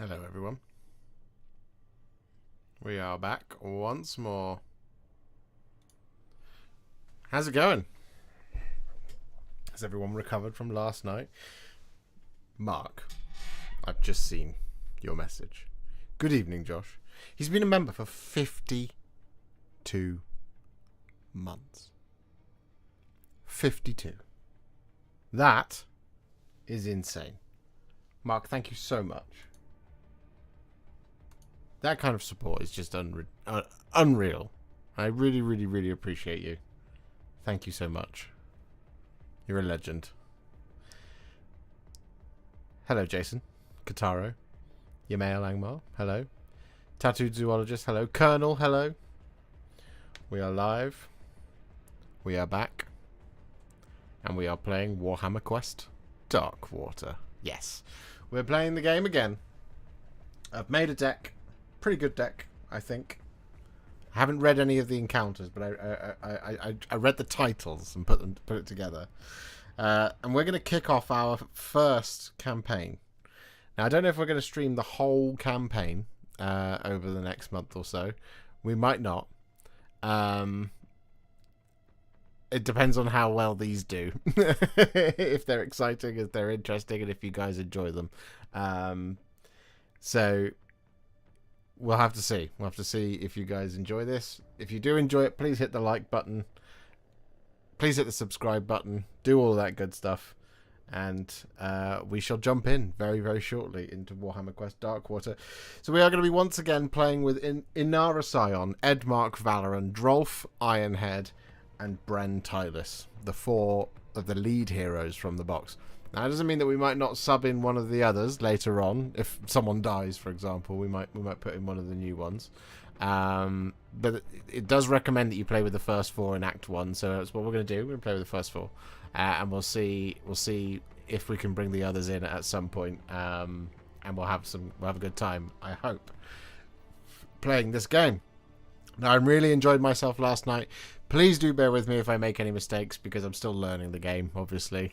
Hello everyone. We are back once more. How's it going? Has everyone recovered from last night? Mark, I've just seen your message. Good evening, Josh. He's been a member for 52 months. 52. That is insane. Mark, thank you so much. That kind of support is just unreal. I really, really, really appreciate you. Thank you so much. You're a legend. Hello, Jason. Kataro. Yamea Langmar. Hello. Tattooed Zoologist. Hello. Colonel. Hello. We are live. We are back. And we are playing Warhammer Quest Darkwater. Yes. We're playing the game again. I've made a deck. Pretty good deck, I think. I haven't read any of the encounters, but I read the titles and put it together. And we're going to kick off our first campaign. Now, I don't know if we're going to stream the whole campaign over the next month or so. We might not. It depends on how well these do. If they're exciting, if they're interesting, and if you guys enjoy them. So we'll have to see. We'll have to see if you guys enjoy this. If you do enjoy it, please hit the like button. Please hit the subscribe button. Do all that good stuff. And we shall jump in very, very shortly into Warhammer Quest Darkwater. So we are going to be once again playing with Inara Scion, Edmark Valoran, Drolf Ironhead, and Bren Tylus, the four of the lead heroes from the box. Now, that doesn't mean that we might not sub in one of the others later on. If someone dies, for example, we might put in one of the new ones. But it does recommend that you play with the first four in Act 1, so that's what we're going to do. We're going to play with the first four, and we'll see if we can bring the others in at some point, and we'll have a good time, I hope, playing this game. Now, I really enjoyed myself last night. Please do bear with me if I make any mistakes, because I'm still learning the game, obviously.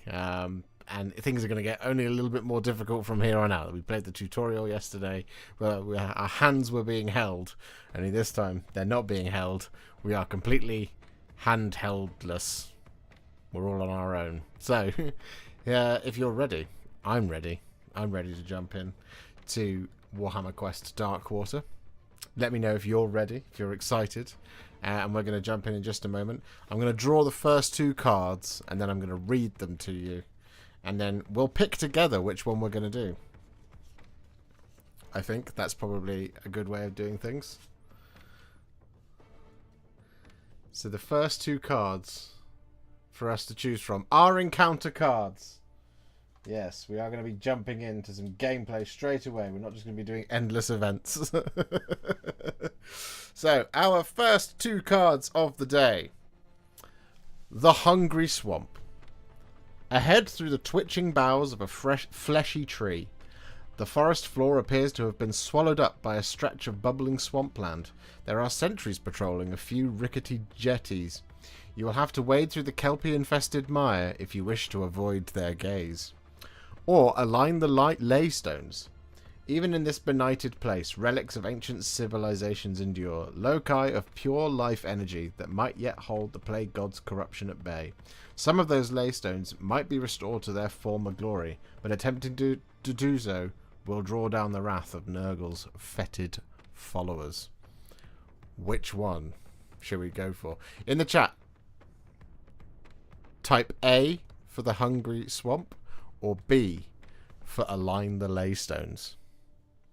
And things are going to get only a little bit more difficult from here on out. We played the tutorial yesterday, where our hands were being held. Only this time, they're not being held. We are completely handheldless. We're all on our own. So, if you're ready, I'm ready. I'm ready to jump in to Warhammer Quest Darkwater. Let me know if you're ready, if you're excited. And we're going to jump in just a moment. I'm going to draw the first two cards, and then I'm going to read them to you. And then we'll pick together which one we're going to do. I think that's probably a good way of doing things. So the first two cards for us to choose from are encounter cards. Yes, we are going to be jumping into some gameplay straight away. We're not just going to be doing endless events. So, our first two cards of the day. The Hungry Swamp. Ahead through the twitching boughs of a fleshy tree. The forest floor appears to have been swallowed up by a stretch of bubbling swampland. There are sentries patrolling a few rickety jetties. You will have to wade through the kelpie-infested mire if you wish to avoid their gaze. Or align the ley stones. Even in this benighted place, relics of ancient civilizations endure, loci of pure life energy that might yet hold the plague god's corruption at bay. Some of those ley stones might be restored to their former glory, but attempting to do so will draw down the wrath of Nurgle's fetid followers. Which one should we go for? In the chat, type A for the Hungry Swamp, or B for align the ley stones.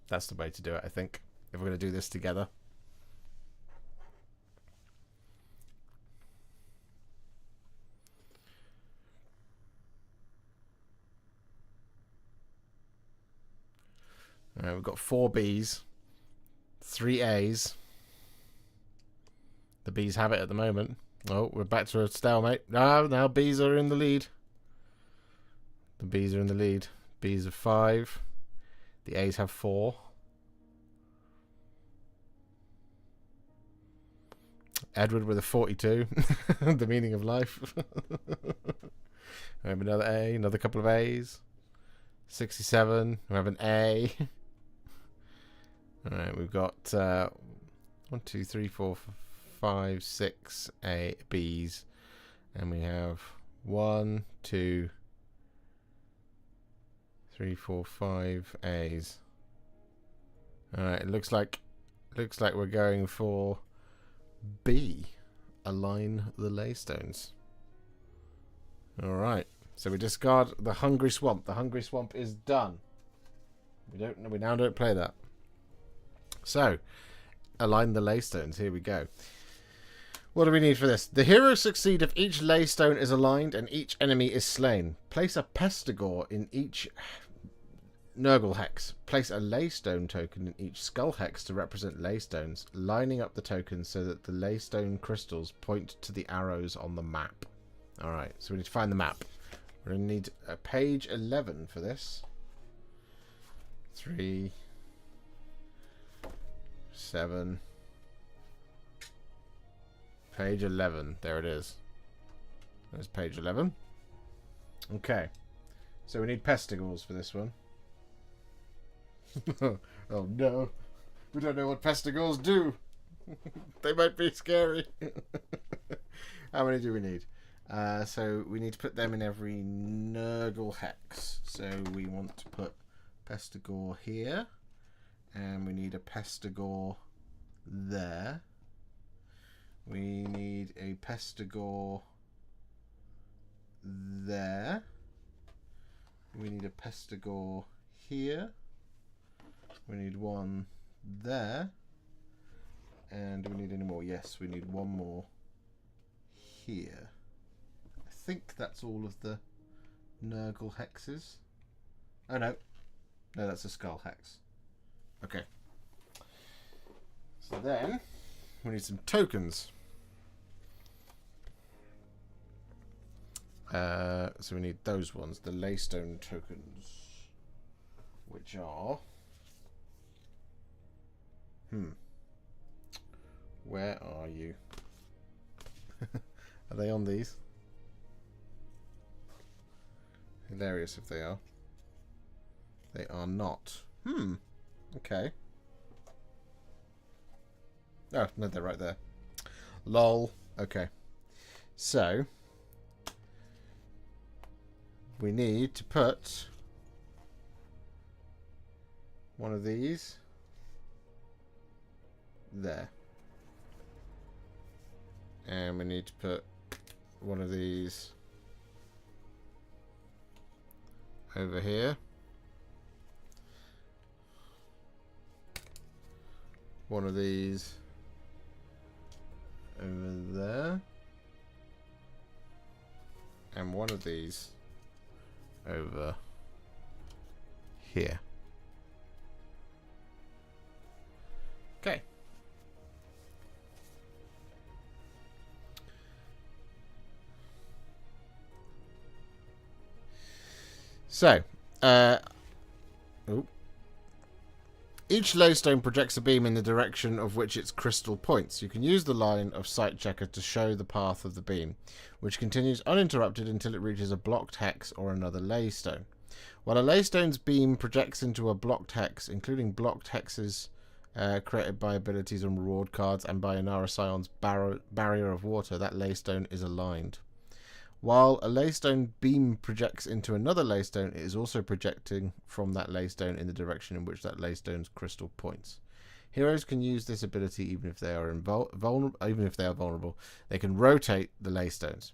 That's the way to do it, I think, if we're going to do this together. Alright, we've got 4 Bs, 3 As. The Bs have it at the moment. Oh, we're back to a stalemate. No, now Bs are in the lead. The Bs are in the lead. Bs have 5. The A's have 4. Edward with a 42. The meaning of life. We have another A, another couple of A's. 67. We have an A. Alright, we've got 1, 2, 3, 4, 5, 6 Bs. And we have 1, 2, 3, 4, 5 A's. Alright, it looks like we're going for B. Align the leystones. Alright. So we discard the Hungry Swamp. The Hungry Swamp is done. We now don't play that. So, align the leystones. Here we go. What do we need for this? The heroes succeed if each leystone is aligned and each enemy is slain. Place a pestigore in each Nurgle hex. Place a leystone token in each skull hex to represent leystones, lining up the tokens so that the leystone crystals point to the arrows on the map. Alright, so we need to find the map. We're going to need a page 11 for this. 3, 7... Page 11. There it is. There's page 11. Okay. So we need pestigores for this one. Oh no. We don't know what pestigores do. They might be scary. How many do we need? So we need to put them in every Nurgle hex. So we want to put pestigore here. And we need a pestigore there. We need a pestigore there. We need a pestigore here. We need one there. And do we need any more? Yes, we need one more here. I think that's all of the Nurgle hexes. Oh no. No, that's a skull hex. Okay. So then we need some tokens. So we need those ones, the leystone tokens, which are... Where are you? Are they on these? Hilarious if they are. They are not. Okay. Oh, no, they're right there. Lol. Okay. So, we need to put one of these there. And we need to put one of these over here. One of these over there. And one of these over here. Okay. So, each leystone projects a beam in the direction of which its crystal points. You can use the line of sight checker to show the path of the beam, which continues uninterrupted until it reaches a blocked hex or another leystone. While a leystone's beam projects into a blocked hex, including blocked hexes created by abilities and reward cards and by Inara Scion's barrier of water, that leystone is aligned. While a leystone beam projects into another leystone, it is also projecting from that leystone in the direction in which that leystone's crystal points. Heroes can use this ability even if they are vulnerable. They can rotate the leystones.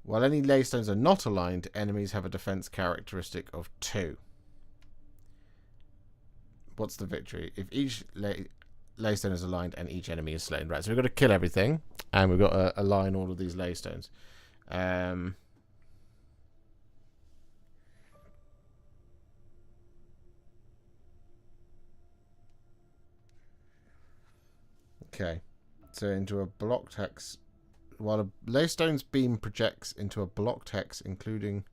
While any leystones are not aligned, enemies have a defense characteristic of 2. What's the victory? If each leystone is aligned and each enemy is slain. Right, so we've got to kill everything, and we've got to align all of these leystones. Okay, so into a blocked hex. While a leystone's beam projects into a blocked hex, including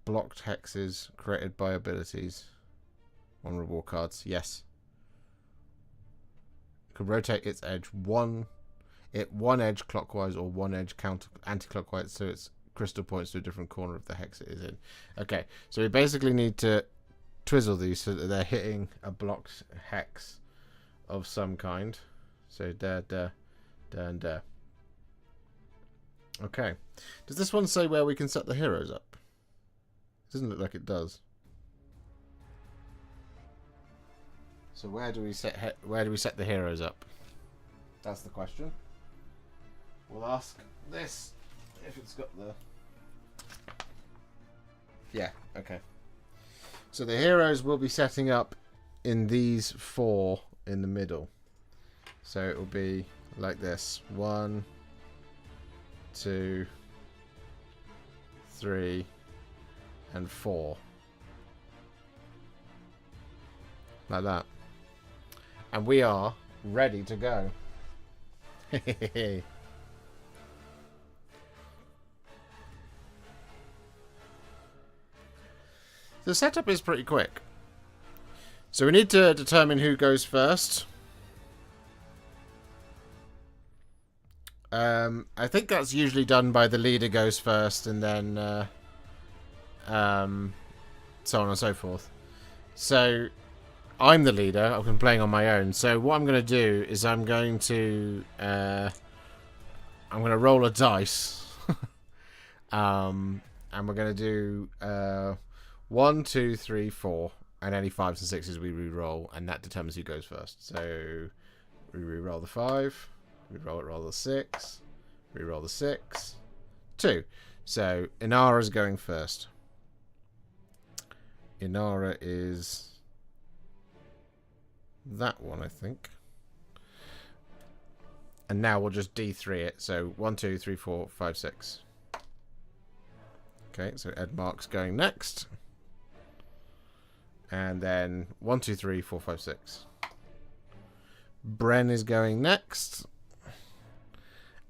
blocked hexes created by abilities on reward cards. Yes. You can rotate its edge one edge clockwise or one edge anti-clockwise, so its crystal points to a different corner of the hex it is in. Okay, so we basically need to twizzle these so that they're hitting a blocked hex of some kind. So da da da and da. Okay. Does this one say where we can set the heroes up? It doesn't look like it does. So where do we set the heroes up? That's the question. We'll ask this if it's got the... Yeah, okay. So the heroes will be setting up in these 4 in the middle. So it will be like this. 1, 2, 3, and 4. Like that. And we are ready to go. The setup is pretty quick. So we need to determine who goes first. I think that's usually done by the leader goes first and then so on and so forth. So I'm the leader. I've been playing on my own. So what I'm going to do is I'm going to roll a dice. And we're going to do 1, 2, 3, 4, and any 5s and 6s we re-roll, and that determines who goes first. So we re-roll the 5, roll the 6, re-roll the 6, 2. So Inara's going first. Inara is that one, I think. And now we'll just D3 it. So 1, 2, 3, 4, 5, 6. Okay, so Edmark's going next. And then 1, 2, 3, 4, 5, 6. Bren is going next.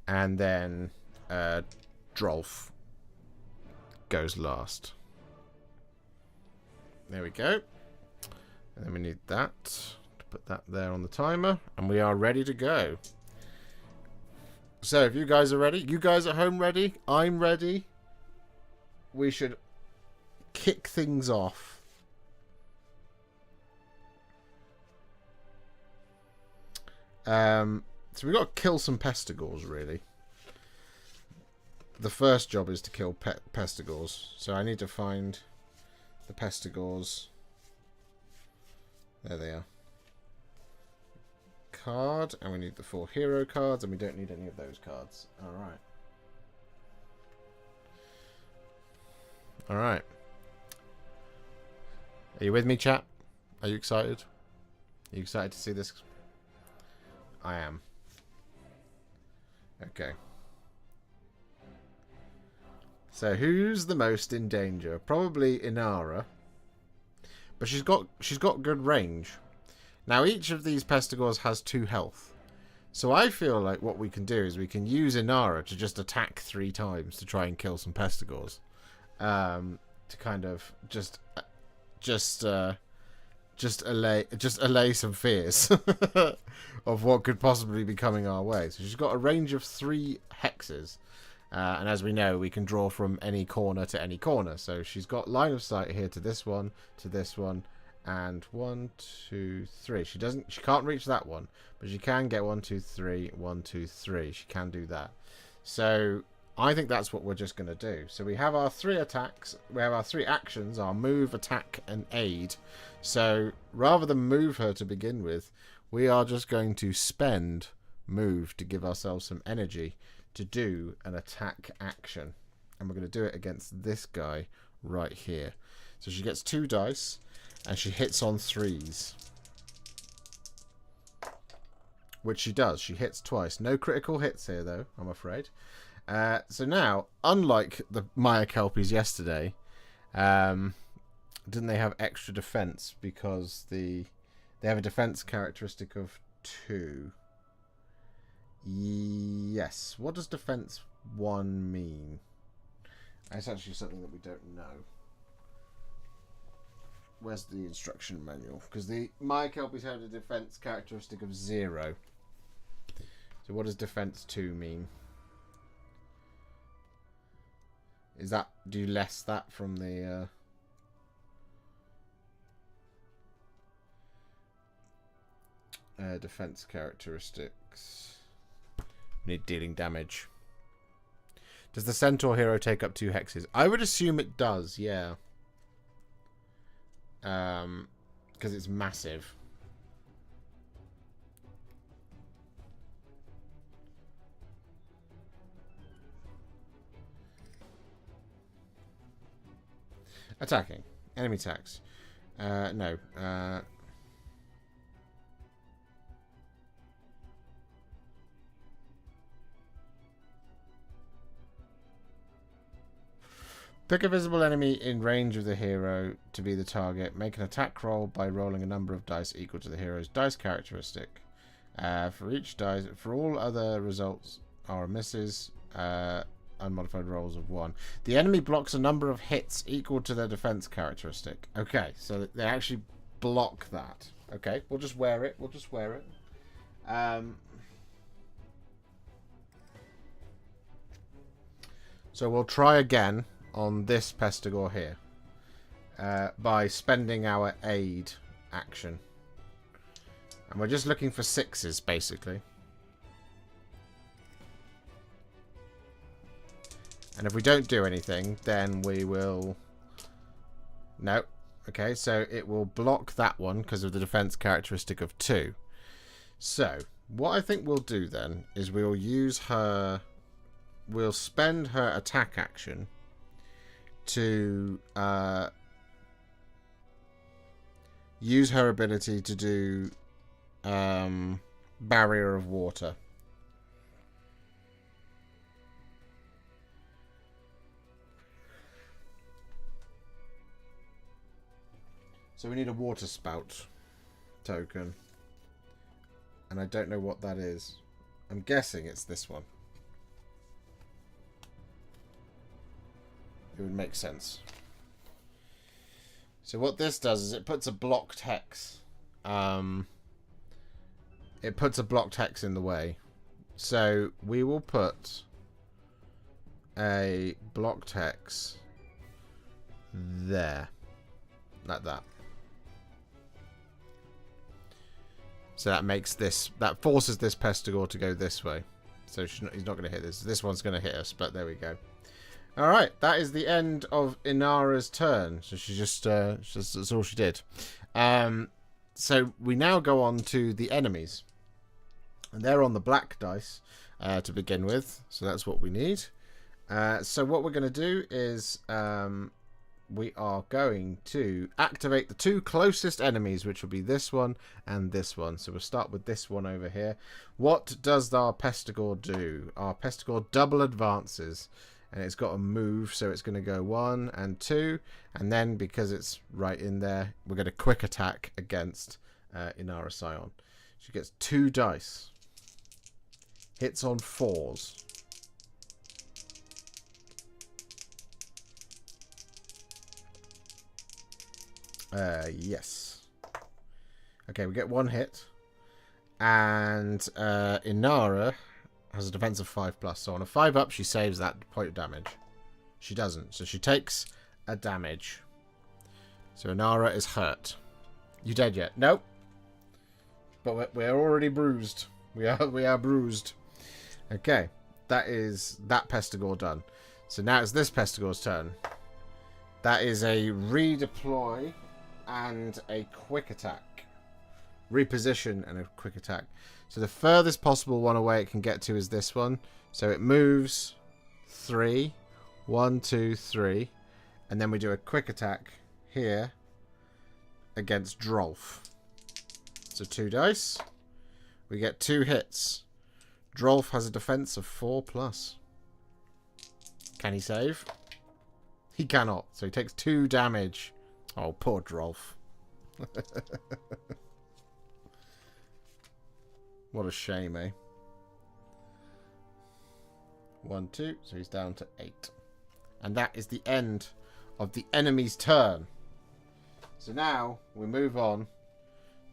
And then Drolf goes last. There we go. And then we need that to put that there on the timer. And we are ready to go. So if you guys are ready, you guys at home ready, I'm ready. We should kick things off. So we've got to kill some pestigors, really. The first job is to kill pestigors. So I need to find the pestigors. There they are. Card, and we need the 4 hero cards, and we don't need any of those cards. Alright. Alright. Are you with me, chat? Are you excited? Are you excited to see this? I am. Okay. So who's the most in danger? Probably Inara. But she's got good range. Now each of these pestigors has 2 health. So I feel like what we can do is we can use Inara to just attack 3 times to try and kill some pestigors. To kind of just allay some fears of what could possibly be coming our way. So she's got a range of 3 hexes. And as we know, we can draw from any corner to any corner. So she's got line of sight here to this one, and 1, 2, 3. She can't reach that one, but she can get 1, 2, 3, 1, 2, 3. She can do that. So I think that's what we're just going to do. So we have our 3 attacks. We have our 3 actions, our move, attack, and aid. So rather than move her to begin with, we are just going to spend move to give ourselves some energy to do an attack action. And we're going to do it against this guy right here. So she gets 2 dice, and she hits on 3s. Which she does. She hits twice. No critical hits here, though, I'm afraid. So now, unlike the Maya Kelpies yesterday, didn't they have extra defense because they have a defense characteristic of 2? Yes. What does defense 1 mean? It's actually something that we don't know. Where's the instruction manual? Because the Maya Kelpies have a defense characteristic of 0. So what does defense 2 mean? Is that, do you less that from the Defense characteristics. We need dealing damage. Does the Centaur hero take up 2 hexes? I would assume it does, yeah. Because it's massive. Attacking. Enemy attacks. No. Pick a visible enemy in range of the hero to be the target. Make an attack roll by rolling a number of dice equal to the hero's dice characteristic. For each dice, for all other results are misses. Unmodified rolls of 1. The enemy blocks a number of hits equal to their defense characteristic. Okay, so they actually block that. Okay, we'll just wear it. We'll just wear it. So we'll try again on this Pestigor here by spending our aid action. And we're just looking for 6s, basically. And if we don't do anything, then we will... No. Okay, so it will block that one because of the defense characteristic of 2. So, what I think we'll do then is we'll use her... We'll spend her attack action to use her ability to do Barrier of Water. So we need a water spout token. And I don't know what that is. I'm guessing it's this one. It would make sense. So what this does is it puts a blocked hex. It puts a blocked hex in the way. So we will put a blocked hex there. Like that. So that makes this... That forces this Pestigor to go this way. So he's not going to hit this. This one's going to hit us, but there we go. Alright, that is the end of Inara's turn. So she just that's all she did. So we now go on to the enemies. And they're on the black dice to begin with. So that's what we need. So what we're going to do is... we are going to activate the 2 closest enemies, which will be this one and this one. So we'll start with this one over here. What does our Pestigor do? Our Pestigor double advances, and it's got a move, so it's going to go 1 and 2, and then because it's right in there, we're going to quick attack against Inara Scion. She gets 2 dice. Hits on 4s. Yes. Okay, we get 1 hit. And Inara has a defense of 5+. So on a 5 up, she saves that point of damage. She doesn't. So she takes a damage. So Inara is hurt. You dead yet? Nope. But we're already bruised. We are bruised. Okay. That is that Pestigor done. So now it's this Pestigor's turn. That is a redeploy and a quick attack. Reposition and a quick attack. So the furthest possible one away it can get to is this one. So it moves 3. 1, 2, 3. And then we do a quick attack here against Drolf. So 2 dice. We get 2 hits. Drolf has a defense of 4+. Can he save? He cannot. So he takes 2 damage. Oh, poor Drolf. What a shame, eh? 1, 2. So he's down to 8. And that is the end of the enemy's turn. So now we move on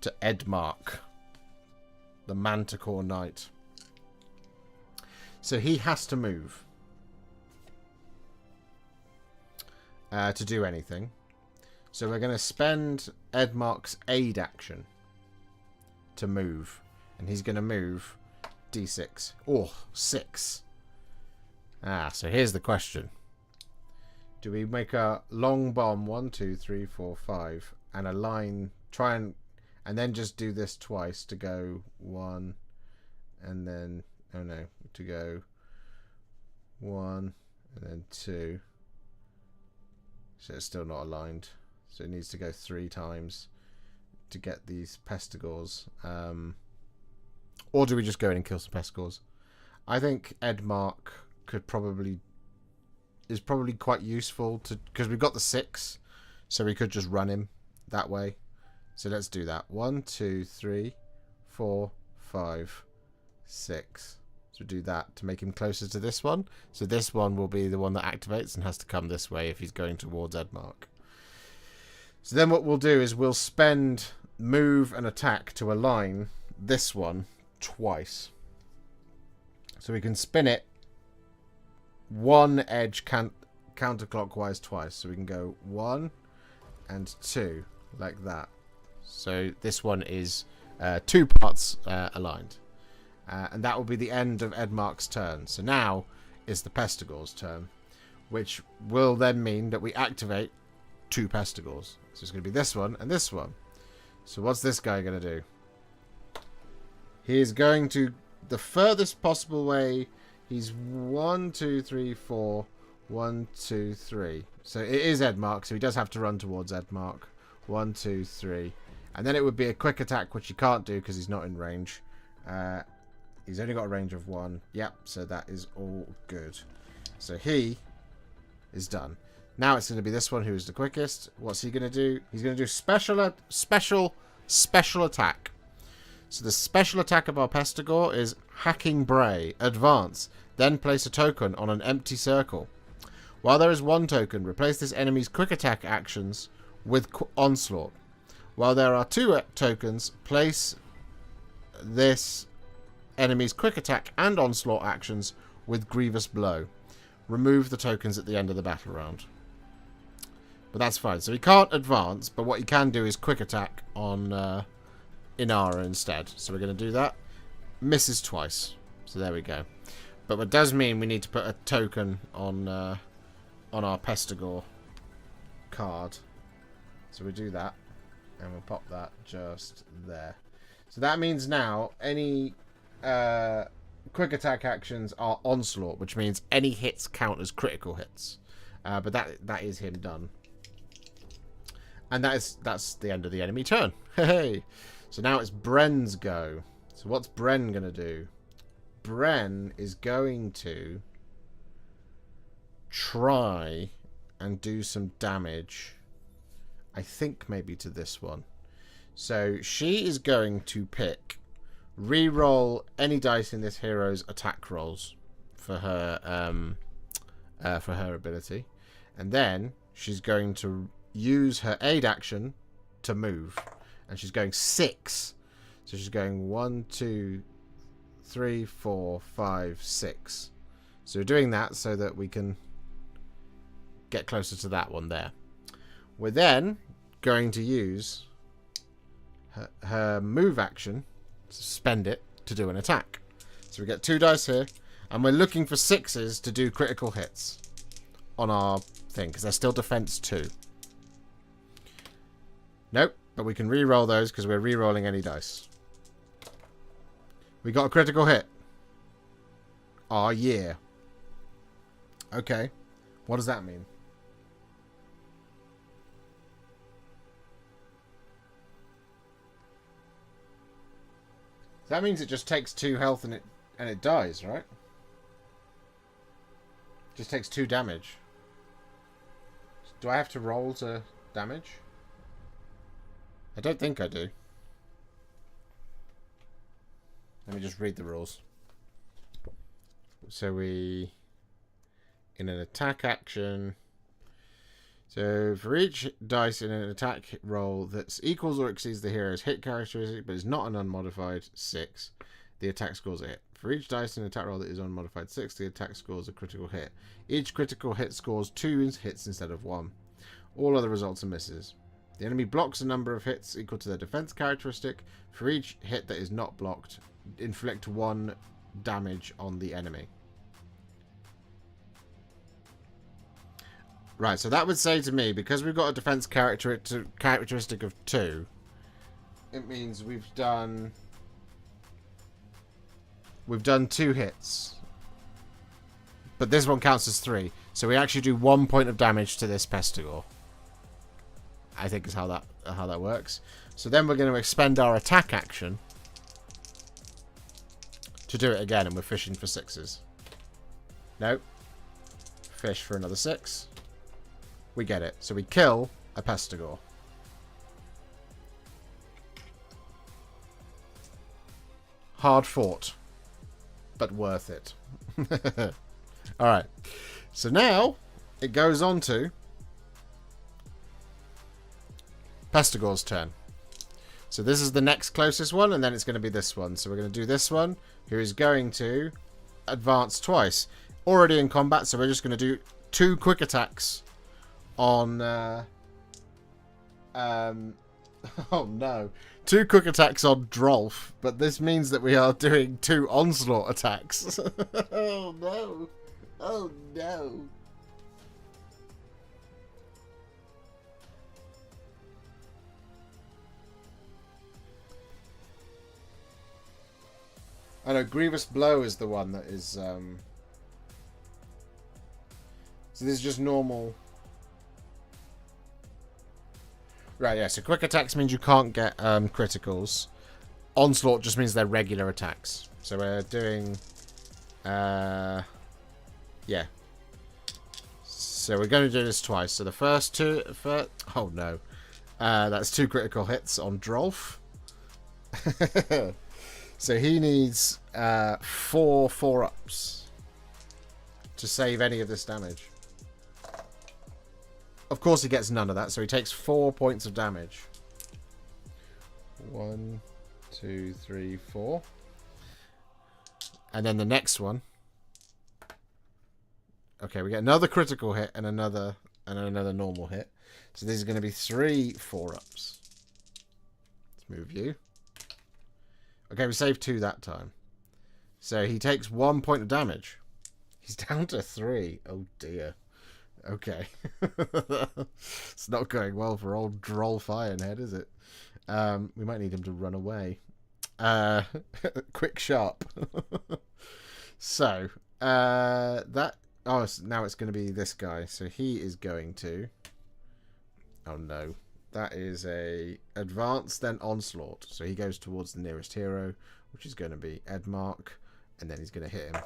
to Edmark, the Manticore Knight. So he has to move to do anything. So we're going to spend Edmark's aid action to move. And he's going to move d6. Oh, 6. Ah, so here's the question. Do we make a long bomb, 1, 2, 3, 4, 5, and a line, try and then just do this twice to go 1, and then, oh no, to go 1, and then 2. So it's still not aligned. So it needs to go 3 times to get these pestigores. Or do we just go in and kill some pestigores? I think Edmark is probably quite useful to, because we've got the 6, so we could just run him that way. So let's do that. 1, 2, 3, 4, 5, 6. So do that to make him closer to this one. So this one will be the one that activates and has to come this way if he's going towards Edmark. So then what we'll do is we'll spend move and attack to align this one twice. So we can spin it one edge counterclockwise twice. So we can go 1 and 2 like that. So this one is 2 parts aligned. And that will be the end of Edmark's turn. So now is the Pestigore's turn, which will then mean that we activate 2 Pestigores. So it's going to be this one and this one. So what's this guy going to do? He is going to, the furthest possible way, he's 1, 2, 3, 4, 1, 2, 3. So it is Edmark, so he does have to run towards Edmark. 1, 2, 3. And then it would be a quick attack, which he can't do because he's not in range. He's only got a range of 1. Yep, so that is all good. So he is done. Now it's going to be this one who is the quickest. What's he going to do? He's going to do special attack. So the special attack of our Pestigore is Hacking Bray. Advance. Then place a token on an empty circle. While there is 1 token, replace this enemy's quick attack actions with Onslaught. While there are 2 tokens, place this enemy's quick attack and Onslaught actions with Grievous Blow. Remove the tokens at the end of the battle round. But that's fine. So he can't advance, but what he can do is quick attack on Inara instead. So we're going to do that. Misses twice. So there we go. But what does mean we need to put a token on our Pestigore card. So we do that. And we'll pop that just there. So that means now any quick attack actions are Onslaught, which means any hits count as critical hits. But that is him done. And that's the end of the enemy turn. Hey. So now it's Bren's go. So what's Bren going to do? Bren is going to try and do some damage. I think maybe to this one. So she is going to pick, re-roll any dice in this hero's attack rolls for her ability, and then she's going to use her aid action to move, and she's going 6. So she's going 1, 2, 3, 4, 5, 6. So we're doing that so that we can get closer to that one there. We're then going to use her move action, spend it to do an attack. So we get 2 dice here, and we're looking for 6s to do critical hits on our thing, because they're still defense 2. Nope, but we can re-roll those because we're re-rolling any dice. We got a critical hit. Oh yeah. Okay, what does that mean? That means it just takes 2 health and it dies, right? Just takes 2 damage. Do I have to roll to damage? I don't think I do. Let me just read the rules. So in an attack action. So for each dice in an attack roll that equals or exceeds the hero's hit characteristic but is not an unmodified 6, the attack scores a hit. For each dice in an attack roll that is unmodified 6, the attack scores a critical hit. Each critical hit scores 2 hits instead of 1. All other results are misses. The enemy blocks a number of hits equal to their defense characteristic. For each hit that is not blocked, inflict 1 damage on the enemy. Right, so that would say to me, because we've got a defense characteristic of 2, it means we've done 2 hits. But this one counts as 3. So we actually do 1 point of damage to this Pestigore. I think is how that works. So then we're going to expend our attack action to do it again, and we're fishing for 6s. Nope. Fish for another 6. We get it. So we kill a Pestigore. Hard fought, but worth it. Alright. So now it goes on to Pestigore's turn. So this is the next closest one, and then it's going to be this one. So we're going to do this one, who is going to advance twice. Already in combat, so we're just going to do 2 quick attacks on... oh no. 2 quick attacks on Drolf, but this means that we are doing 2 onslaught attacks. Oh no. Oh no. I know, Grievous Blow is the one that is... So this is just normal... Right, yeah, so quick attacks means you can't get criticals. Onslaught just means they're regular attacks. So we're doing... yeah. So we're going to do this twice. So the first 2... oh no. That's 2 critical hits on Drolf. So he needs 4 4-ups to save any of this damage. Of course he gets none of that, so he takes 4 points of damage. 1, 2, 3, 4. And then the next one. Okay, we get another critical hit and another normal hit. So this is going to be 3 4-ups. Let's move you. Okay, we saved 2 that time. So he takes 1 point of damage. He's down to 3. Oh dear. Okay. It's not going well for old Drolf Ironhead, is it? We might need him to run away. Quick sharp. So, that... Oh, now it's going to be this guy. So he is going to... Oh no. That is a advance, then onslaught. So he goes towards the nearest hero, which is going to be Edmark, and then he's going to hit him.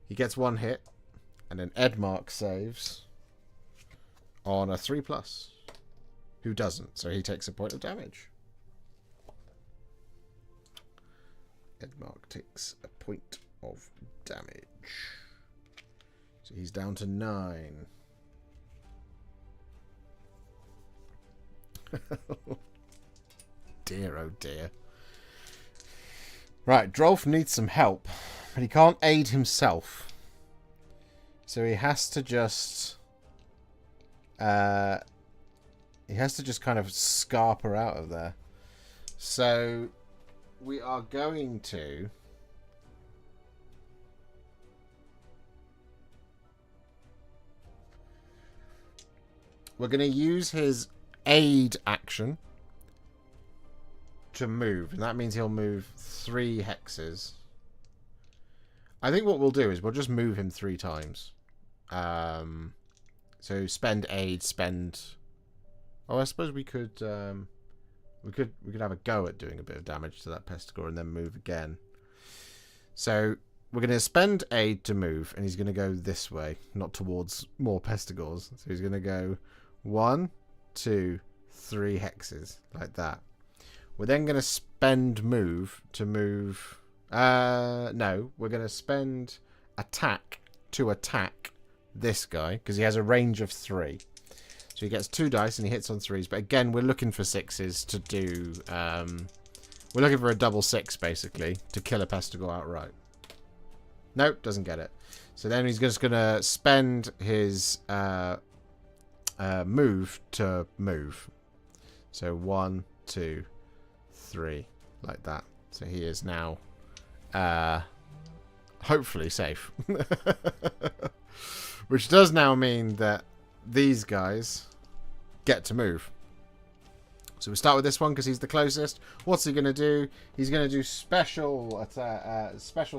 He gets 1 hit, and then Edmark saves on a 3+. Who doesn't? So he takes a point of damage. Edmark takes a point of damage. So he's down to 9. Dear, oh dear. Right, Drolf needs some help, but he can't aid himself. So he has to just... kind of scarper out of there. So we are going to... We're going to use his aid action to move, and that means he'll move 3 hexes. I think what we'll do is we'll just move him 3 times. So spend aid, spend... Oh, I suppose we could have a go at doing a bit of damage to that Pestigore and then move again. So we're going to spend aid to move, and he's going to go this way, not towards more Pestigores. So he's going to go 1, 2, 3 hexes, like that. We're then going to spend move to move... no, we're going to spend attack to attack this guy, because he has a range of 3. So he gets 2 dice and he hits on 3s. But again, we're looking for 6s to do... we're looking for a double 6, basically, to kill a Pestigore outright. Nope, doesn't get it. So then he's just going to spend his move to move. So 1, 2, 3, like that. So he is now hopefully safe. Which does now mean that these guys get to move. So we start with this one because he's the closest. What's he going to do? He's going to do special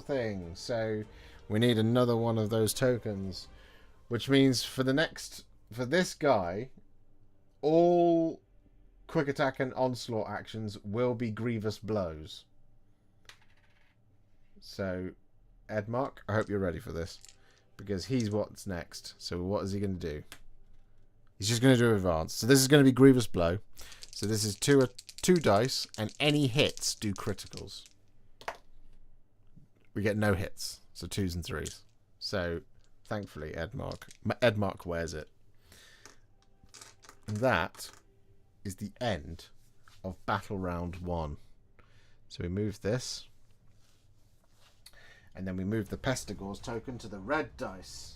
things. So we need another one of those tokens, which means for this guy, all quick attack and onslaught actions will be grievous blows. So Edmark, I hope you're ready for this, because he's what's next. So what is he going to do? He's just going to do advance. So this is going to be grievous blow. So this is two dice, and any hits do criticals. We get no hits, so 2s and 3s. So thankfully, Edmark wears it. And that is the end of battle round 1. So we move this, and then we move the Pestigor's token to the red dice.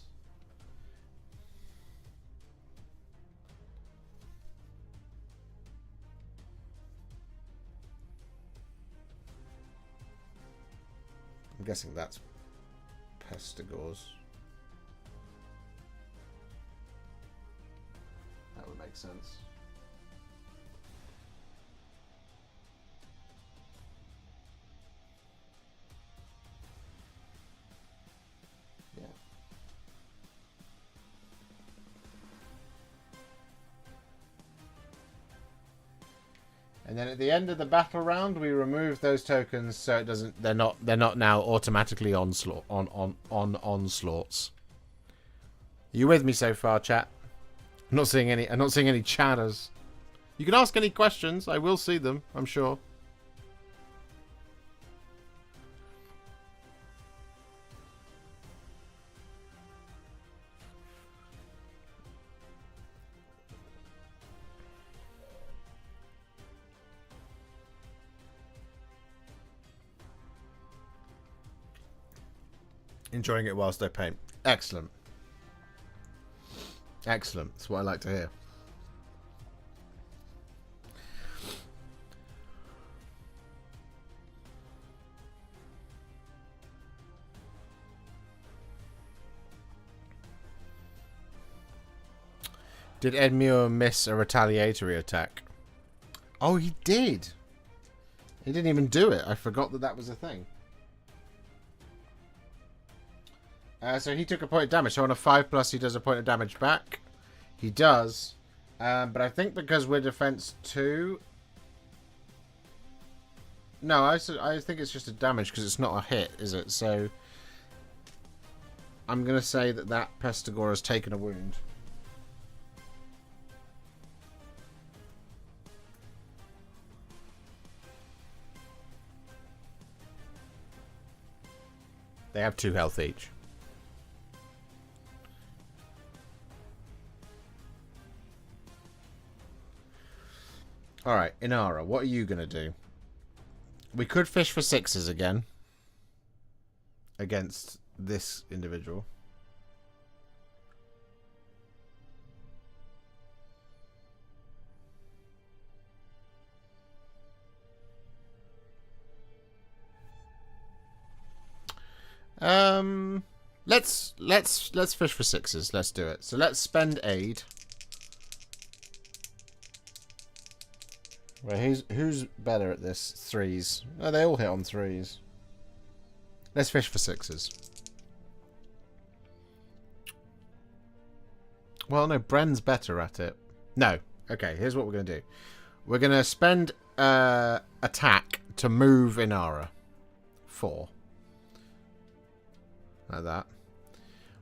I'm guessing that's Pestigor's. That would make sense. Yeah. And then at the end of the battle round, we remove those tokens so it doesn't. They're not now automatically onslaughts. Are you with me so far, chat? I'm not seeing any chatters. You can ask any questions. I will see them, I'm sure. Enjoying it whilst I paint. Excellent. Excellent. That's what I like to hear. Did Edmure miss a retaliatory attack? Oh, he did. He didn't even do it. I forgot that was a thing. So he took a point of damage. So on a 5+, he does a point of damage back. He does. But I think because we're defense 2... No, I think it's just a damage because it's not a hit, is it? So I'm going to say that Pestigor has taken a wound. They have 2 health each. Alright, Inara, what are you going to do? We could fish for 6s again. Against this individual. Let's fish for 6s. Let's do it. So let's spend aid. Wait, who's better at this? 3s. Oh, they all hit on 3s. Let's fish for 6s. Well, no, Bren's better at it. No. Okay, here's what we're going to do. We're going to spend attack to move Inara. 4. Like that.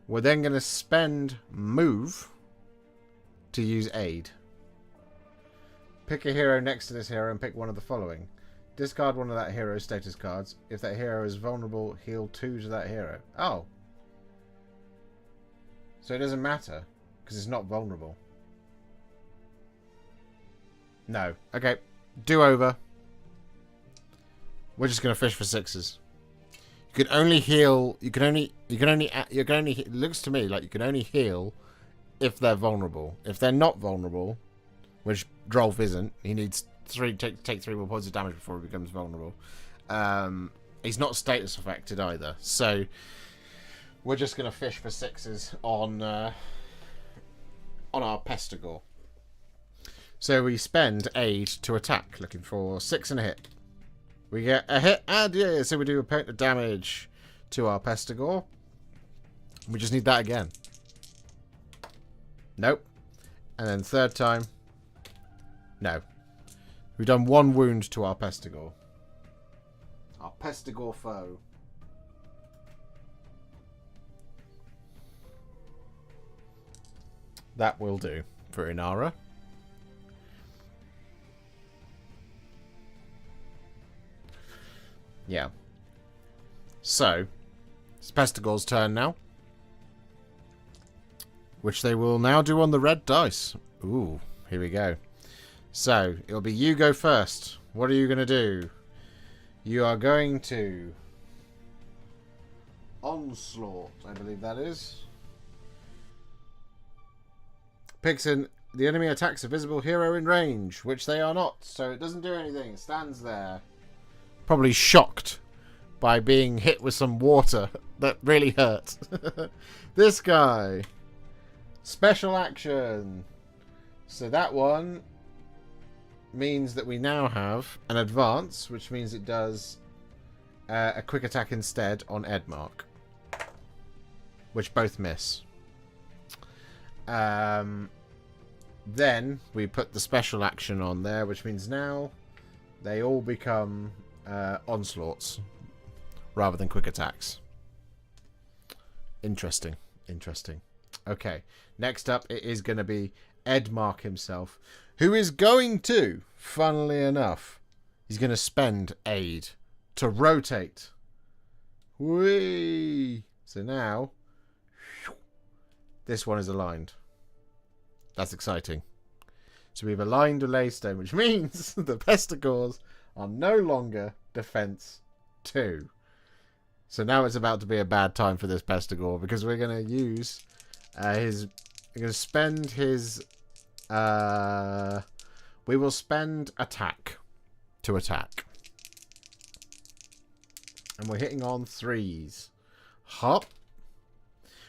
We're then going to spend move to use aid. Pick a hero next to this hero and pick one of the following. Discard one of that hero's status cards. If that hero is vulnerable, heal 2 to that hero. Oh. So it doesn't matter, because it's not vulnerable. No. Okay. Do over. We're just going to fish for 6s. You can only heal... it looks to me like you can only heal if they're vulnerable. If they're not vulnerable, which Drolf isn't, he needs take 3 more points of damage before he becomes vulnerable. He's not status affected either. So we're just going to fish for 6s on our Pestigor. So we spend aid to attack, looking for 6 and a hit. We get a hit, and yeah, so we do a point of damage to our Pestigor. We just need that again. Nope. And then third time. No. We've done 1 wound to our Pestigor. Our Pestigor foe. That will do for Inara. Yeah. So, it's Pestigor's turn now. Which they will now do on the red dice. Ooh, here we go. So, it'll be you go first. What are you going to do? You are going to... Onslaught, I believe that is. Pixin, the enemy attacks a visible hero in range, which they are not, so it doesn't do anything. It stands there. Probably shocked by being hit with some water that really hurt. This guy. Special action. So that one means that we now have an advance, which means it does a quick attack instead on Edmark. Which both miss. Then we put the special action on there, which means now they all become onslaughts rather than quick attacks. Interesting. Interesting. Okay, next up it is going to be Edmark himself, who is going to, funnily enough, he's going to spend aid to rotate. Whee! So now, this one is aligned. That's exciting. So we've aligned a Laystone, which means the Pestigors are no longer defense 2. So now it's about to be a bad time for this Pestigor, because we're going to use we're going to spend his we will spend attack to attack, and we're hitting on 3s. Hop.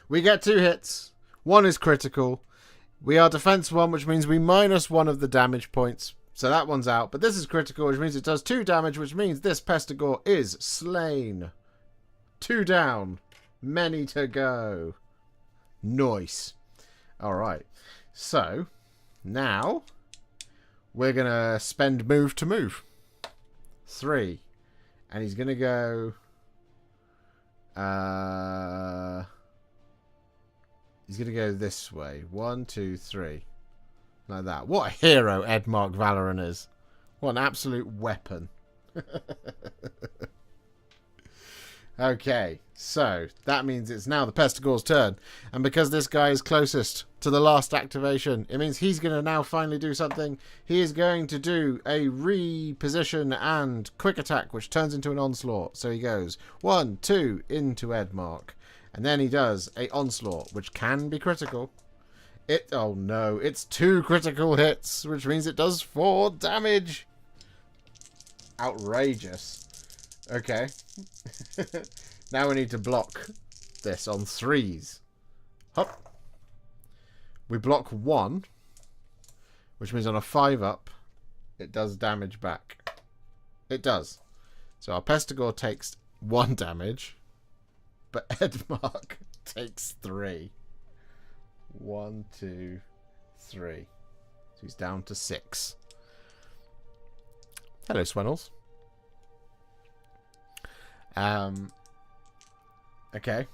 We get 2 hits. 1 is critical. We are defense 1, which means we minus 1 of the damage points, so that one's out. But this is critical, which means it does 2 damage, which means this Pestigor is slain. 2 down, many to go. Nice. Alright, so now we're going to spend move to move. 3. And he's going to go... he's going to go this way. 1, 2, 3. Like that. What a hero Edmark Valorant is. What an absolute weapon. Okay, so that means it's now the Pestigor's turn. And because this guy is closest to the last activation, it means he's going to now finally do something. He is going to do a reposition and quick attack, which turns into an onslaught. So he goes 1, 2 into Edmark. And then he does a onslaught, which can be critical. Oh no, it's 2 critical hits, which means it does 4 damage. Outrageous. Okay. Now we need to block this on 3s. Hop. We block 1, which means on a 5-up, it does damage back. It does. So our Pestigor takes 1 damage, but Edmark takes 3. 1, 2, 3. So he's down to 6. Hello, Swennels. Okay.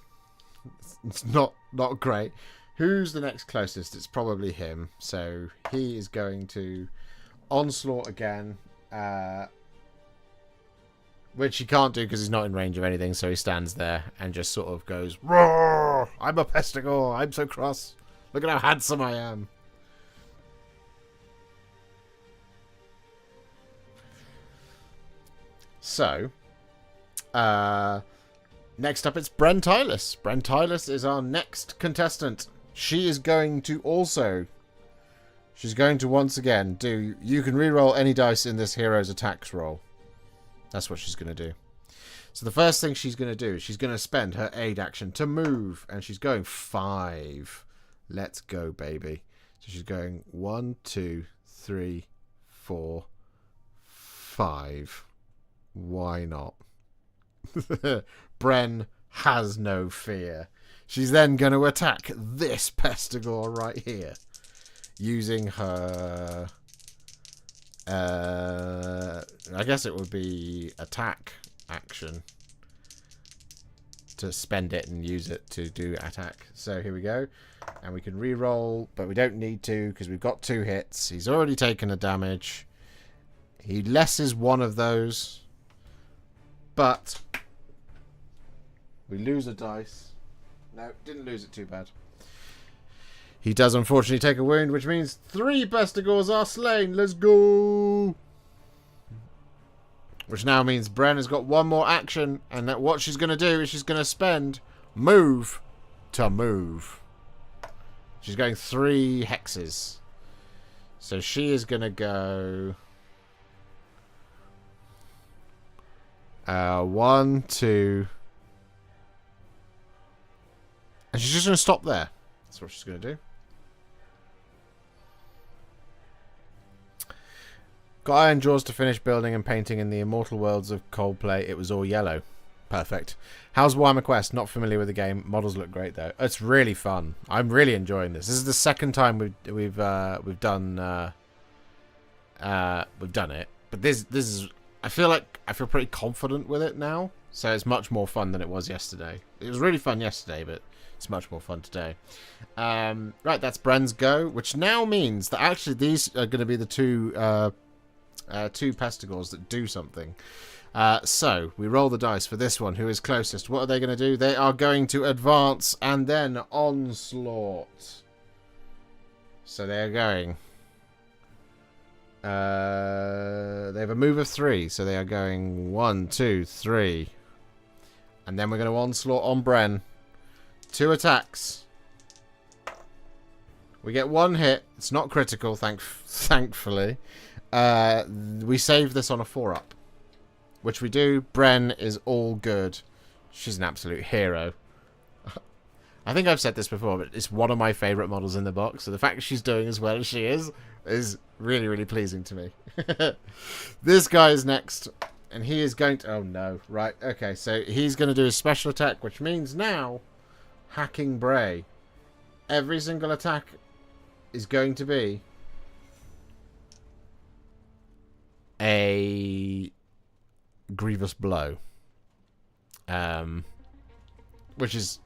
It's not great. Who's the next closest? It's probably him. So he is going to onslaught again. Which he can't do because he's not in range of anything. So he stands there and just sort of goes, "Roar! I'm a Pestigor. I'm so cross. Look at how handsome I am." So, next up it's Bren Tylus. Bren Tylus is our next contestant. she is going to also... She's going to once again do... You can reroll any dice in this hero's attacks roll. That's what she's going to do. So the first thing she's going to do is she's going to spend her aid action to move. And she's going 5. Let's go, baby. So she's going 1, 2, 3, 4, 5. Why not? Bren has no fear. She's then going to attack this Pestigore right here. Using her... I guess it would be attack action. To spend it and use it to do attack. So here we go. And we can re-roll, but we don't need to because we've got 2 hits. He's already taken a damage. He lesses one of those. But we lose a dice. No, didn't lose it too bad. He does unfortunately take a wound, which means 3 Pestigores are slain. Let's go! Which now means Bren has got 1 more action, and that what she's going to do is she's going to spend move to move. She's going 3 hexes. So she is going to go... 1, 2... And she's just going to stop there. That's what she's going to do. Got iron jaws to finish building and painting in the immortal worlds of Coldplay. It was all yellow. Perfect. How's Warhammer Quest? Not familiar with the game. Models look great though. It's really fun. I'm really enjoying this. This is the second time we've done it. But this is... I feel pretty confident with it now. So it's much more fun than it was yesterday. It was really fun yesterday, but it's much more fun today. Right, that's Bren's go, which now means that actually these are going to be the 2 Pestigores that do something. So we roll the dice for this one. Who is closest? What are they going to do? They are going to advance and then onslaught. So they are going. They have a move of 3, so they are going 1, 2, 3, and then we're going to onslaught on Bren. 2 attacks. We get 1 hit. It's not critical, thankfully. We save this on a 4-up. Which we do. Bren is all good. She's an absolute hero. I think I've said this before, but it's one of my favourite models in the box. So the fact that she's doing as well as she is really, really pleasing to me. This guy is next. And he is going to... Oh, no. Right. Okay. So he's going to do a special attack, which means now... Hacking Bray. Every single attack is going to be a grievous blow. Which is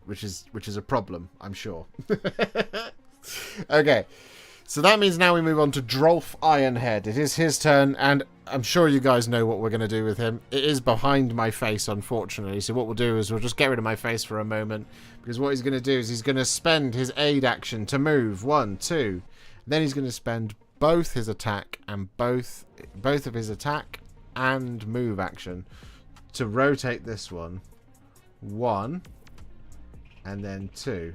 a problem, I'm sure. Okay. So that means now we move on to Drolf Ironhead. It is his turn, and I'm sure you guys know what we're going to do with him. It is behind my face, unfortunately. So what we'll do is we'll just get rid of my face for a moment. Because what he's going to do is he's going to spend his aid action to move. 1, 2. Then he's going to spend both his attack and both of his attack and move action to rotate this one. 1. And then 2.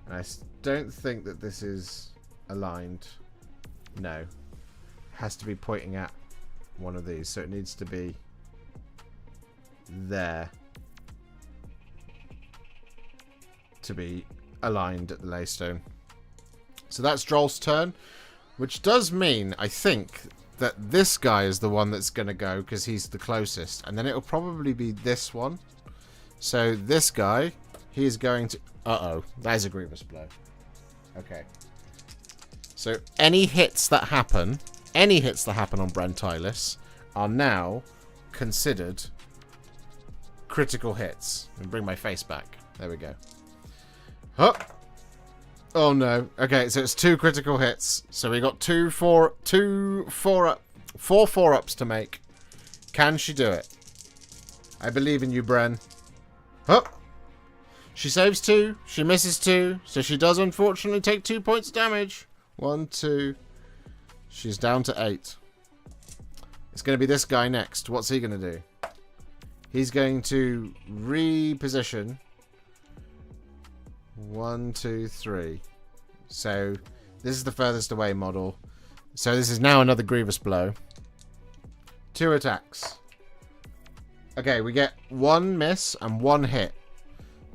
And I don't think that this is aligned. No. Has to be pointing at one of these. So it needs to be there to be aligned at the laystone. So that's Droll's turn. Which does mean, I think, that this guy is the one that's going to go because he's the closest. And then it'll probably be this one. So this guy, he is going to... Uh-oh. That is a grievous blow. Okay. So any hits that happen on Bren Tylis are now considered critical hits. And bring my face back. There we go. Huh. Oh no. Okay, so it's 2 critical hits. So we got 4 4-ups to make. Can she do it? I believe in you, Bren. Huh. She saves 2. She misses 2. So she does unfortunately take 2 points of damage. 1, 2. She's down to 8. It's going to be this guy next. What's he going to do? He's going to reposition. 1, 2, 3. So this is the furthest away model. So this is now another Grievous Blow. 2 attacks. Okay, we get 1 miss and 1 hit.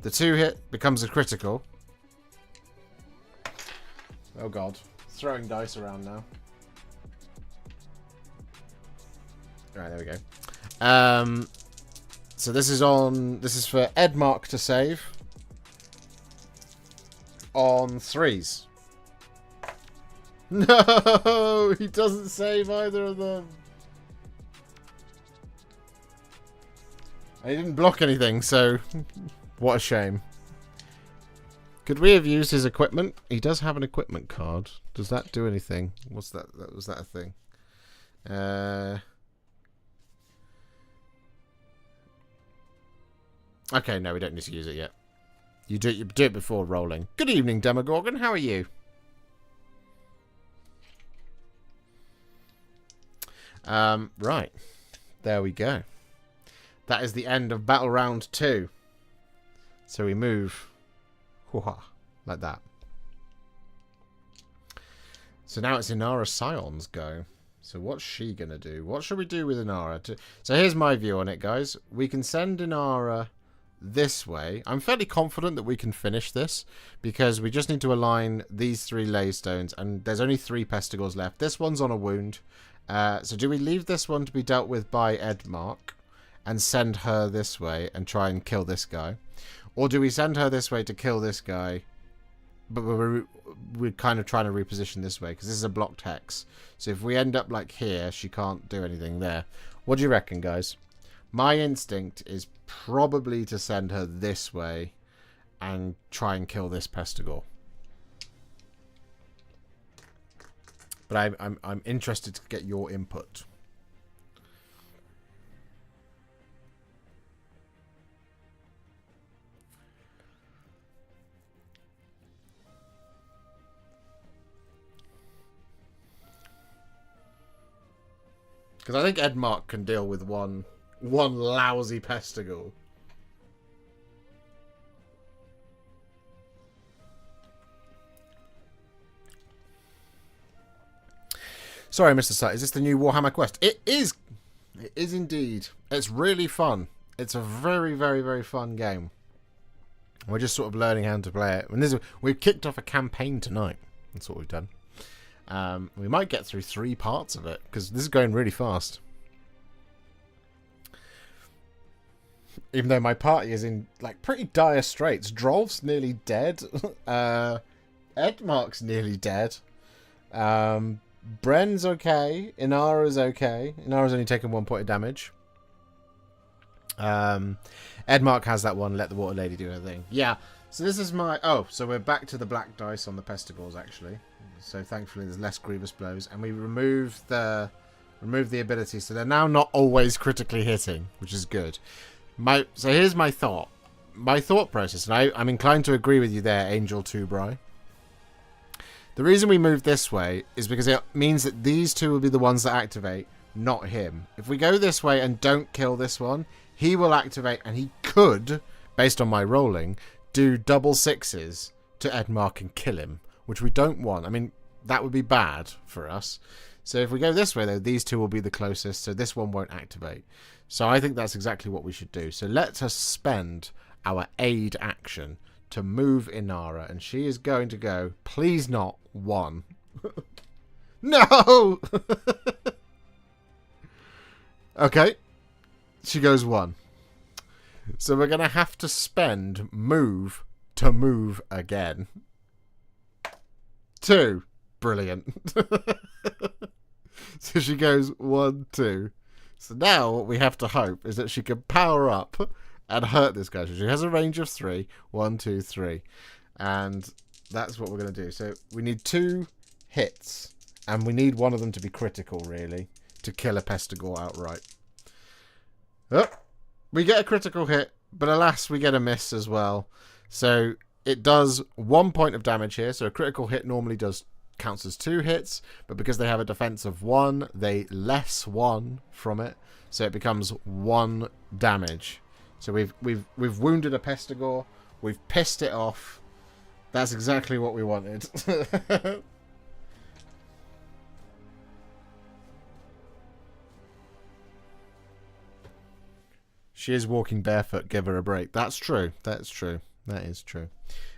The 2 hit becomes a critical. Oh god. Throwing dice around now. Alright, there we go. So this is for Edmark to save. On 3s. No! He doesn't save either of them. He didn't block anything, so what a shame. Could we have used his equipment? He does have an equipment card. Does that do anything? What's that? Was that a thing? Okay, no, we don't need to use it yet. You do it before rolling. Good evening, Demogorgon. How are you? Right. There we go. That is the end of battle round 2. So we move like that. So now it's Inara Scion's go. So what's she going to do? What should we do with Inara? So here's my view on it, guys. We can send Inara this way. I'm fairly confident that we can finish this because we just need to align these 3 Leystones and there's only 3 Pestigors left. This one's on a wound. So do we leave this one to be dealt with by Edmark and send her this way and try and kill this guy? Or do we send her this way to kill this guy, but we're kind of trying to reposition this way because this is a blocked hex. So if we end up like here, she can't do anything there. What do you reckon, guys? My instinct is probably to send her this way and try and kill this Pestigor. But I'm interested to get your input. Because I think Edmark can deal with one lousy Pestigor. Sorry, Mr. Sut, is this the new Warhammer Quest? It is! It is indeed. It's really fun. It's a very, very, very fun game. We're just sort of learning how to play it. And we've kicked off a campaign tonight. That's what we've done. We might get through 3 parts of it, because this is going really fast. Even though my party is in like pretty dire straits. Drolf's nearly dead. Edmark's nearly dead. Bren's okay. Inara's okay. Inara's only taken 1 point of damage. Edmark has that one. Let the water lady do her thing. Yeah. So this is my... Oh, so we're back to the black dice on the Pestigors, actually. So thankfully there's less Grievous Blows. And we remove the ability. So they're now not always critically hitting, which is good. So here's my thought. My thought process. And I'm inclined to agree with you there, Angel 2 Bri. The reason we move this way is because it means that these 2 will be the ones that activate, not him. If we go this way and don't kill this one, he will activate and he could, based on my rolling, do double 6s to Edmark and kill him, which we don't want. I mean, that would be bad for us. So if we go this way, though, these 2 will be the closest, so this one won't activate. So I think that's exactly what we should do. So let us spend our aid action to move Inara, and she is going to go, please not 1. No! Okay. She goes 1. So we're going to have to spend move to move again. 2. Brilliant. So she goes 1, 2. So now what we have to hope is that she can power up and hurt this guy. So she has a range of 3. 1, 2, 3. And that's what we're going to do. So we need 2 hits. And we need one of them to be critical, really, to kill a Pestigor outright. Oh, we get a critical hit, but alas, we get a miss as well. So it does 1 point of damage here. So a critical hit normally counts as 2 hits, but because they have a defense of 1, they less 1 from it. So it becomes 1 damage. So we've wounded a Pestigor. We've pissed it off. That's exactly what we wanted. She is walking barefoot. Give her a break. That's true. That's true. That is true.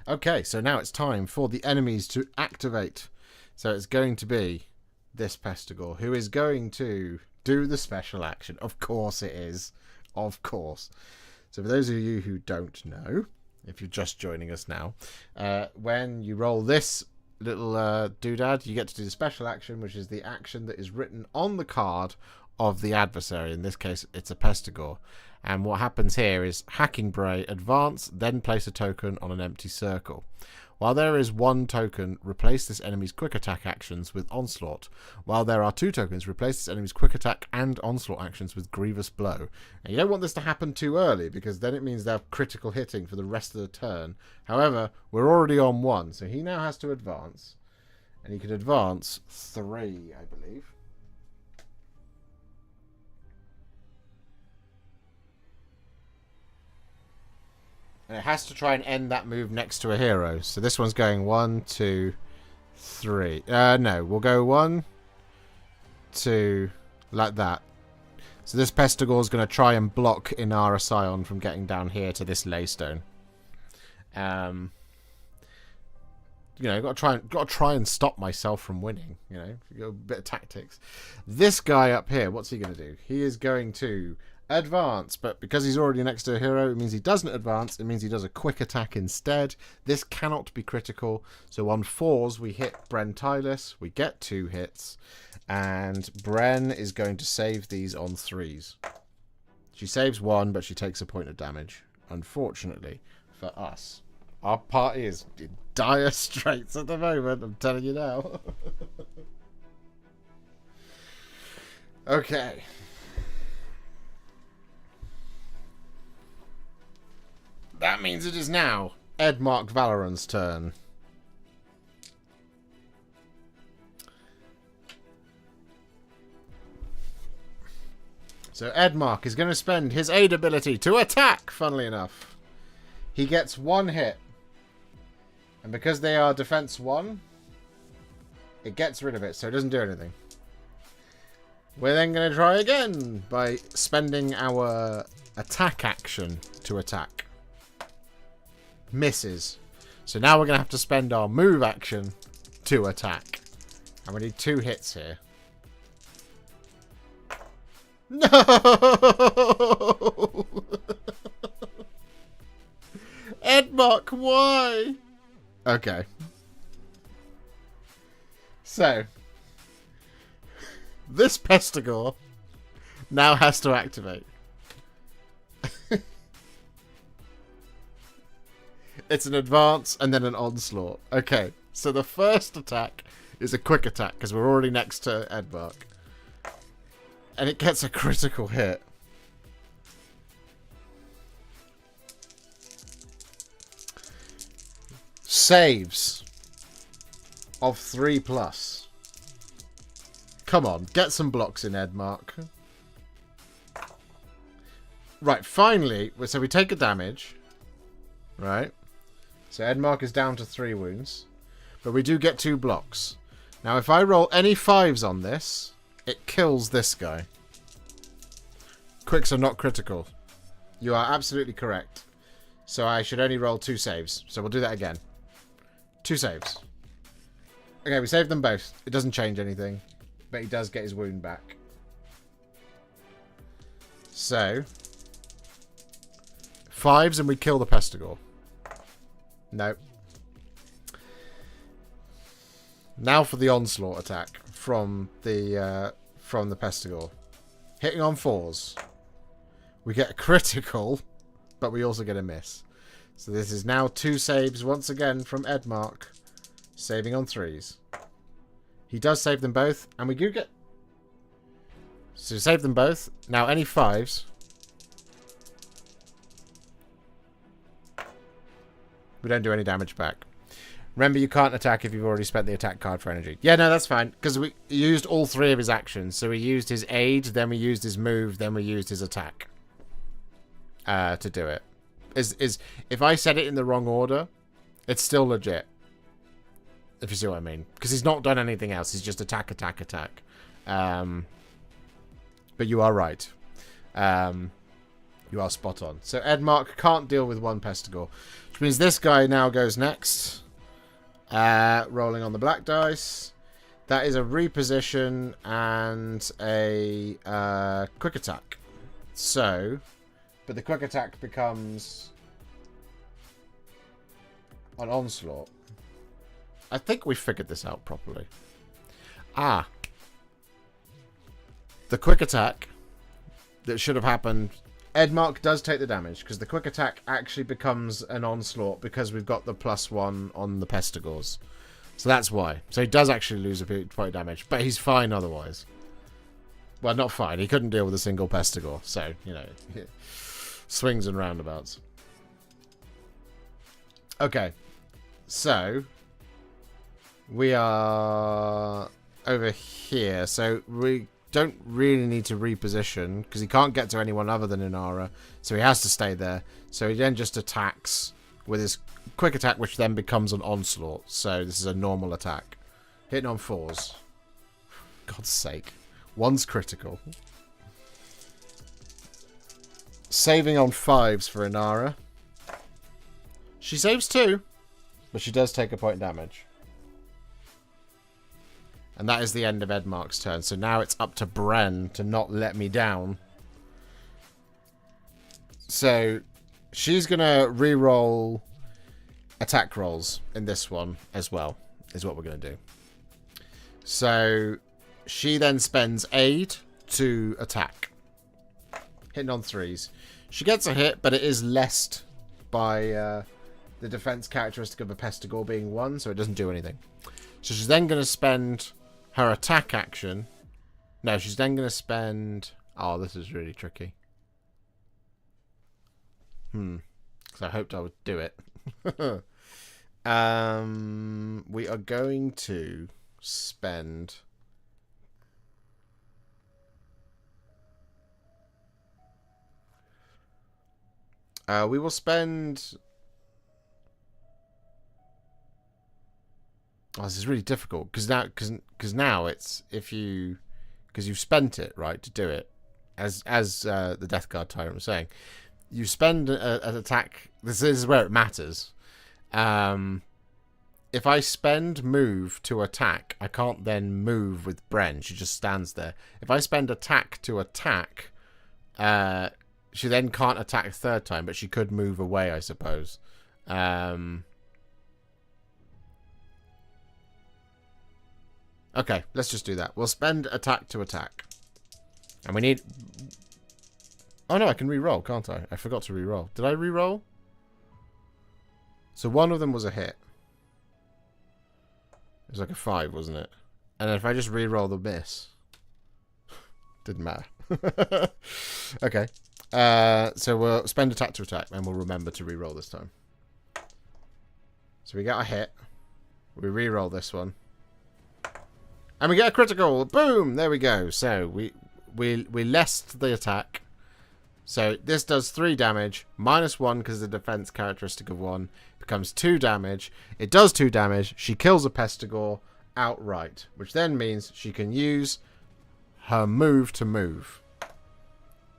Okay, so now it's time for the enemies to activate. So it's going to be this Pestigore, who is going to do the special action. Of course it is. Of course. So for those of you who don't know, if you're just joining us now, when you roll this little doodad, you get to do the special action, which is the action that is written on the card of the adversary. In this case, it's a Pestigore. And what happens here is Hacking Bray, advance, then place a token on an empty circle. While there is one token, replace this enemy's quick attack actions with Onslaught. While there are two tokens, replace this enemy's quick attack and Onslaught actions with Grievous Blow. And you don't want this to happen too early, because then it means they're critical hitting for the rest of the turn. However, we're already on 1, so he now has to advance. And he can advance 3, I believe. And it has to try and end that move next to a hero. So this one's going 1, 2, 3. No, we'll go 1, 2, like that. So this Pestigore is going to try and block Inara Scion from getting down here to this Laystone. You know, got to try and stop myself from winning. You know, a bit of tactics. This guy up here, what's he going to do? He is going to advance, but because he's already next to a hero, it means he doesn't advance. It means he does a quick attack instead. This cannot be critical, so on 4s we hit Bren Tylus. We get 2 hits, and Bren is going to save these on 3s. She saves 1, but she takes a point of damage. Unfortunately for us, our party is in dire straits at the moment, I'm telling you now. Okay. That means it is now Edmark Valoran's turn. So Edmark is going to spend his aid ability to attack, funnily enough. He gets 1 hit. And because they are defense 1, it gets rid of it, so it doesn't do anything. We're then going to try again by spending our attack action to attack. Misses. So now we're going to have to spend our move action to attack. And we need 2 hits here. No! Edmark, why? Okay. So, this Pestigore now has to activate. It's an advance and then an onslaught. Okay, so the first attack is a quick attack because we're already next to Edmark. And it gets a critical hit. Saves of 3+. Come on, get some blocks in, Edmark. Right, finally, so we take a damage. Right. So Edmark is down to 3 wounds. But we do get 2 blocks. Now if I roll any 5s on this, it kills this guy. Quicks are not critical. You are absolutely correct. So I should only roll 2 saves. So we'll do that again. 2 saves. Okay, we saved them both. It doesn't change anything. But he does get his wound back. So 5s and we kill the Pestigore. Nope. Now for the onslaught attack from the Pestigore. Hitting on 4s. We get a critical, but we also get a miss. So this is now 2 saves once again from Edmark. Saving on 3s. He does save them both, and we do get... So save them both. Now any 5s... We don't do any damage back. Remember, you can't attack if you've already spent the attack card for energy. Yeah, no, that's fine. Because we used all 3 of his actions. So we used his aid, then we used his move, then we used his attack. To do it. If I said it in the wrong order, It's still legit. If you see what I mean. Because he's not done anything else. He's just attack, attack, attack. But you are right. You are spot on. So Edmark can't deal with one Pestigore. Which means this guy now goes next. Rolling on the black dice. That is a reposition and a quick attack. So, but the quick attack becomes an onslaught. I think we figured this out properly. The quick attack that should have happened. Edmark does take the damage because the quick attack actually becomes an onslaught because we've got the +1 on the Pestigores. So that's why. So he does actually lose a point of damage, but he's fine otherwise. Well, not fine. He couldn't deal with a single Pestigore. So, you know, swings and roundabouts. Okay. So, we are over here. So, we don't really need to reposition because he can't get to anyone other than Inara. So, he has to stay there. So, he then just attacks with his quick attack, which then becomes an onslaught. So, this is a normal attack. Hitting on 4s. God's sake. 1's critical. Saving on 5s for Inara. She saves 2, but she does take a point of damage. And that is the end of Edmark's turn. So now it's up to Bren to not let me down. So she's going to re-roll attack rolls in this one as well, is what we're going to do. So she then spends aid to attack. Hitting on 3s. She gets a hit, but it is lessed by the defense characteristic of a Pestigore being 1, so it doesn't do anything. So she's then going to spend her attack action. No, she's then going to spend... Oh, this is really tricky. Because I hoped I would do it. We are going to spend... we will spend... Oh, this is really difficult because now it's because you've spent it, right, to do it, as the Death Guard Tyrant was saying. You spend an attack. This is where it matters. If I spend move to attack, I can't then move with Bren. She just stands there. If I spend attack to attack, she then can't attack a third time, but she could move away, I suppose. Okay, let's just do that. We'll spend attack to attack. And we need... Oh no, I can re-roll, can't I? I forgot to re-roll. Did I re-roll? So one of them was a hit. It was like a 5, wasn't it? And then if I just re-roll the miss... Didn't matter. Okay. So we'll spend attack to attack, and we'll remember to re-roll this time. So we get a hit. We re-roll this one. And we get a critical. Boom! There we go. So we lessed the attack. So this does 3 damage. -1 because of the defense characteristic of 1. Becomes 2 damage. It does 2 damage. She kills a Pestigore outright. Which then means she can use her move to move.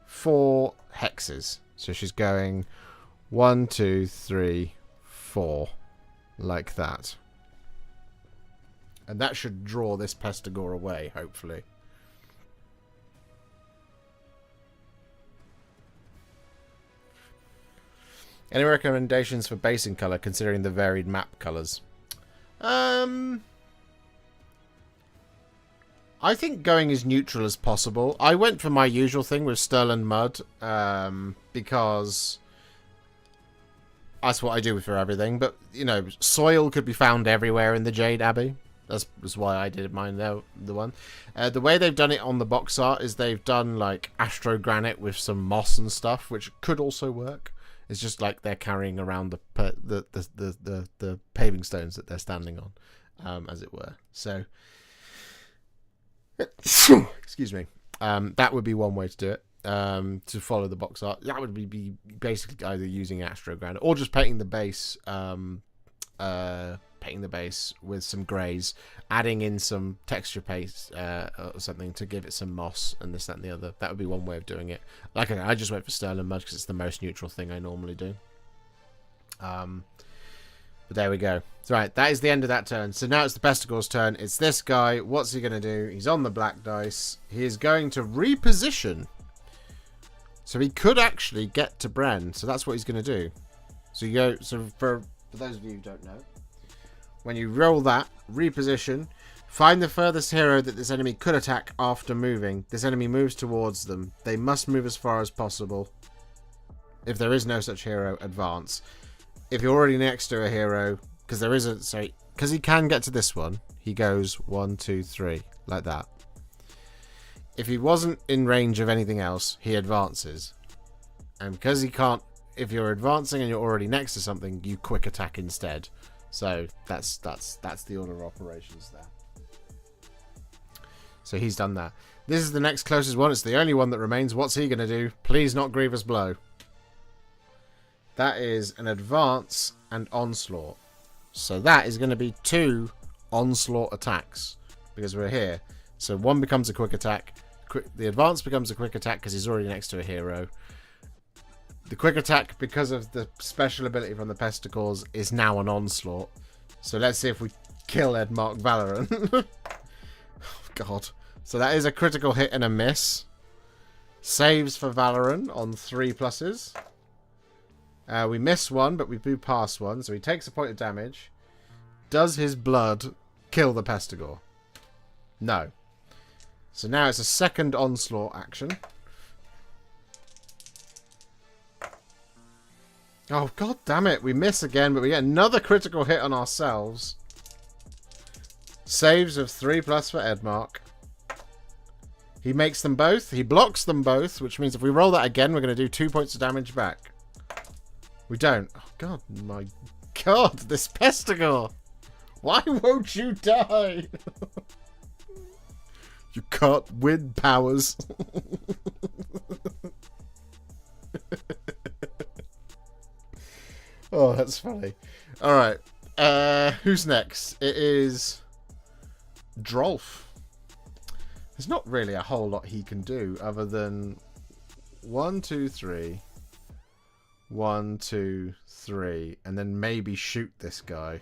4 hexes. So she's going 1, 2, 3, 4. Like that. And that should draw this Pestigore away, hopefully. Any recommendations for basing colour, considering the varied map colours? I think going as neutral as possible. I went for my usual thing with Sterling Mud, because that's what I do for everything. But, you know, soil could be found everywhere in the Jade Abbey. That's why I did mine there, the one. The way they've done it on the box art is they've done, like, astro granite with some moss and stuff, which could also work. It's just like they're carrying around the paving stones that they're standing on, as it were. So, excuse me. That would be one way to do it. To follow the box art. That would be basically either using astro granite or just painting the base painting the base with some greys, adding in some texture paste or something to give it some moss and this, that, and the other. That would be one way of doing it. Like I just went for Sterling Mud because it's the most neutral thing I normally do. But there we go. Right, that is the end of that turn. So now it's the Pestigor's turn. It's this guy. What's he going to do? He's on the black dice. He is going to reposition. So he could actually get to Bren. So that's what he's going to do. So you go. So for those of you who don't know, when you roll that, reposition, find the furthest hero that this enemy could attack after moving. This enemy moves towards them. They must move as far as possible. If there is no such hero, advance. If you're already next to a hero, because there is a, sorry, because he can get to this one, he goes 1, 2, 3, like that. If he wasn't in range of anything else, he advances. And because he can't, if you're advancing and you're already next to something, you quick attack instead. So that's the order of operations there. So he's done that. This is the next closest one. It's the only one that remains. What's he going to do? Please not Grievous Blow. That is an advance and onslaught. So that is going to be 2 onslaught attacks because we're here. So one becomes a quick attack. The advance becomes a quick attack because he's already next to a hero. The quick attack, because of the special ability from the Pestigors, is now an onslaught. So let's see if we kill Edmark Valorant. Oh, God. So that is a critical hit and a miss. Saves for Valorant on 3 pluses. We miss one, but we do pass one. So he takes a point of damage. Does his blood kill the Pestigor? No. So now it's a second onslaught action. Oh, God damn it. We miss again, but we get another critical hit on ourselves. Saves of 3+ for Edmark. He makes them both. He blocks them both, which means if we roll that again, we're going to do 2 points of damage back. We don't. Oh, God. My God. This Pestigor. Why won't you die? You can't win, powers. Oh, that's funny. Alright. Who's next? It is Drolf. There's not really a whole lot he can do other than 1, 2, 3. 1, 2, 3. And then maybe shoot this guy.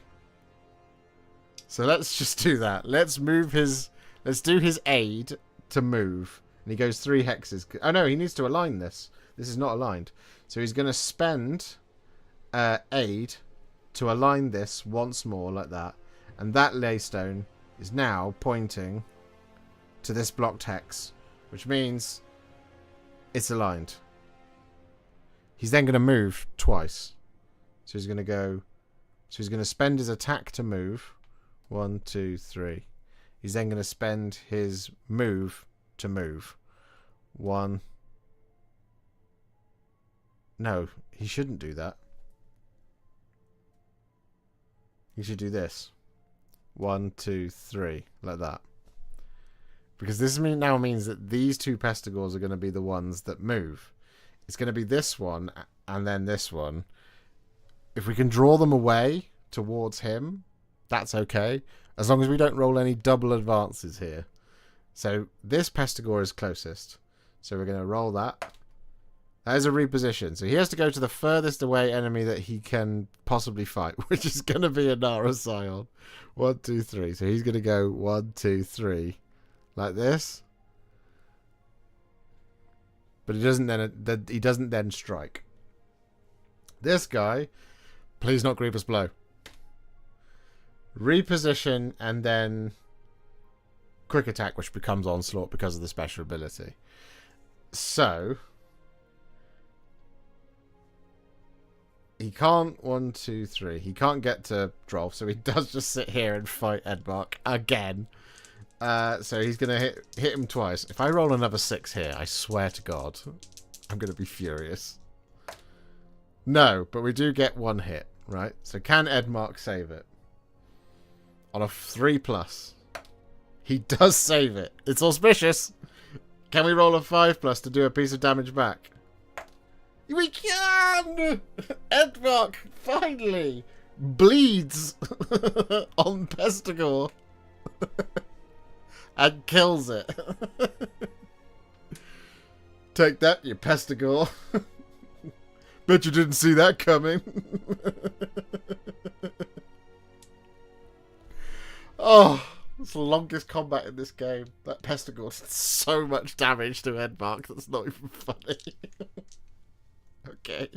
So let's just do that. Let's move his... Let's do his aid to move. And he goes 3 hexes. Oh no, he needs to align this. This is not aligned. So he's going to spend aid to align this once more like that. And that laystone is now pointing to this blocked hex. Which means it's aligned. He's then going to move twice. So he's going to go... So he's going to spend his attack to move. 1, 2, 3. He's then going to spend his move to move. 1. No, he shouldn't do that. He should do this. 1, 2, 3. Like that. Because this now means that these 2 Pestigors are going to be the ones that move. It's going to be this one and then this one. If we can draw them away towards him, that's okay. As long as we don't roll any double advances here. So this Pestigor is closest. So we're going to roll that. That is a reposition. So he has to go to the furthest away enemy that he can possibly fight, which is going to be Inara Scion. 1, 2, 3. So he's going to go 1, 2, 3. Like this. But he doesn't then strike. This guy, please not Grievous Blow. Reposition and then quick attack, which becomes onslaught because of the special ability. So he can't 1, 2, 3. He can't get to Drolf, so he does just sit here and fight Edmark again. So he's gonna hit him twice. If I roll another 6 here, I swear to God, I'm gonna be furious. No, but we do get 1 hit, right? So can Edmark save it? On a 3+. He does save it. It's auspicious. Can we roll a 5+ to do a piece of damage back? We can! Edmark, finally! bleeds on Pestigore and kills it. Take that, you Pestigore. Bet you didn't see that coming. Oh, it's the longest combat in this game. That Pestigore did so much damage to Edmark, that's not even funny. Okay.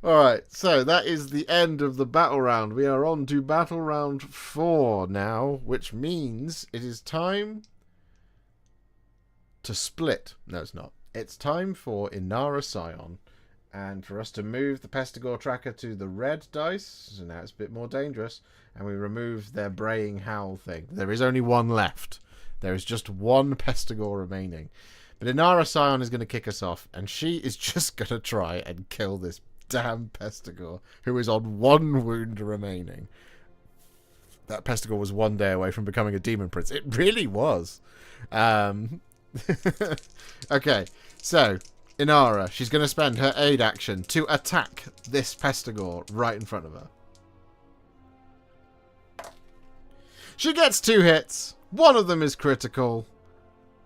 Alright, so that is the end of the battle round. We are on to battle round 4 now, which means it is time to split. No, it's not. It's time for Inara Scion, and for us to move the Pestigore tracker to the red dice, so now it's a bit more dangerous, and we remove their braying howl thing. There is only one left. There is just one Pestigore remaining. But Inara Scion is going to kick us off, and she is just going to try and kill this damn Pestigore, who is on 1 wound remaining. That Pestigore was 1 day away from becoming a demon prince. It really was. Okay, so Inara, she's going to spend her aid action to attack this Pestigore right in front of her. She gets 2 hits. One of them is critical.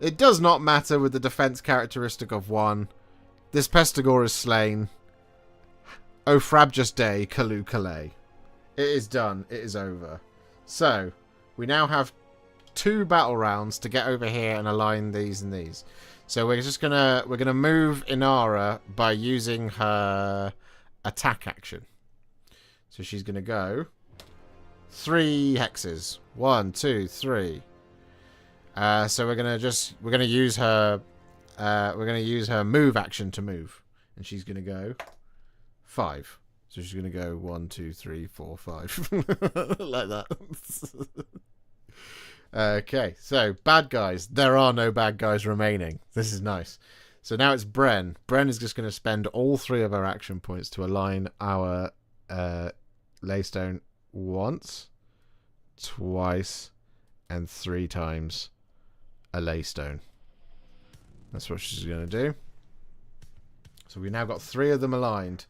It does not matter with the defense characteristic of 1. This Pestigore is slain. Oh, frabjous day, Kalu Kalay. It is done. It is over. So, we now have 2 battle rounds to get over here and align these and these. So we're gonna move Inara by using her attack action. So she's gonna go 3 hexes. 1, 2, 3. So we're gonna use her move action to move, and she's gonna go 5. So she's gonna go 1, 2, 3, 4, 5 like that. Okay, so bad guys. There are no bad guys remaining. This is nice. So now it's Bren. Bren is just going to spend all 3 of our action points to align our Laystone once, twice, and 3 times a Laystone. That's what she's going to do. So we now got 3 of them aligned.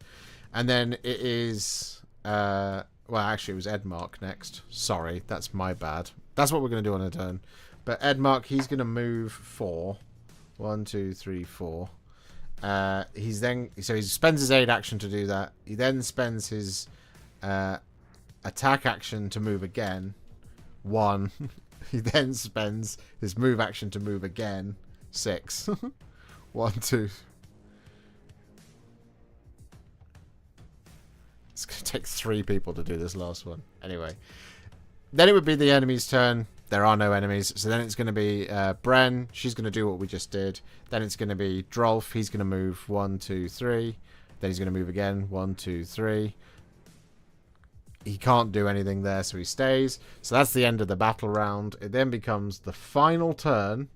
And then it is... well, actually, it was Edmark next. Sorry, that's my bad. That's what we're going to do on a turn. But Edmark, he's going to move 4. 1, 2, 3, 4. So he spends his aid action to do that. He then spends his attack action to move again. 1. He then spends his move action to move again. 6. 1, 2. It's going to take 3 people to do this last one. Anyway. Then it would be the enemy's turn. There are no enemies. So then it's going to be Bren. She's going to do what we just did. Then it's going to be Drolf. He's going to move 1, 2, 3. Then he's going to move again. 1, 2, 3. He can't do anything there, so he stays. So that's the end of the battle round. It then becomes the final turn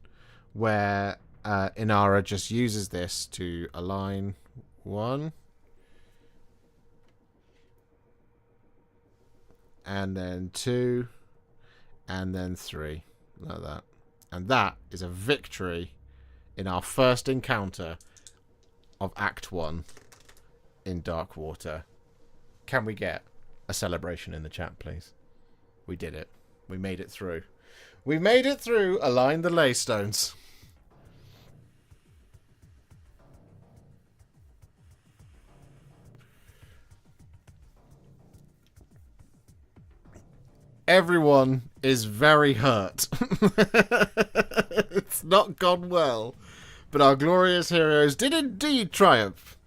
where Inara just uses this to align 1. And then 2, and then 3, like that. And that is a victory in our first encounter of Act 1 in Darkwater. Can we get a celebration in the chat, please? We did it. We made it through. We made it through Align the Laystones. Everyone is very hurt. It's not gone well. But our glorious heroes did indeed triumph.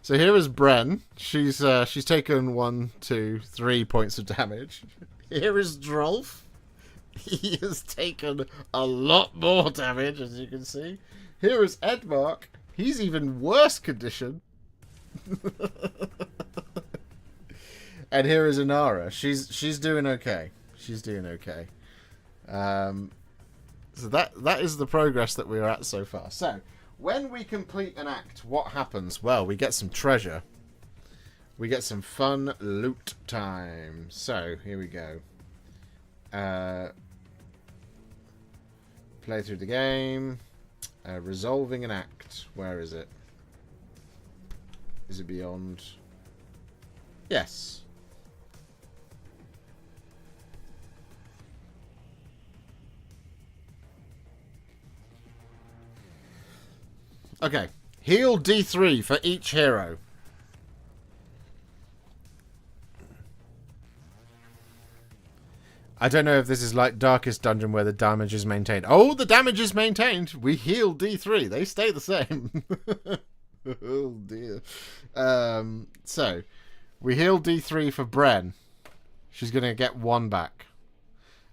So here is Bren. She's taken 1, 2, 3 points of damage. Here is Drolf. He has taken a lot more damage, as you can see. Here is Edmark. He's even worse condition. And here is Inara. She's doing okay. She's doing okay. So that is the progress that we're at so far. So, when we complete an act, what happens? Well, we get some treasure. We get some fun loot time. So, here we go. Play through the game. Resolving an act. Where is it? Is it beyond? Yes. Okay. Heal D3 for each hero. I don't know if this is like Darkest Dungeon where the damage is maintained. Oh, the damage is maintained. We heal D3. They stay the same. Oh, dear. So, we heal D3 for Bren. She's going to get 1 back.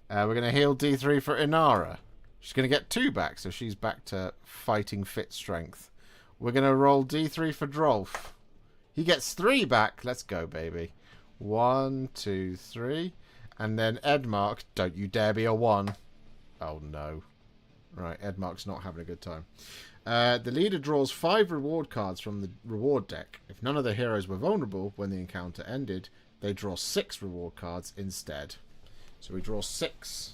We're going to heal D3 for Inara. She's going to get 2 back, so she's back to fighting fit strength. We're going to roll D3 for Drolf. He gets 3 back. Let's go, baby. 1, 2, 3. And then Edmark, don't you dare be a 1. Oh, no. Right, Edmark's not having a good time. The leader draws 5 reward cards from the reward deck. If none of the heroes were vulnerable when the encounter ended, they draw 6 reward cards instead. So we draw 6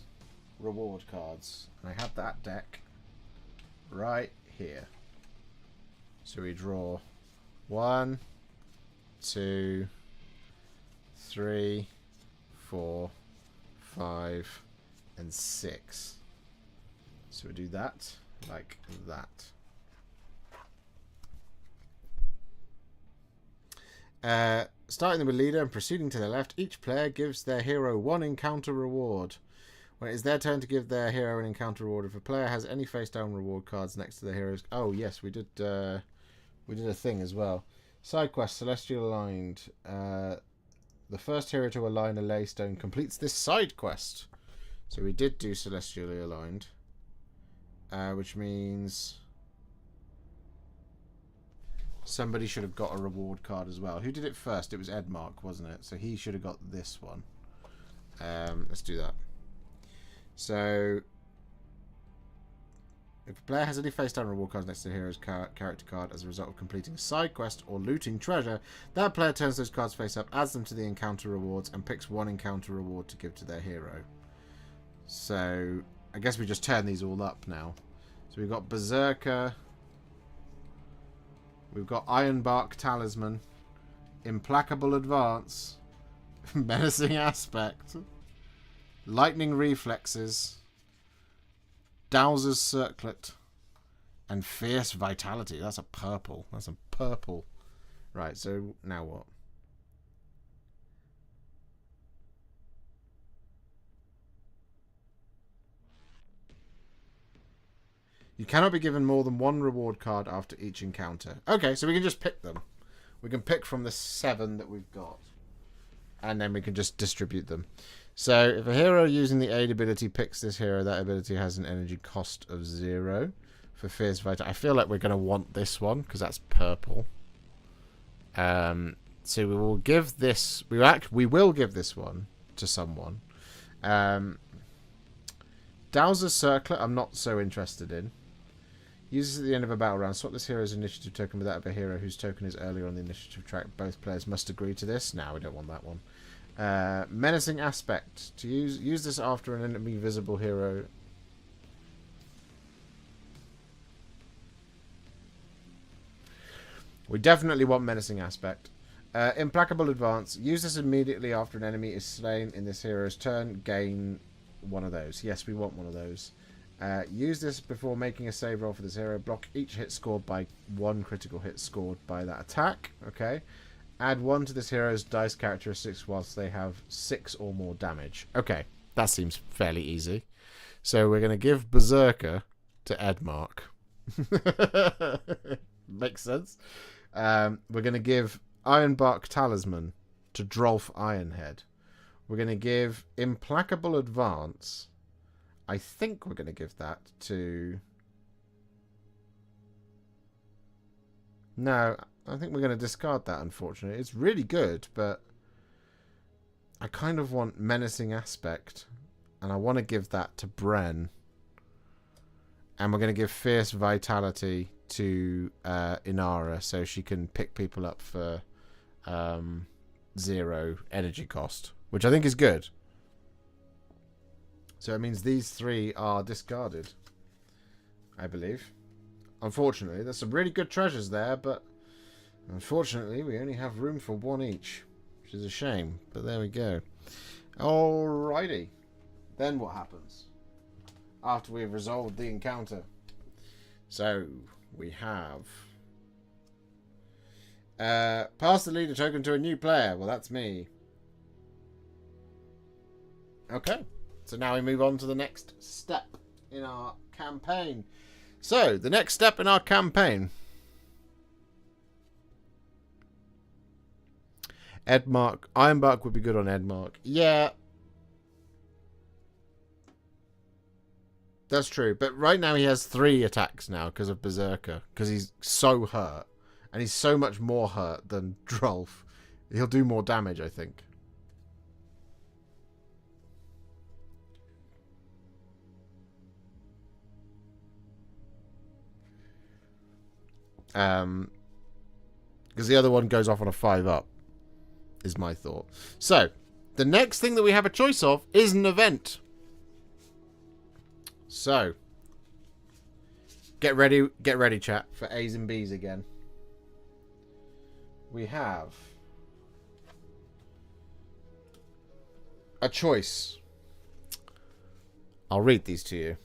reward cards. And I have that deck right here. So we draw 1, 2, 3, 4, 5, and 6. So we do that like that. Starting with leader and proceeding to the left, each player gives their hero 1 encounter reward. When it is their turn to give their hero an encounter reward, if a player has any face down reward cards next to the heroes. Oh yes, we did a thing as well. Side quest, Celestial Aligned. The first hero to align a ley stone completes this side quest. So we did do Celestially Aligned. Which means somebody should have got a reward card as well. Who did it first? It was Edmark, wasn't it? So he should have got this one. Let's do that. So if a player has any face down reward cards next to the hero's character card as a result of completing a side quest or looting treasure, that player turns those cards face up, adds them to the encounter rewards, and picks 1 encounter reward to give to their hero. So I guess we just turn these all up now. So we've got Berserker, we've got Ironbark Talisman, Implacable Advance, Menacing Aspect, Lightning Reflexes, Dowser's Circlet, and Fierce Vitality. That's a purple. That's a purple. Right, so now what? You cannot be given more than 1 reward card after each encounter. Okay, so we can just pick them. We can pick from the 7 that we've got. And then we can just distribute them. So if a hero using the aid ability picks this hero, that ability has an energy cost of 0 for Fierce Vitality. I feel like we're going to want this one because that's purple. So we will give this. We will give this one to someone. Dowser's Circlet, I'm not so interested in. Uses at the end of a battle round. Swap this hero's initiative token with that of a hero whose token is earlier on the initiative track. Both players must agree to this. No, we don't want that one. Menacing Aspect. To use this after an enemy visible hero. We definitely want Menacing Aspect. Implacable Advance. Use this immediately after an enemy is slain in this hero's turn. Gain one of those. Yes, we want one of those. Use this before making a save roll for this hero. Block each hit scored by 1 critical hit scored by that attack. Okay. Add 1 to this hero's dice characteristics whilst they have 6 or more damage. Okay, that seems fairly easy. So we're going to give Berserker to Edmark. Makes sense. We're going to give Ironbark Talisman to Drolf Ironhead. We're going to give Implacable Advance. I think we're going to give that to... No, I think we're going to discard that, unfortunately. It's really good, but I kind of want Menacing Aspect, and I want to give that to Bren. And we're going to give Fierce Vitality to Inara, so she can pick people up for 0 energy cost, which I think is good. So it means these 3 are discarded, I believe. Unfortunately, there's some really good treasures there, but unfortunately we only have room for 1 each, which is a shame, but there we go. Alrighty. Then what happens after we've resolved the encounter? So we have pass the leader token to a new player. Well, that's me. Okay, so now we move on to the next step in our campaign. So, the next step in our campaign. Edmark. Ironbark would be good on Edmark. Yeah. That's true. But right now he has 3 attacks now because of Berserker. Because he's so hurt. And he's so much more hurt than Drolf. He'll do more damage, I think. Because the other one goes off on a 5-up, is my thought. So, the next thing that we have a choice of is an event. So, get ready, chat, for A's and B's again. We have a choice. I'll read these to you.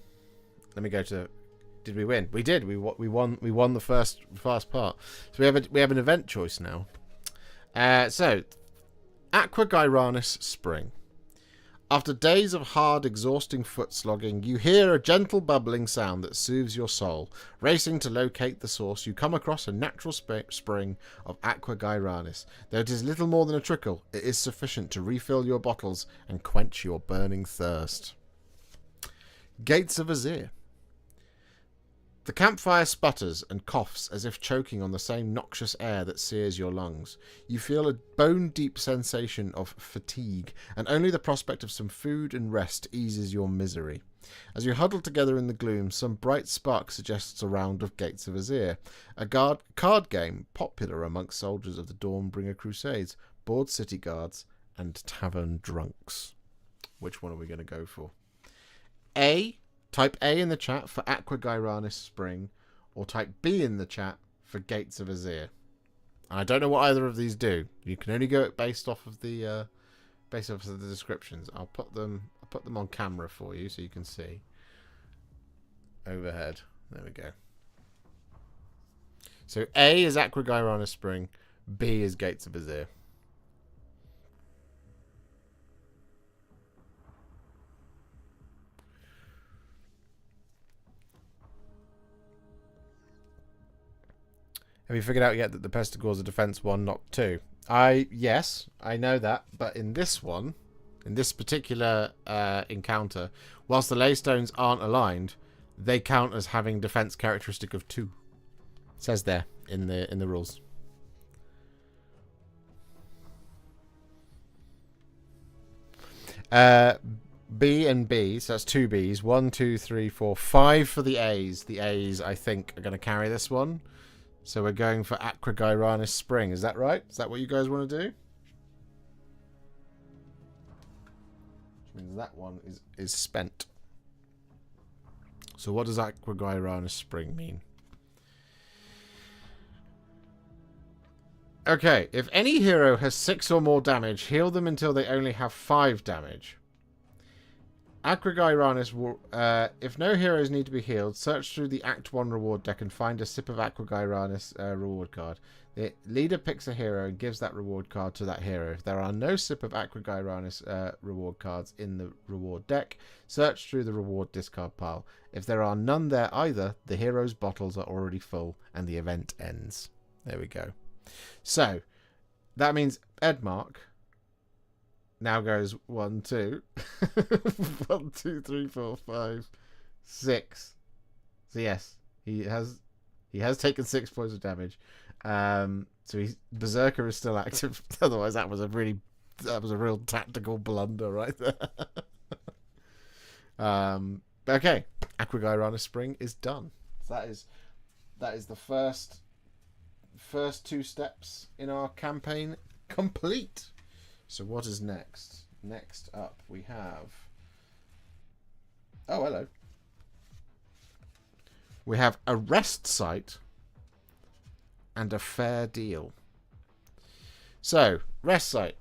Let me go to. Did we win? We did. We won the first part. So we have an event choice now. So, Aqua Gyranus Spring. After days of hard, exhausting foot slogging, you hear a gentle bubbling sound that soothes your soul. Racing to locate the source, you come across a natural spring of Aqua Gyranus. Though it is little more than a trickle, it is sufficient to refill your bottles and quench your burning thirst. Gates of Azir. The campfire sputters and coughs as if choking on the same noxious air that sears your lungs. You feel a bone-deep sensation of fatigue, and only the prospect of some food and rest eases your misery. As you huddle together in the gloom, some bright spark suggests a round of Gates of Azir, a card game popular amongst soldiers of the Dawnbringer Crusades, bored city guards, and tavern drunks. Which one are we going to go for? Type A in the chat for Aqua Gyranus Spring, or type B in the chat for Gates of Azir. And I don't know what either of these do. You can only go based off of the descriptions. I'll put them on camera for you so you can see. Overhead. There we go. So A is Aqua Gyranus Spring, B is Gates of Azir. Have you figured out yet that the Pestigores are defense 1, not 2? Yes, I know that, but in this one, in this particular encounter, whilst the Leystones aren't aligned, they count as having defense characteristic of 2. It says there in the rules. B and B, so that's 2 Bs. 1, 2, 3, 4, 5 for the As. The As, I think, are going to carry this one. So we're going for Aqua Gyranus Spring. Is that right? Is that what you guys want to do? Which means that one is spent. So what does Aqua Gyranus Spring mean? Okay, if any hero has 6 or more damage, heal them until they only have 5 damage. Aqua Gyranus will, if no heroes need to be healed, search through the Act 1 reward deck and find a Sip of Aqua Gyranus reward card. The leader picks a hero and gives that reward card to that hero. If there are no Sip of Aqua Gyranus reward cards in the reward deck, search through the reward discard pile. If there are none there either, the hero's bottles are already full and the event ends. There we go. So, that means Edmark now goes 1, 2. 1, 2, 3, 4, 5, 6. So yes, he has taken 6 points of damage. So Berserker is still active. Otherwise, that was a real tactical blunder right there. Okay, Aqua Gyranus Spring is done. So that is the first 2 steps in our campaign complete. So what is next? Next up we have... Oh, hello. We have a rest site and a fair deal. So, rest site.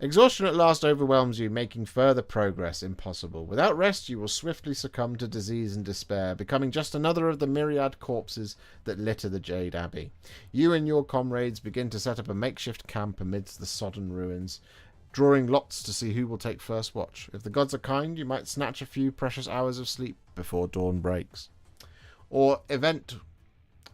Exhaustion at last overwhelms you, making further progress impossible. Without rest, you will swiftly succumb to disease and despair, becoming just another of the myriad corpses that litter the Jade Abbey. You and your comrades begin to set up a makeshift camp amidst the sodden ruins, drawing lots to see who will take first watch. If the gods are kind, you might snatch a few precious hours of sleep before dawn breaks. Or event.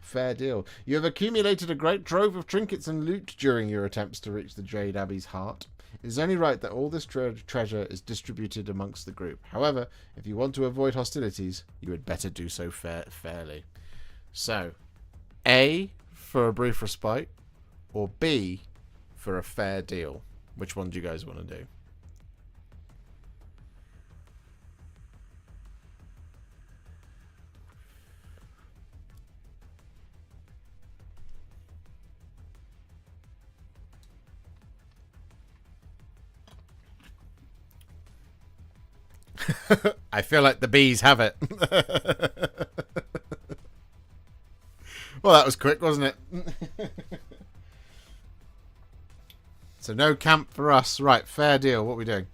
Fair deal. You have accumulated a great trove of trinkets and loot during your attempts to reach the Jade Abbey's heart. It is only right that all this treasure is distributed amongst the group. However, if you want to avoid hostilities, you had better do so fairly. So, A, for a brief respite, or B, for a fair deal. Which one do you guys want to do? I feel like the bees have it. Well, that was quick, wasn't it? So no camp for us. Right, fair deal. What are we doing?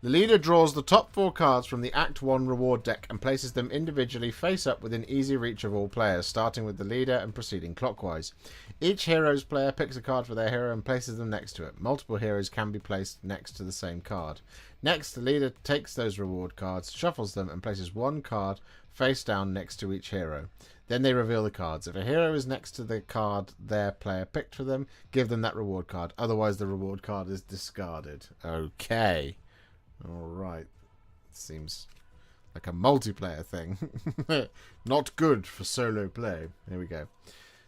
The leader draws the top 4 cards from the Act 1 reward deck and places them individually face up within easy reach of all players, starting with the leader and proceeding clockwise. Each hero's player picks a card for their hero and places them next to it. Multiple heroes can be placed next to the same card. Next, the leader takes those reward cards, shuffles them, and places one card face down next to each hero. Then they reveal the cards. If a hero is next to the card their player picked for them, give them that reward card. Otherwise, the reward card is discarded. Okay. Alright. Seems like a multiplayer thing. Not good for solo play. Here we go.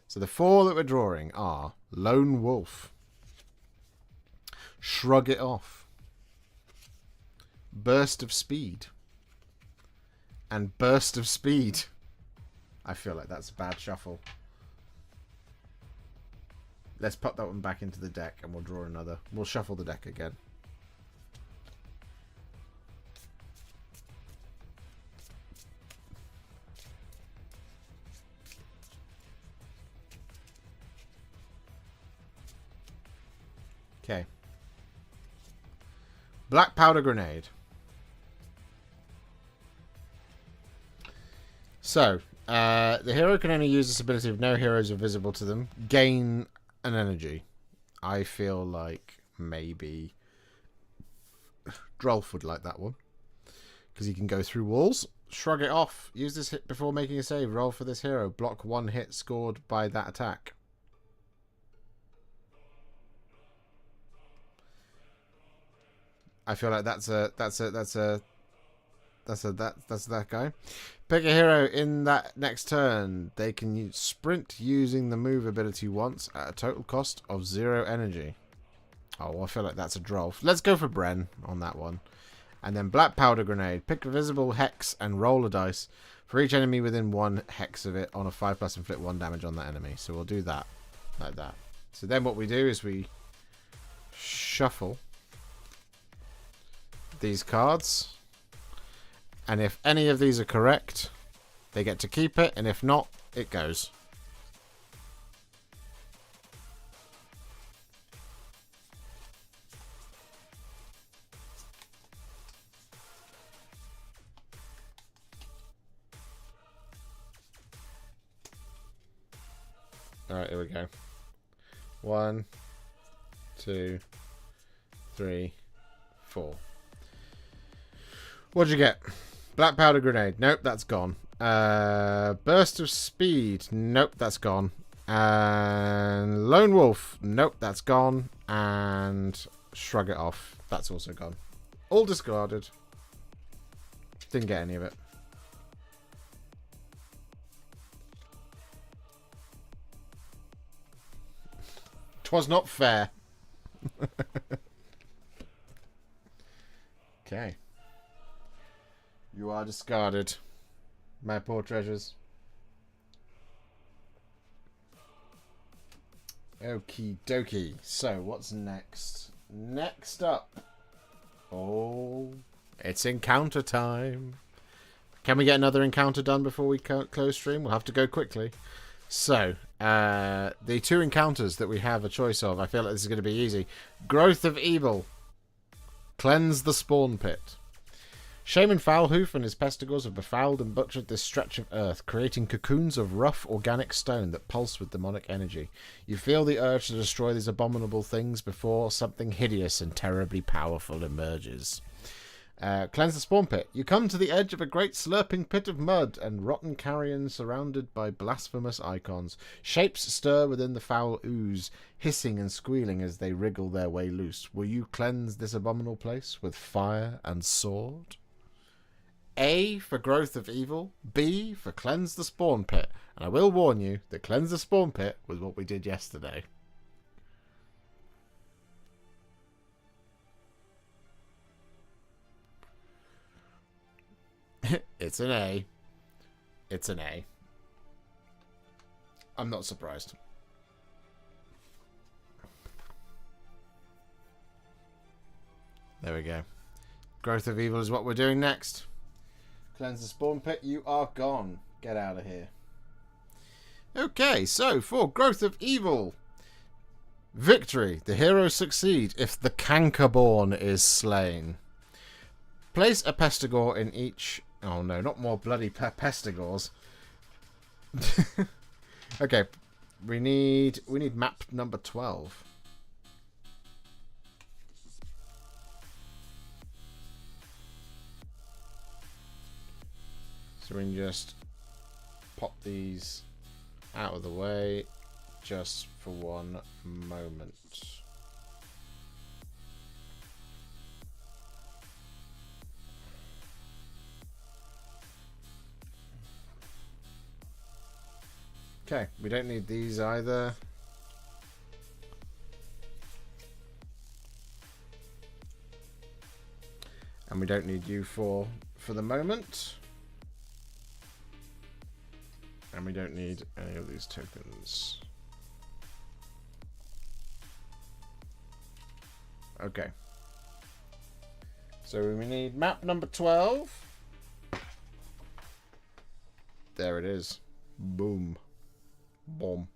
So the 4 that we're drawing are Lone Wolf, Shrug It Off, Burst of Speed, and Burst of Speed. I feel like that's a bad shuffle. Let's put that one back into the deck and we'll draw another. We'll shuffle the deck again. Okay. Black Powder Grenade. So, the hero can only use this ability if no heroes are visible to them. Gain an energy. I feel like maybe Drolf would like that one, because he can go through walls. Shrug It Off. Use this hit before making a save. Roll for this hero. Block 1 hit scored by that attack. I feel like that's that guy. Pick a hero in that next turn. They can sprint using the move ability once at a total cost of 0 energy. Oh, I feel like that's a Drolf. Let's go for Bren on that one. And then Black Powder Grenade. Pick a visible hex and roll a dice. For each enemy within 1 hex of it, on a 5+ inflict 1 damage on that enemy. So we'll do that. Like that. So then what we do is we shuffle these cards. And if any of these are correct, they get to keep it. And if not, it goes. Alright, here we go. 1, 2, 3, 4. What'd you get? Black Powder Grenade. Nope, that's gone. Burst of Speed. Nope, that's gone. And Lone Wolf. Nope, that's gone. And Shrug It Off. That's also gone. All discarded. Didn't get any of it. 'Twas not fair. Okay. You are discarded, my poor treasures. Okie dokie. So, what's next? Next up. Oh, it's encounter time. Can we get another encounter done before we close stream? We'll have to go quickly. So, the 2 encounters that we have a choice of, I feel like this is going to be easy. Growth of Evil. Cleanse the spawn pit. Shaman Foulhoof and his pestigors have befouled and butchered this stretch of earth, creating cocoons of rough, organic stone that pulse with demonic energy. You feel the urge to destroy these abominable things before something hideous and terribly powerful emerges. Cleanse the spawn pit. You come to the edge of a great slurping pit of mud and rotten carrion surrounded by blasphemous icons. Shapes stir within the foul ooze, hissing and squealing as they wriggle their way loose. Will you cleanse this abominable place with fire and sword? A for growth of evil, B for cleanse the spawn pit. And I will warn you that cleanse the spawn pit was what we did yesterday. It's an A. It's an A. I'm not surprised. There we go. Growth of evil is what we're doing next. Cleanse the spawn pit. You are gone. Get out of here. Okay, so for growth of evil. Victory. The heroes succeed if the Cankerborn is slain. Place a pestigor in each... Oh no, not more bloody pestigors. Okay, we need map number 12. So we can just pop these out of the way just for one moment. Okay, we don't need these either. And we don't need you for the moment. And we don't need any of these tokens. Okay. So we need map number 12. There it is. Boom. Boom.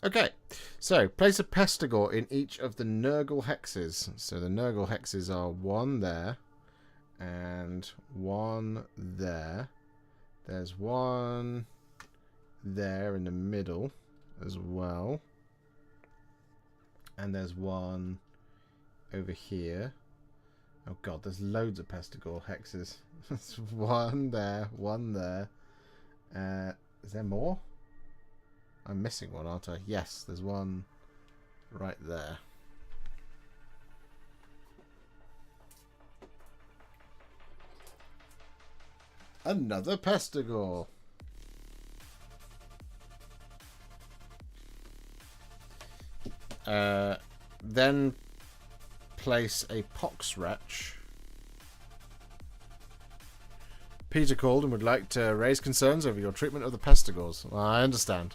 Okay, so place a pestigor in each of the Nurgle hexes. So the Nurgle hexes are one there and one there. There's one there in the middle as well. And there's one over here. Oh god, there's loads of pestigor hexes. There's one there, one there. Is there more? I'm missing one, aren't I? Yes, there's one right there. Another pestigor. Then place a poxwretch. Peter called and would like to raise concerns over your treatment of the pestigors. Well, I understand.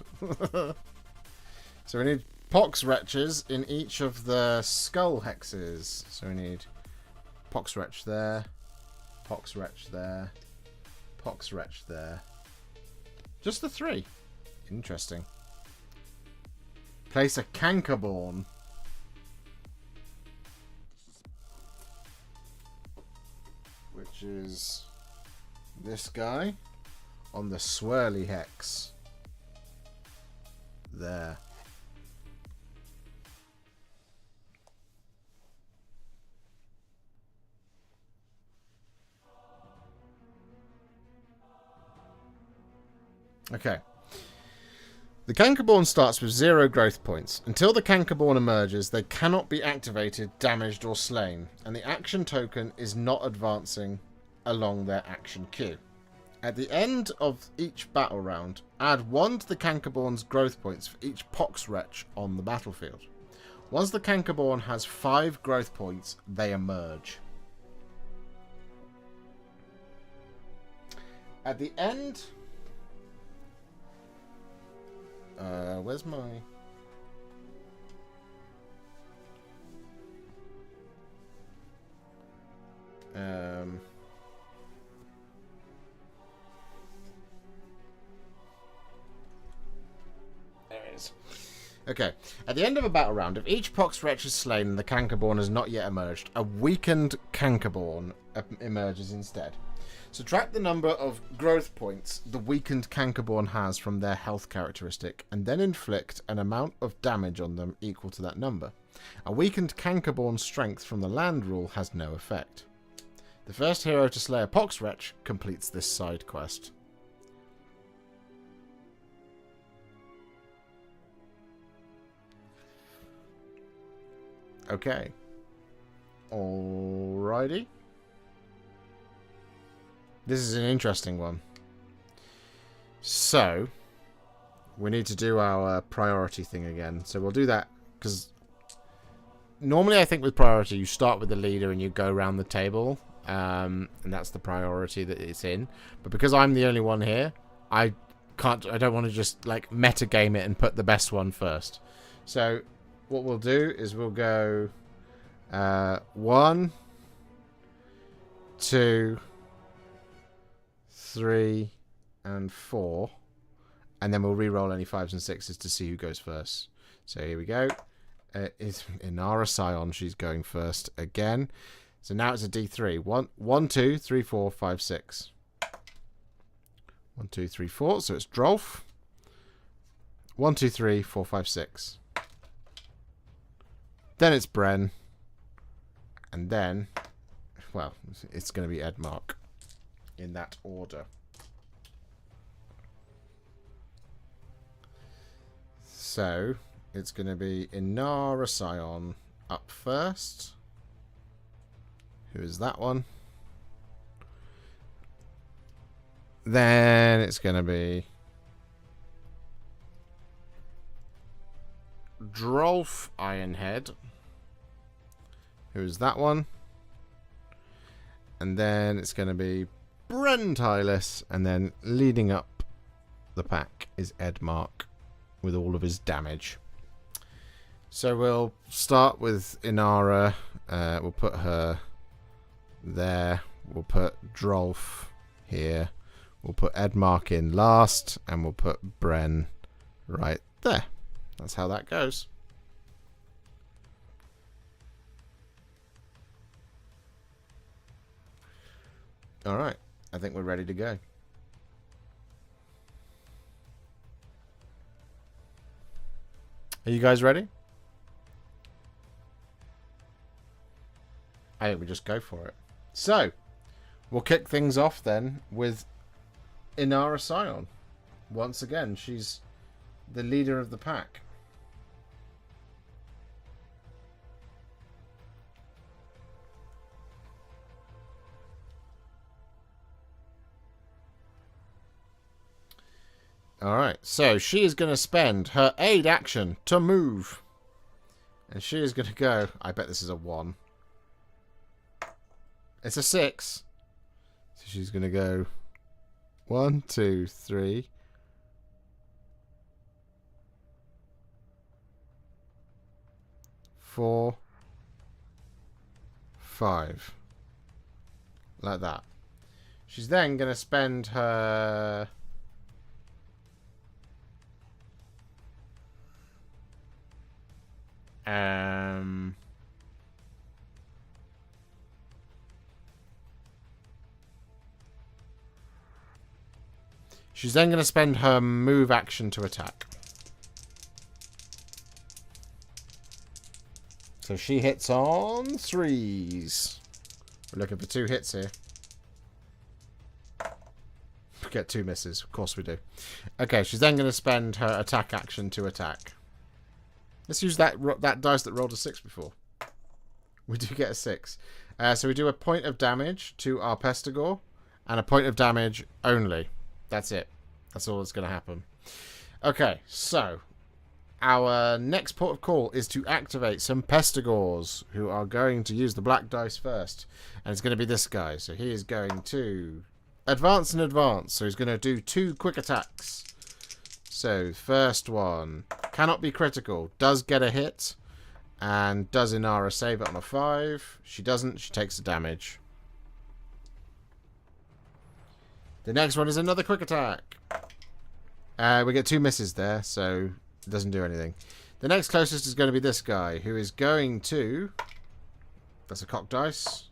So we need poxwretches in each of the skull hexes. So we need poxwretch there, poxwretch there, poxwretch there. Just the 3. Interesting. Place a Cankerborn. Which is this guy on the swirly hex. There. Okay. The Cankerborn starts with 0 growth points. Until the Cankerborn emerges, they cannot be activated, damaged, or slain, and the action token is not advancing along their action queue. At the end of each battle round, add 1 to the Cankerborn's growth points for each poxwretch on the battlefield. Once the Cankerborn has 5 growth points, they emerge. At the end... where's my... There it is. Okay. At the end of a battle round, if each Pox Wretch is slain and the Cankerborn has not yet emerged, a weakened Cankerborn emerges instead. Subtract the number of growth points the weakened Cankerborn has from their health characteristic, and then inflict an amount of damage on them equal to that number. A weakened Cankerborn strength from the land rule has no effect. The first hero to slay a Pox Wretch completes this side quest. Okay. Alrighty. This is an interesting one. So, we need to do our priority thing again. So we'll do that, because normally I think with priority you start with the leader and you go around the table. And that's the priority that it's in. But because I'm the only one here, I don't want to just like metagame it and put the best one first. So what we'll do is we'll go 1, 2, 3, and 4, and then we'll re-roll any 5s and 6s to see who goes first. So here we go. It's Inara Scion. She's going first again. So now it's a D3. 1, 2, 3, 4, 5, 6. 1, 2, 3, 4. So it's Drolf. 1, 2, 3, 4, 5, 6. Then it's Bren. And then, well, it's going to be Edmark. In that order. So, it's going to be Inara Scion up first. Who is that one? Then it's going to be Drolf Ironhead. Who is that one? And then it's going to be Bren Tylis, and then leading up the pack is Edmark with all of his damage. So we'll start with Inara. We'll put her there. We'll put Drolf here. We'll put Edmark in last, and we'll put Bren right there. That's how that goes. Alright, I think we're ready to go. Are you guys ready? I think we just go for it. So, we'll kick things off then with Inara Scion. Once again, she's the leader of the pack. Alright, so she is going to spend her aid action to move. And she is going to go... I bet this is a 1. It's a 6. So she's going to go 1, 2, 3. 4, 5. Like that. She's then going to spend her... She's then going to spend her move action to attack. So she hits on 3s. We're looking for 2 hits here. We get 2 misses. Of course we do. Okay, she's then going to spend her attack action to attack. Let's use that dice that rolled a 6 before. We do get a 6. So we do a point of damage to our Pestigore. And a point of damage only. That's it. That's all that's going to happen. Okay, so our next port of call is to activate some Pestigores, who are going to use the black dice first. And it's going to be this guy. So he is going to advance and advance. So he's going to do 2 quick attacks. So first one cannot be critical. Does get a hit. And does Inara save it on a 5? She doesn't. She takes the damage. The next one is another quick attack. We get 2 misses there, so it doesn't do anything. The next closest is going to be this guy, who is going to... That's a cock dice.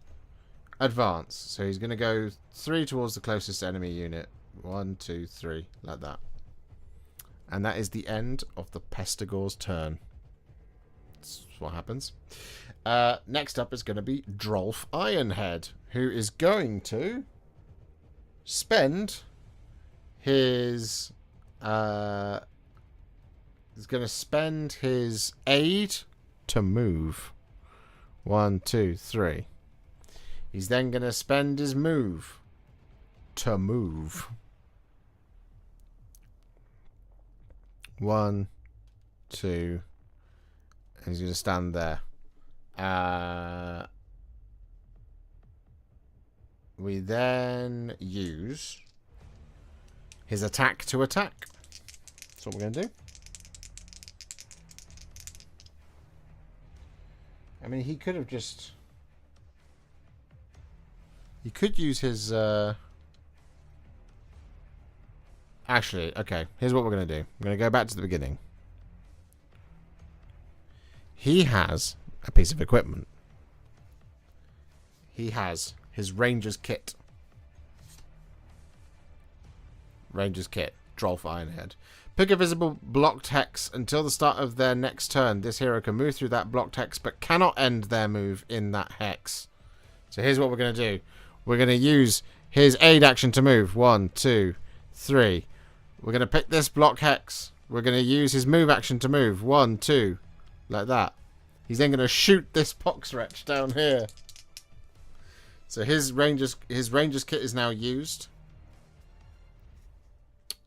Advance. So he's going to go 3 towards the closest enemy unit. 1, 2, 3. Like that. And that is the end of the Pestigor's turn. That's what happens. Next up is going to be Drolf Ironhead, who is going to spend his... He's going to spend his aid to move. 1, 2, 3. He's then going to spend his move to move. 1, 2. And he's going to stand there. We then use his attack to attack. That's what we're going to do. I mean, he could have just... He could use his... Actually, okay. Here's what we're going to do. I'm going to go back to the beginning. He has a piece of equipment. He has his Ranger's kit. Ranger's kit. Drolf Ironhead. Pick a visible blocked hex until the start of their next turn. This hero can move through that blocked hex, but cannot end their move in that hex. So here's what we're going to do. We're going to use his aid action to move. 1, 2, 3. We're going to pick this block hex. We're going to use his move action to move. 1, 2. Like that. He's then going to shoot this pox wretch down here. So his Ranger's kit is now used.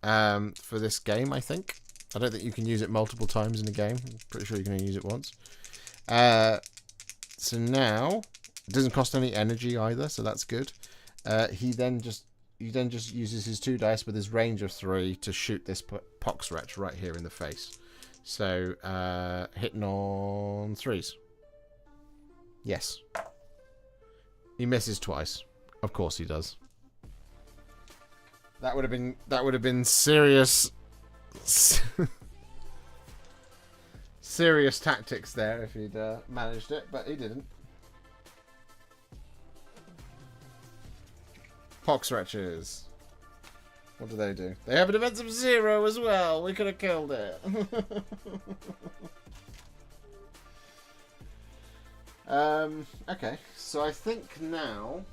For this game, I think. I don't think you can use it multiple times in a game. I'm pretty sure you can only use it once. So now, it doesn't cost any energy either, so that's good. He then just uses his 2 dice with his range of 3 to shoot this pox wretch right here in the face. So, hitting on 3s. Yes. He misses twice. Of course he does. That would have been serious serious tactics there if he'd managed it, but he didn't. Pox wretches. What do? They have a defense of 0 as well. We could have killed it. Okay, so I think now,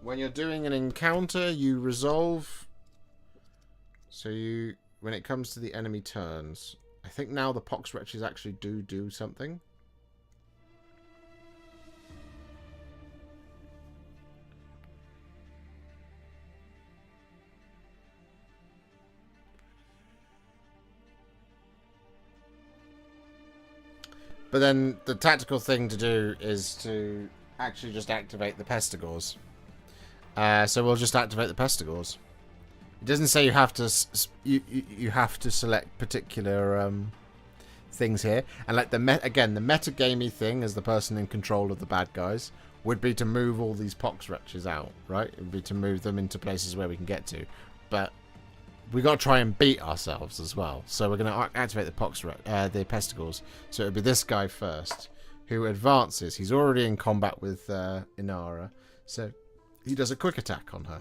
when you're doing an encounter, you resolve. So when it comes to the enemy turns, I think now the pox wretches actually do something. But then the tactical thing to do is to actually just activate the Pestigors. So we'll just activate the Pestigors. It doesn't say you have to you have to select particular things here. And like the metagamey thing as the person in control of the bad guys would be to move all these pox wretches out, right? It would be to move them into places where we can get to. But we got to try and beat ourselves as well. So we're going to activate the the Pestigors. So it would be this guy first, who advances. He's already in combat with Inara, so he does a quick attack on her.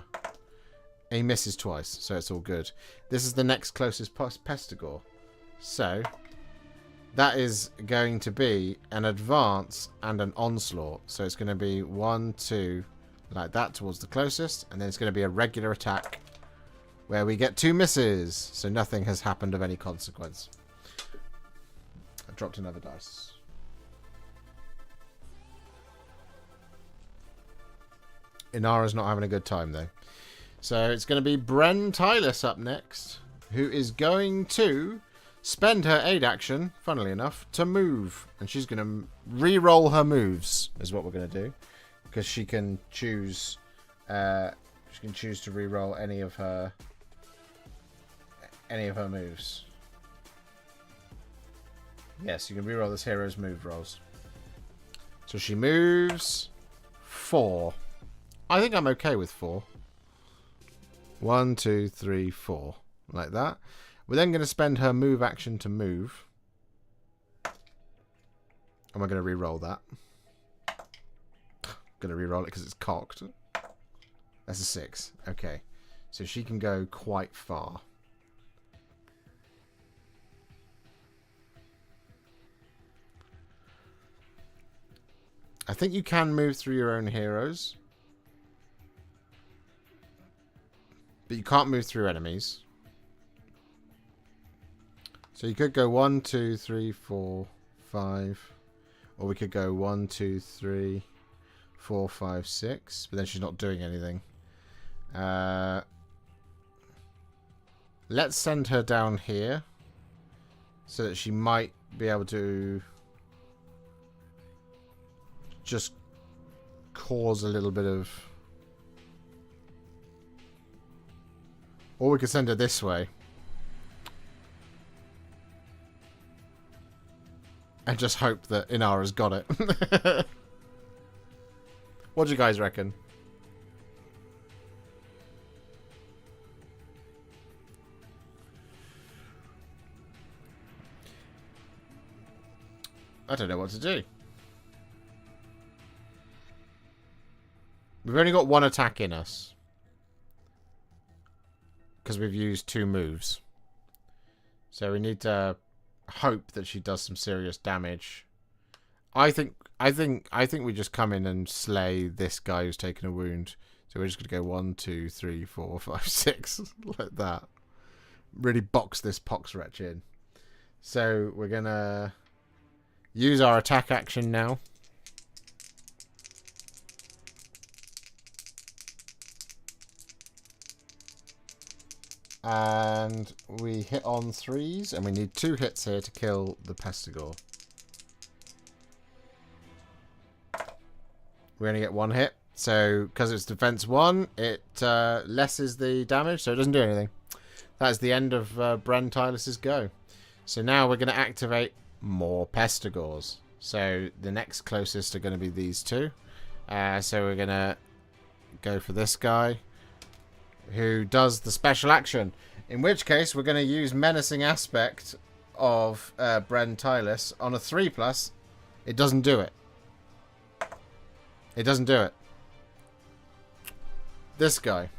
And he misses twice, so it's all good. This is the next closest Pestigor. So that is going to be an advance and an onslaught. So it's going to be 1, 2, like that towards the closest, and then it's going to be a regular attack where we get 2 misses, so nothing has happened of any consequence. I dropped another dice. Inara's not having a good time, though. So it's going to be Bren Tylus up next, who is going to spend her aid action, funnily enough, to move. And she's going to re-roll her moves, is what we're going to do. Because she can choose... to re-roll any of her moves. Yes, you can re-roll this hero's move rolls. So she moves 4. I think I'm okay with 4. 1, 2, 3, 4. Like that. We're then going to spend her move action to move. Am I going to re-roll that? Going to re-roll it because it's cocked. That's a 6. Okay. So she can go quite far. I think you can move through your own heroes. But you can't move through enemies. So you could go 1, 2, 3, 4, 5. Or we could go 1, 2, 3, 4, 5, 6. But then she's not doing anything. Let's send her down here. So that she might be able to just cause a little bit of... Or we could send her this way. And just hope that Inara's got it. What do you guys reckon? I don't know what to do. We've only got one attack in us. Because we've used 2 moves. So we need to hope that she does some serious damage. I think we just come in and slay this guy who's taken a wound. So we're just gonna go 1, 2, 3, 4, 5, 6 like that. Really box this pox wretch in. So we're gonna use our attack action now. And we hit on 3s, and we need 2 hits here to kill the Pestigore. We only get 1 hit, so because it's defense 1, it lesses the damage, so it doesn't do anything. That's the end of Bren Tylus's go. So now we're going to activate more Pestigores. So the next closest are going to be these 2. So we're going to go for this guy, who does the special action. In which case, we're going to use Menacing Aspect of Bren Tylus on a 3+. It doesn't do it. It doesn't do it. This guy.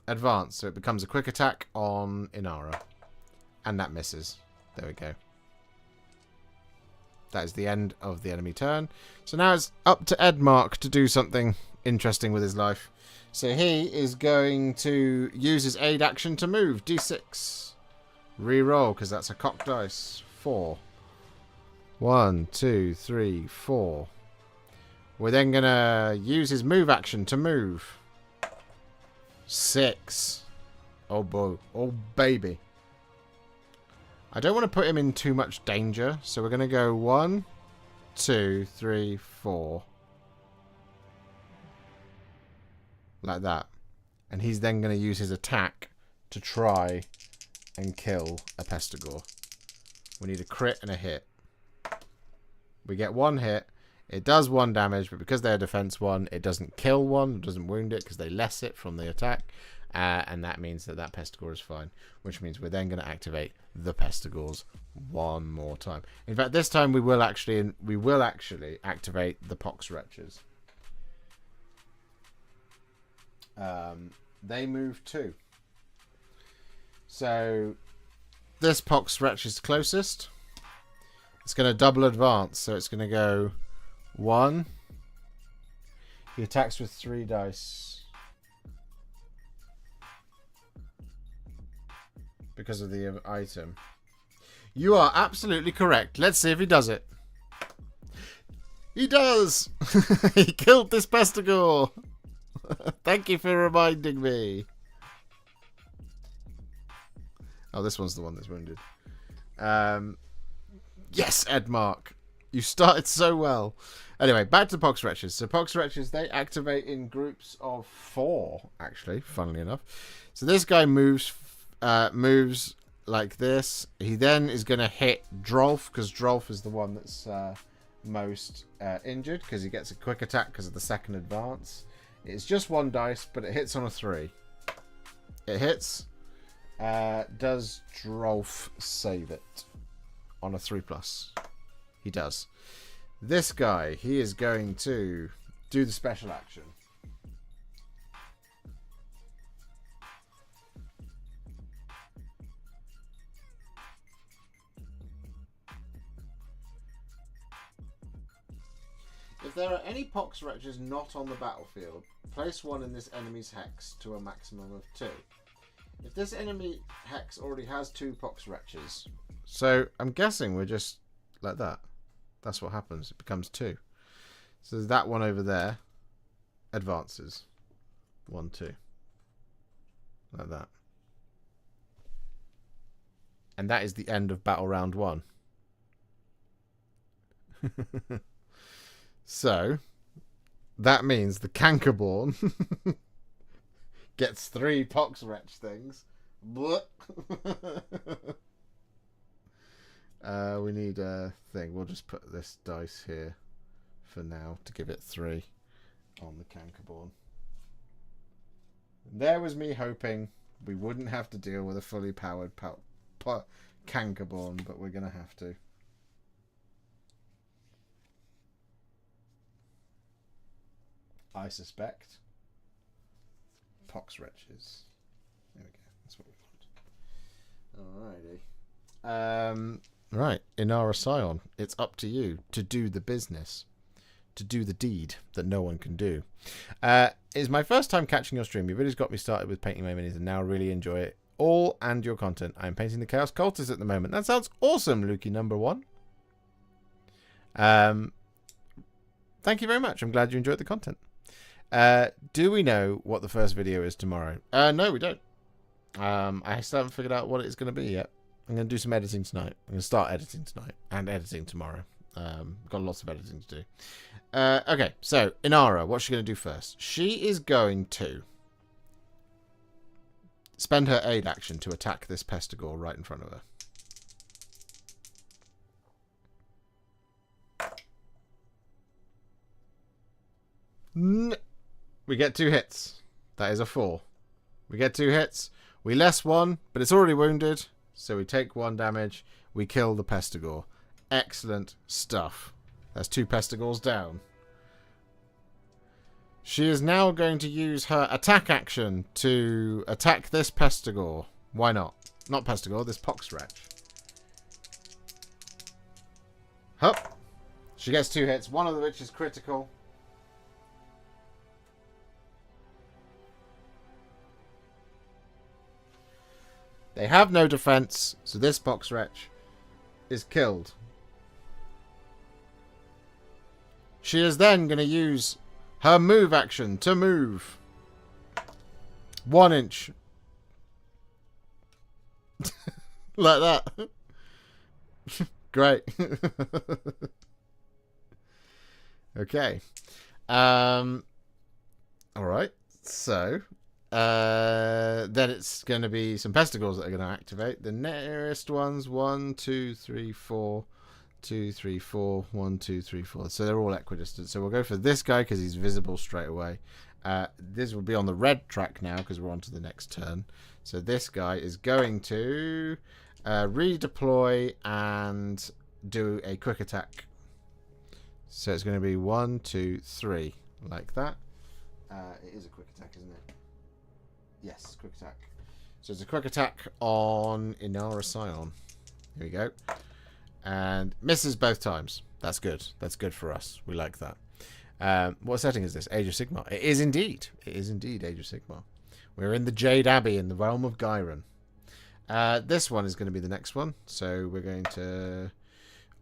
Advance. So it becomes a quick attack on Inara. And that misses. There we go. That is the end of the enemy turn. So now it's up to Edmark to do something interesting with his life. So he is going to use his aid action to move. D6. Reroll, because that's a cocked dice. 4. 1, 2, 3, 4. We're then going to use his move action to move. 6. Oh, boy. Oh, baby. I don't want to put him in too much danger. So we're going to go 1, 2, 3, 4. Like that. And he's then going to use his attack to try and kill a Pestigore. We need a crit and a hit. We get 1 hit. It does 1 damage, but because they're defense 1, it doesn't kill 1. It doesn't wound it because they less it from the attack. And that means that that Pestigore is fine. Which means we're then going to activate the Pestigores 1 more time. In fact, this time we will actually activate the Pox Wretches. They move 2. So this Pox Wretch is closest. It's going to double advance, so it's going to go 1. He attacks with 3 dice because of the item. You are absolutely correct. Let's see if he does it. He does. He killed this Pestigore. Thank you for reminding me. Oh, this one's the one that's wounded. Yes, Edmark. You started so well. Anyway, back to Pox Wretches. So Pox Wretches, they activate in groups of 4, actually, funnily enough. So this guy moves like this. He then is going to hit Drolf, because Drolf is the one that's most injured, because he gets a quick attack because of the second advance. It's just 1 dice, but it hits on a 3. It hits. Does Drolf save it on a 3+? He does. This guy, he is going to do the special action. If there are any pox wretches not on the battlefield, place one in this enemy's hex to a maximum of 2. If this enemy hex already has 2 pox wretches, so I'm guessing we're just like that. That's what happens. It becomes 2. So that one over there advances. 1, 2. Like that. And that is the end of battle round 1. So, that means the Cankerborn gets 3 pox-wretch things. We need a thing. We'll just put this dice here for now to give it 3 on the Cankerborn. There was me hoping we wouldn't have to deal with a fully powered Cankerborn, but we're going to have to. I suspect. Pox wretches. There we go. That's what we want. Alrighty. Right. Inara Scion. It's up to you to do the business. To do the deed that no one can do. It's my first time catching your stream. You've really got me started with painting my minis and now really enjoy it all and your content. I'm painting the Chaos Cultist at the moment. That sounds awesome, Lukey number 1. Thank you very much. I'm glad you enjoyed the content. Do we know what the first video is tomorrow? No, we don't. I still haven't figured out what it's going to be yet. I'm going to do some editing tonight. I'm going to start editing tonight and editing tomorrow. Got lots of editing to do. Okay, so Inara, what's she going to do first? She is going to spend her aid action to attack this Pestigore right in front of her. We get 2 hits. That is a 4. We get 2 hits. We less 1, but it's already wounded. So we take 1 damage. We kill the Pestigore. Excellent stuff. That's 2 Pestigores down. She is now going to use her attack action to attack this Pestigore. Why not? Not Pestigore, this Poxwretch. Hup. She gets 2 hits, one of which is critical. They have no defense, so this Poxwretch is killed. She is then going to use her move action to move 1 inch. Like that. Great. Okay. Alright. So, then it's going to be some Pestigores that are going to activate. The nearest ones, 1, 2, 3, 4... 2, 3, 4, 1, 2, 3, 4. So they're all equidistant. So we'll go for this guy because he's visible straight away. This will be on the red track now because we're on to the next turn. So this guy is going to redeploy and do a quick attack. So it's going to be 1, 2, 3, like that. It is a quick attack, isn't it? Yes, quick attack. So it's a quick attack on Inara Scion. Here we go. And misses both times. That's good. That's good for us. We like that. What setting is this? Age of Sigmar. It is indeed. It is indeed Age of Sigmar. We're in the Jade Abbey in the realm of Gyron. This one is going to be the next one. So we're going to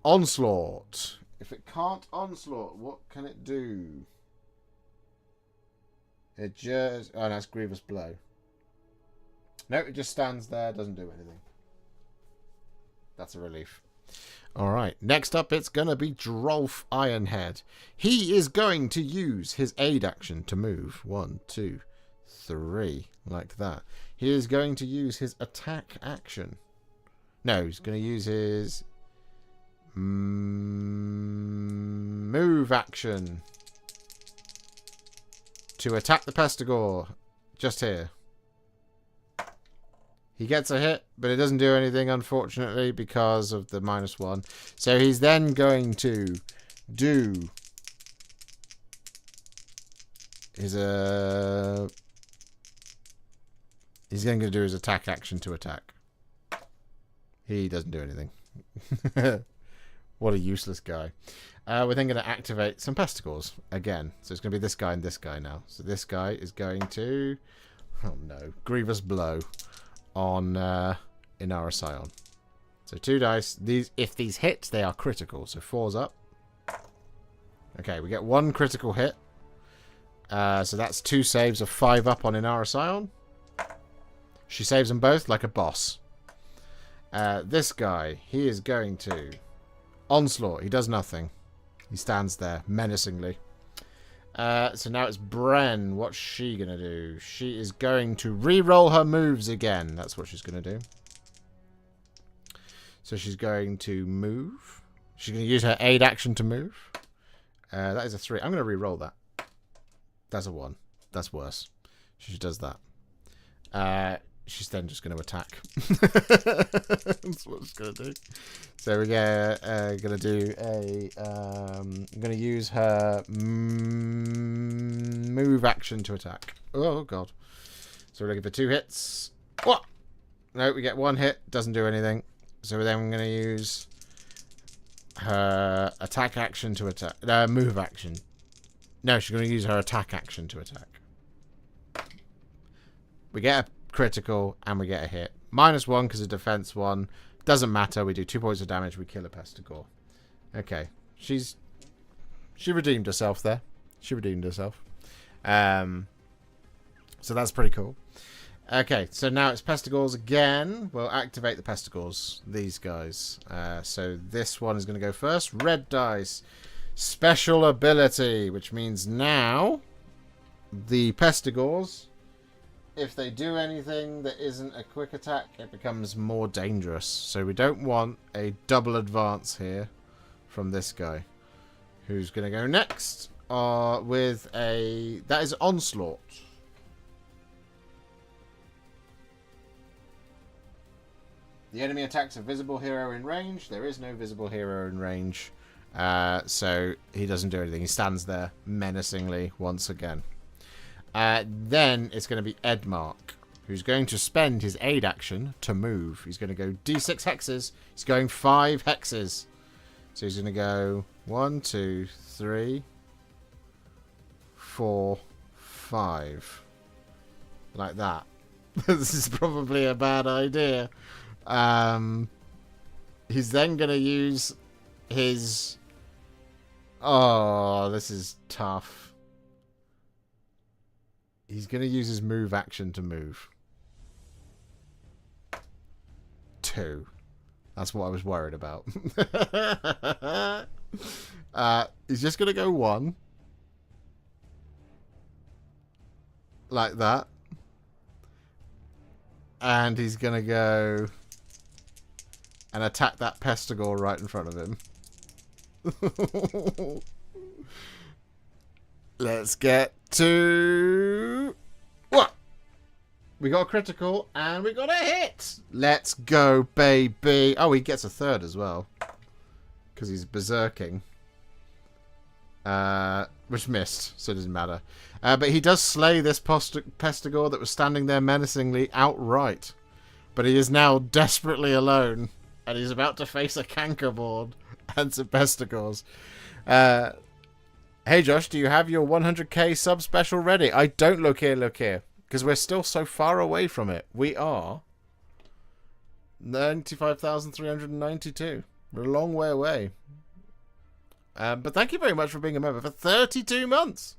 Onslaught. If it can't Onslaught, what can it do? It just... Oh, that's Grievous Blow. No, it just stands there. Doesn't do anything. That's a relief. Alright, next up it's going to be Drolf Ironhead. He is going to use his aid action to move. 1, 2, 3, like that. He is going to use his attack action. No, he's going to use his move action to attack the Pestigore. Just here. He gets a hit, but it doesn't do anything, unfortunately, because of the -1. So he's then going to do his he's going to do his attack action to attack. He doesn't do anything. What a useless guy. We're then going to activate some pesticles again. So it's going to be this guy and this guy now. So this guy is going to, oh no, Grievous Blow on Inara Scion. So 2 dice. If these hit, they are critical. So 4's up. Okay, we get 1 critical hit. So that's 2 saves of 5 up on Inara Scion. She saves them both like a boss. This guy, he is going to Onslaught. He does nothing. He stands there menacingly. So now it's Bren. What's she going to do? She is going to re-roll her moves again. That's what she's going to do. So she's going to move. She's going to use her aid action to move. That is a 3. I'm going to re-roll that. That's a 1. That's worse. She does that. She's then just going to attack. That's what it's going to do. So we're going to do a... I'm going to use her move action to attack. Oh, God. So we're looking for 2 hits. What? No, we get 1 hit. Doesn't do anything. So then we're going to use her attack action to attack. Move action. No, she's going to use her attack action to attack. We get a critical and we get a hit. -1 because of defense 1. Doesn't matter. We do 2 points of damage. We kill a Pestigore. Okay. She redeemed herself there. She redeemed herself. So that's pretty cool. Okay, so now it's Pestigores again. We'll activate the Pestigores. These guys. So this one is going to go first. Red dice. Special ability, which means now the Pestigores, if they do anything that isn't a quick attack, it becomes more dangerous. So we don't want a double advance here from this guy. Who's going to go next? With a... That is Onslaught. The enemy attacks a visible hero in range. There is no visible hero in range. So he doesn't do anything. He stands there menacingly once again. Then it's going to be Edmark, who's going to spend his aid action to move. He's going to go D6 hexes. He's going 5 hexes. So he's going to go 1, 2, 3, 4, 5. Like that. This is probably a bad idea. He's then going to use his... Oh, this is tough. He's going to use his move action to move. 2. That's what I was worried about. He's just going to go 1. Like that. And he's going to go and attack that Pestigore right in front of him. Let's get to... What? We got a critical and we got a hit. Let's go, baby. Oh, he gets a 3rd as well. Because he's berserking. Which missed, so it doesn't matter. But he does slay this Pestigore that was standing there menacingly outright. But he is now desperately alone. And he's about to face a Cankerborn and some Pestigores. Hey Josh, do you have your 100k sub special ready? I don't, look here. Because we're still so far away from it. We are 95,392. We're a long way away. But thank you very much for being a member for 32 months.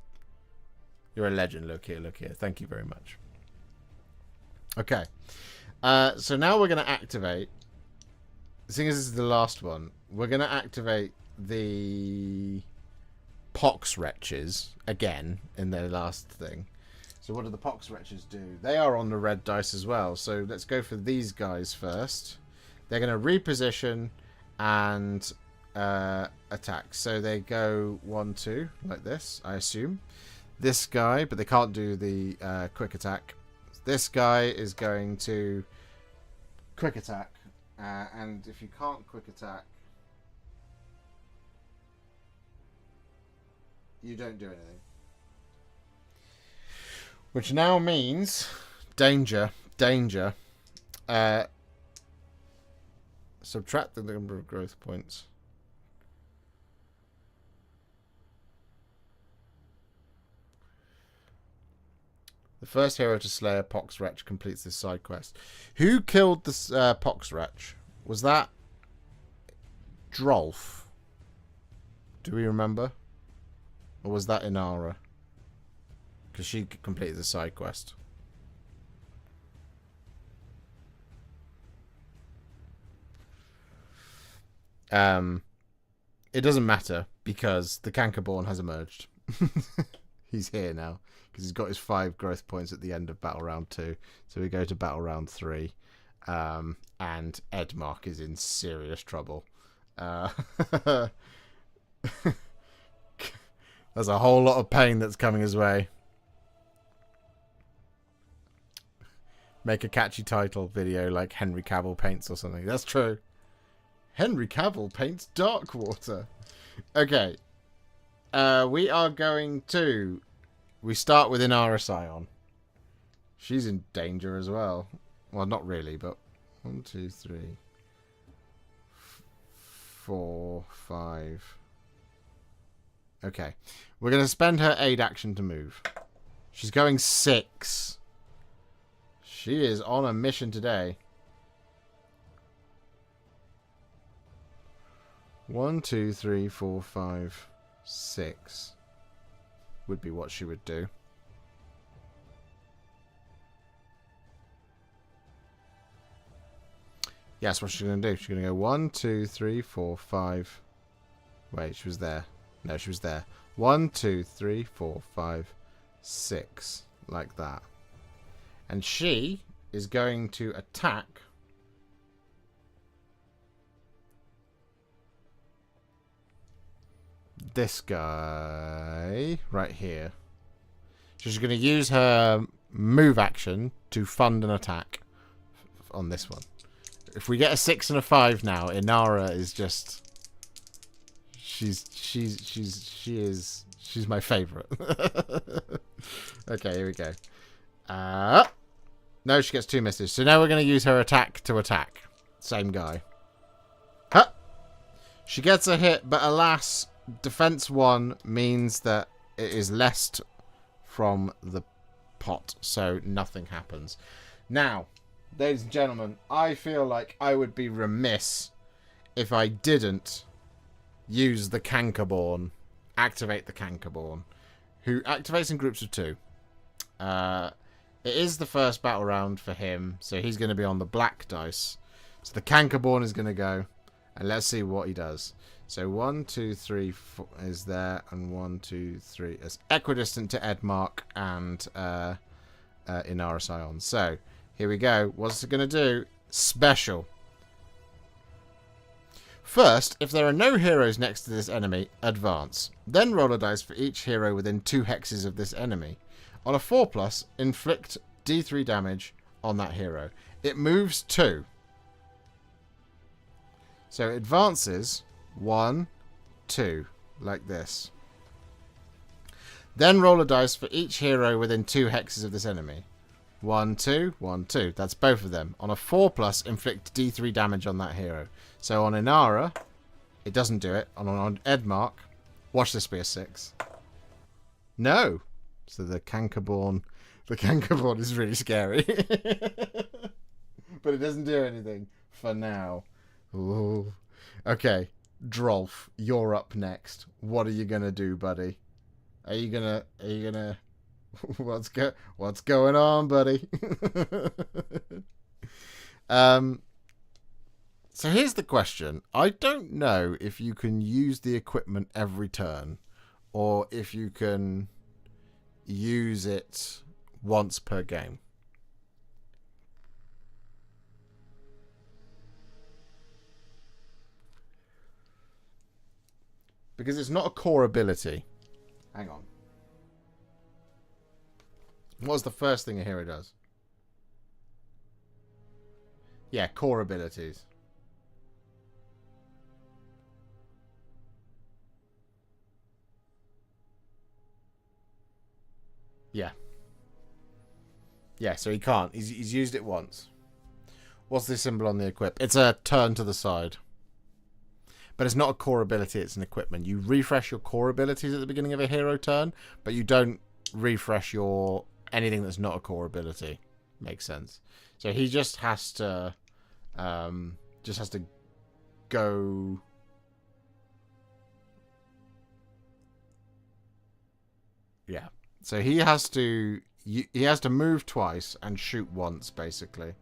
You're a legend, look here. Thank you very much. Okay. So now we're going to activate... Seeing as this is the last one, we're going to activate the Pox Wretches again in their last thing. So what do the Pox Wretches do? They are on the red dice as well. So let's go for these guys first. They're going to reposition and attack. So they go 1, 2, like this, I assume. This guy, but they can't do the quick attack. This guy is going to quick attack. And if you can't quick attack, you don't do anything. Which now means danger. Subtract the number of growth points. The first hero to slay a Pox Wretch completes this side quest. Who killed the Pox Wretch? Was that Drolf? Do we remember? Or was that Inara? Because she completed the side quest. It doesn't matter because the Cankerborn has emerged. He's here now because he's got his 5 growth points at the end of Battle Round 2. So we go to Battle Round 3. And Edmark is in serious trouble. There's a whole lot of pain that's coming his way. Make a catchy title video like Henry Cavill paints or something. That's true. Henry Cavill paints Darkwater. Okay. We are going to... We start with Inara Scion. She's in danger as well. Well, not really, but 1, 2, 3, 4, 5. Okay. We're going to spend her aid action to move. She's going 6. She is on a mission today. 1, 2, 3, 4, 5, 6 would be what she would do. Yes, what's she going to do? She's going to go 1, 2, 3, 4, 5. Wait, she was there. No, she was there. 1, 2, 3, 4, 5, 6. Like that. And she is going to attack this guy right here. She's going to use her move action to fund an attack on this one. If we get a 6 and a 5 now, Inara is just... She's my favourite. Okay, here we go. No, she gets 2 misses. So now we're going to use her attack to attack. Same guy. Huh! She gets a hit, but alas, defense 1 means that it is lessed from the pot, so nothing happens. Now, ladies and gentlemen, I feel like I would be remiss if I didn't use the Cankerborn, activate the Cankerborn, who activates in groups of 2. It is the first battle round for him, so he's going to be on the black dice. So the Cankerborn is going to go, and let's see what he does. So 1, 2, 3, 4 is there, and 1, 2, 3 is equidistant to Edmark and Inara Scion. So here we go. What's it going to do? Special. First, if there are no heroes next to this enemy, advance. Then roll a dice for each hero within 2 hexes of this enemy. On a 4+, inflict D3 damage on that hero. It moves 2. So it advances 1, 2, like this. Then roll a dice for each hero within 2 hexes of this enemy. 1, 2, 1, 2. That's both of them. On a 4+, inflict D3 damage on that hero. So on Inara, it doesn't do it. On Edmark, watch this be a 6. No. So the Cankerborn is really scary. But it doesn't do anything for now. Ooh. Okay, Drolf, you're up next. What are you gonna do, buddy? Are you gonna what's going on, buddy? So here's the question. I don't know if you can use the equipment every turn or if you can use it once per game. Because it's not a core ability. Hang on. What's the first thing a hero does? Yeah, core abilities. Yeah. Yeah, so he can't. He's used it once. What's the symbol on the equip? It's a turn to the side. But it's not a core ability, it's an equipment. You refresh your core abilities at the beginning of a hero turn, but you don't refresh your anything that's not a core ability. Makes sense. So he just has to go. Yeah. So he has to move twice and shoot once, basically.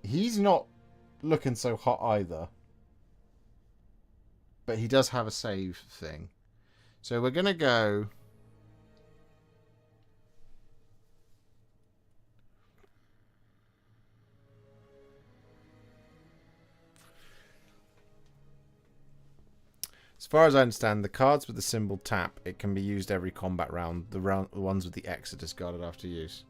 He's not looking so hot either. But he does have a save thing. So we're going to go... As far as I understand, the cards with the symbol tap, it can be used every combat round. The ones with the X are discarded after use.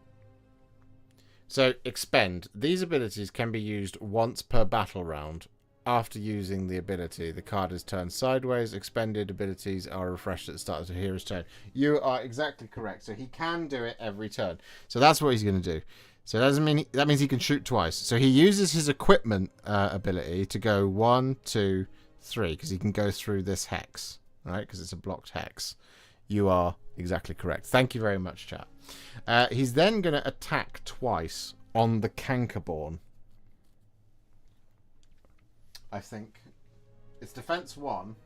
So, expend. These abilities can be used once per battle round. After using the ability, the card is turned sideways. Expended abilities are refreshed at the start of the hero's turn. You are exactly correct. So he can do it every turn. So that's what he's going to do. So that means he can shoot twice. So he uses his equipment ability to go 1, 2, 3, because he can go through this hex, right? Because it's a blocked hex. You are exactly correct. Thank you very much, chat. He's then going to attack twice on the Cankerborn. I think it's defense 1.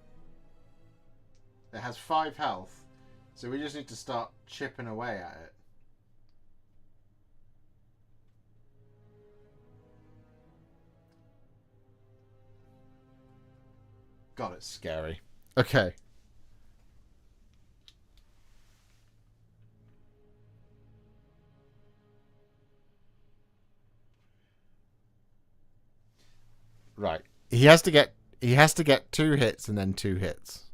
It has 5 health, so we just need to start chipping away at it. God, it's scary. Okay. Right. He has to get 2 hits and then 2 hits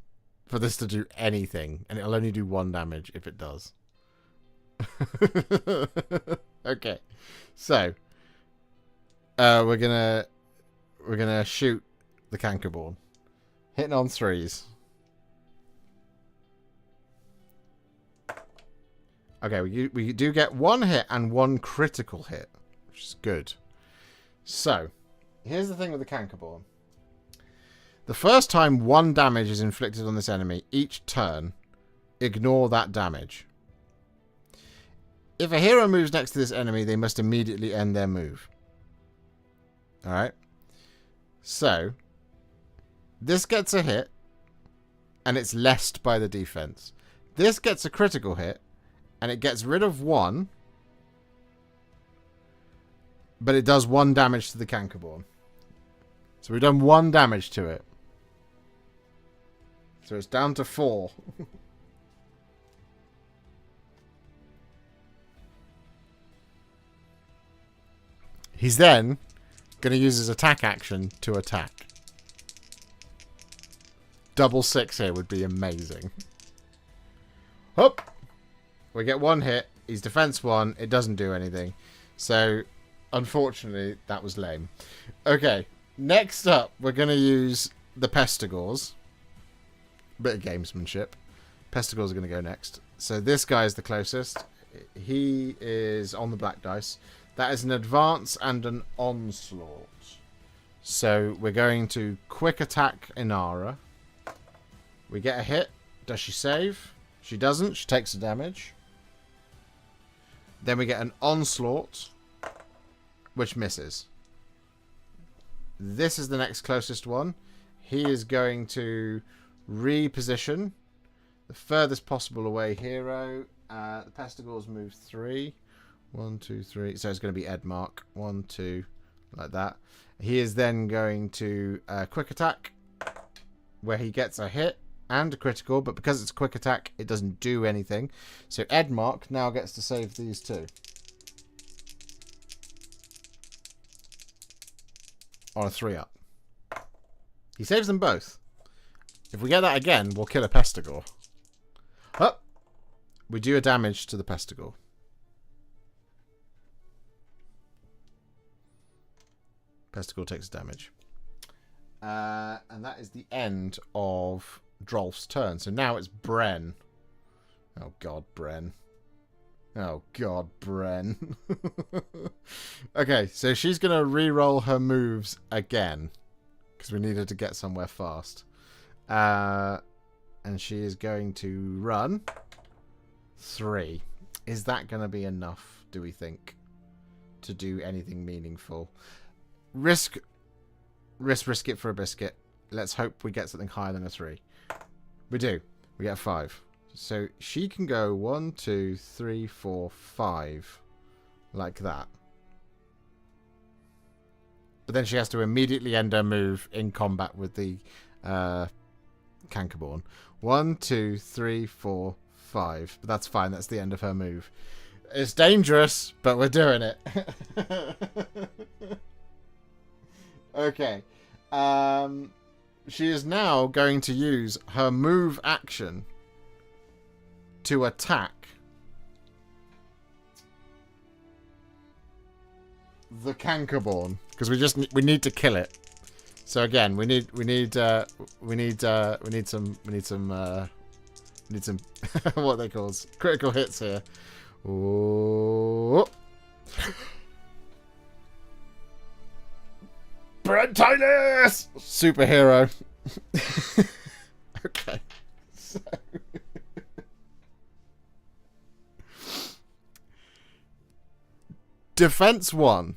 for this to do anything, and it'll only do 1 damage if it does. Okay. So we're gonna shoot the Cankerborn. Hitting on 3s. Okay, we do get 1 hit and 1 critical hit, which is good. So, here's the thing with the Cankerborn. The first time 1 damage is inflicted on this enemy each turn, ignore that damage. If a hero moves next to this enemy, they must immediately end their move. Alright? So, this gets a hit, and it's lessed by the defense. This gets a critical hit, and it gets rid of 1, but it does 1 damage to the Cankerborn. So we've done 1 damage to it. So it's down to 4. He's then going to use his attack action to attack. Double 6 here would be amazing. Hop! We get 1 hit. He's defense 1. It doesn't do anything. So, unfortunately, that was lame. Okay. Next up, we're going to use the Pestigors. Bit of gamesmanship. Pestigors are going to go next. So this guy is the closest. He is on the black dice. That is an advance and an onslaught. So we're going to quick attack Inara. We get a hit. Does she save? She doesn't. She takes the damage. Then we get an onslaught, which misses. This is the next closest one. He is going to reposition the furthest possible away hero. The Pestigors move 3. 1, 2, 3. So it's going to be Edmark. 1, 2, like that. He is then going to quick attack, where he gets a hit and a critical, but because it's a quick attack, it doesn't do anything. So Edmark now gets to save these 2. On a 3-up. He saves them both. If we get that again, we'll kill a Pestigor. Up. We do a damage to the Pestigor. Pesticle takes damage. And that is the end of Drolf's turn. So now it's Bren. Oh god, Bren. Oh god, Bren. Okay, so she's going to re-roll her moves again. Because we need her to get somewhere fast. And she is going to run 3. Is that going to be enough, do we think, to do anything meaningful? Risk it for a biscuit. Let's hope we get something higher than a 3. We do. We get a 5. So she can go 1, 2, 3, 4, 5. Like that. But then she has to immediately end her move in combat with the Cankerborn. 1, 2, 3, 4, 5. But that's fine. That's the end of her move. It's dangerous, but we're doing it. Okay. She is now going to use her move action to attack the Cankerborn, because we need to kill it. So again, we need some what they call critical hits here. Ooh. Brent Titus! Superhero. Okay. So Defense 1.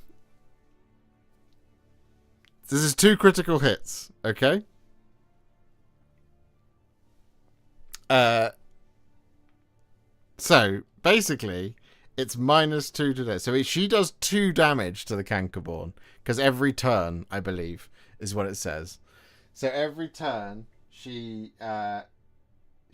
This is 2 critical hits, okay? So, basically, it's -2 to this. So she does 2 damage to the Cankerborn. Because every turn, I believe, is what it says. So every turn, she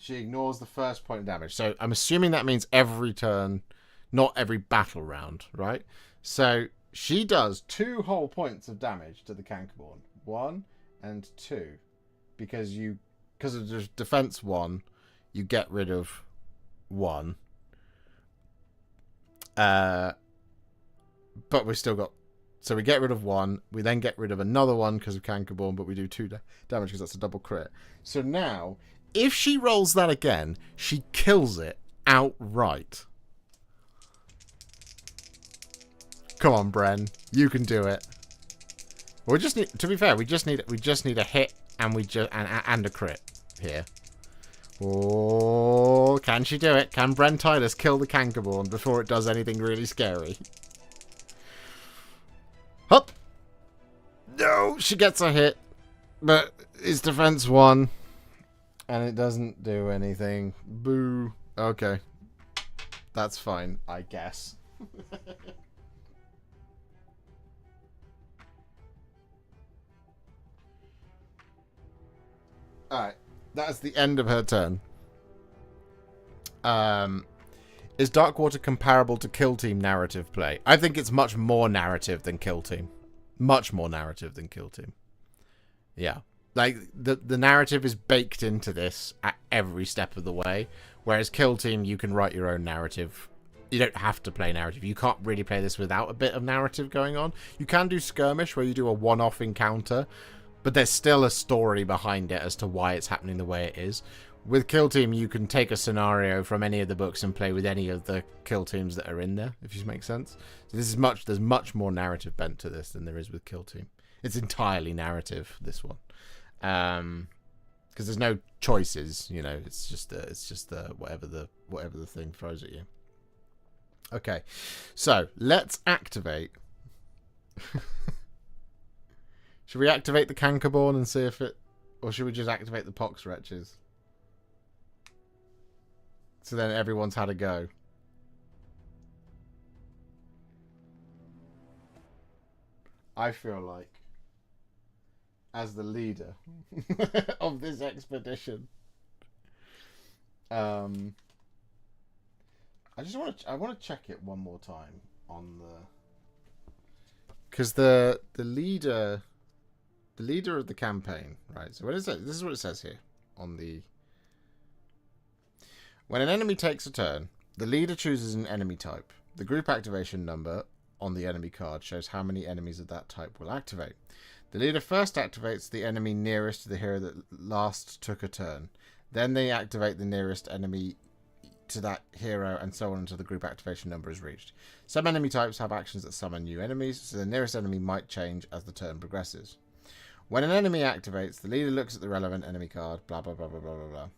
ignores the first point of damage. So I'm assuming that means every turn, not every battle round, right? So she does 2 whole points of damage to the Cankerborn. 1 and 2. Because of the defense 1, you get rid of 1. But we've still got... So we get rid of 1. We then get rid of another 1 because of Cankerborn, but we do 2 damage because that's a double crit. So now, if she rolls that again, she kills it outright. Come on, Bren. You can do it. We just need... To be fair, we just need a hit and and a crit here. Oh, can she do it? Can Bren Titus kill the Cankerborn before it does anything really scary? Hup! No, she gets a hit, but it's defense 1, and it doesn't do anything. Boo. Okay, that's fine, I guess. Alright, that's the end of her turn. Is Darkwater comparable to Kill Team narrative play? I think it's much more narrative than Kill Team. Much more narrative than Kill Team. Yeah. Like, the narrative is baked into this at every step of the way. Whereas Kill Team, you can write your own narrative. You don't have to play narrative. You can't really play this without a bit of narrative going on. You can do Skirmish, where you do a one-off encounter. But there's still a story behind it as to why it's happening the way it is. With Kill Team, you can take a scenario from any of the books and play with any of the Kill Teams that are in there, if this makes sense. So this is there's much more narrative bent to this than there is with Kill Team. It's entirely narrative, this one. Because there's no choices, you know, it's just whatever the thing throws at you. Okay. So, let's activate. Should we activate the Cankerborn and see if it, or should we just activate the Pox Wretches? So then everyone's had a go. I feel like, as the leader of this expedition, I want to check it one more time on the, because the leader of the campaign, right? So what is it? This is what it says here on the. When an enemy takes a turn, the leader chooses an enemy type. The group activation number on the enemy card shows how many enemies of that type will activate. The leader first activates the enemy nearest to the hero that last took a turn. Then they activate the nearest enemy to that hero, and so on until the group activation number is reached. Some enemy types have actions that summon new enemies, so the nearest enemy might change as the turn progresses. When an enemy activates, the leader looks at the relevant enemy card, blah blah blah blah blah blah blah.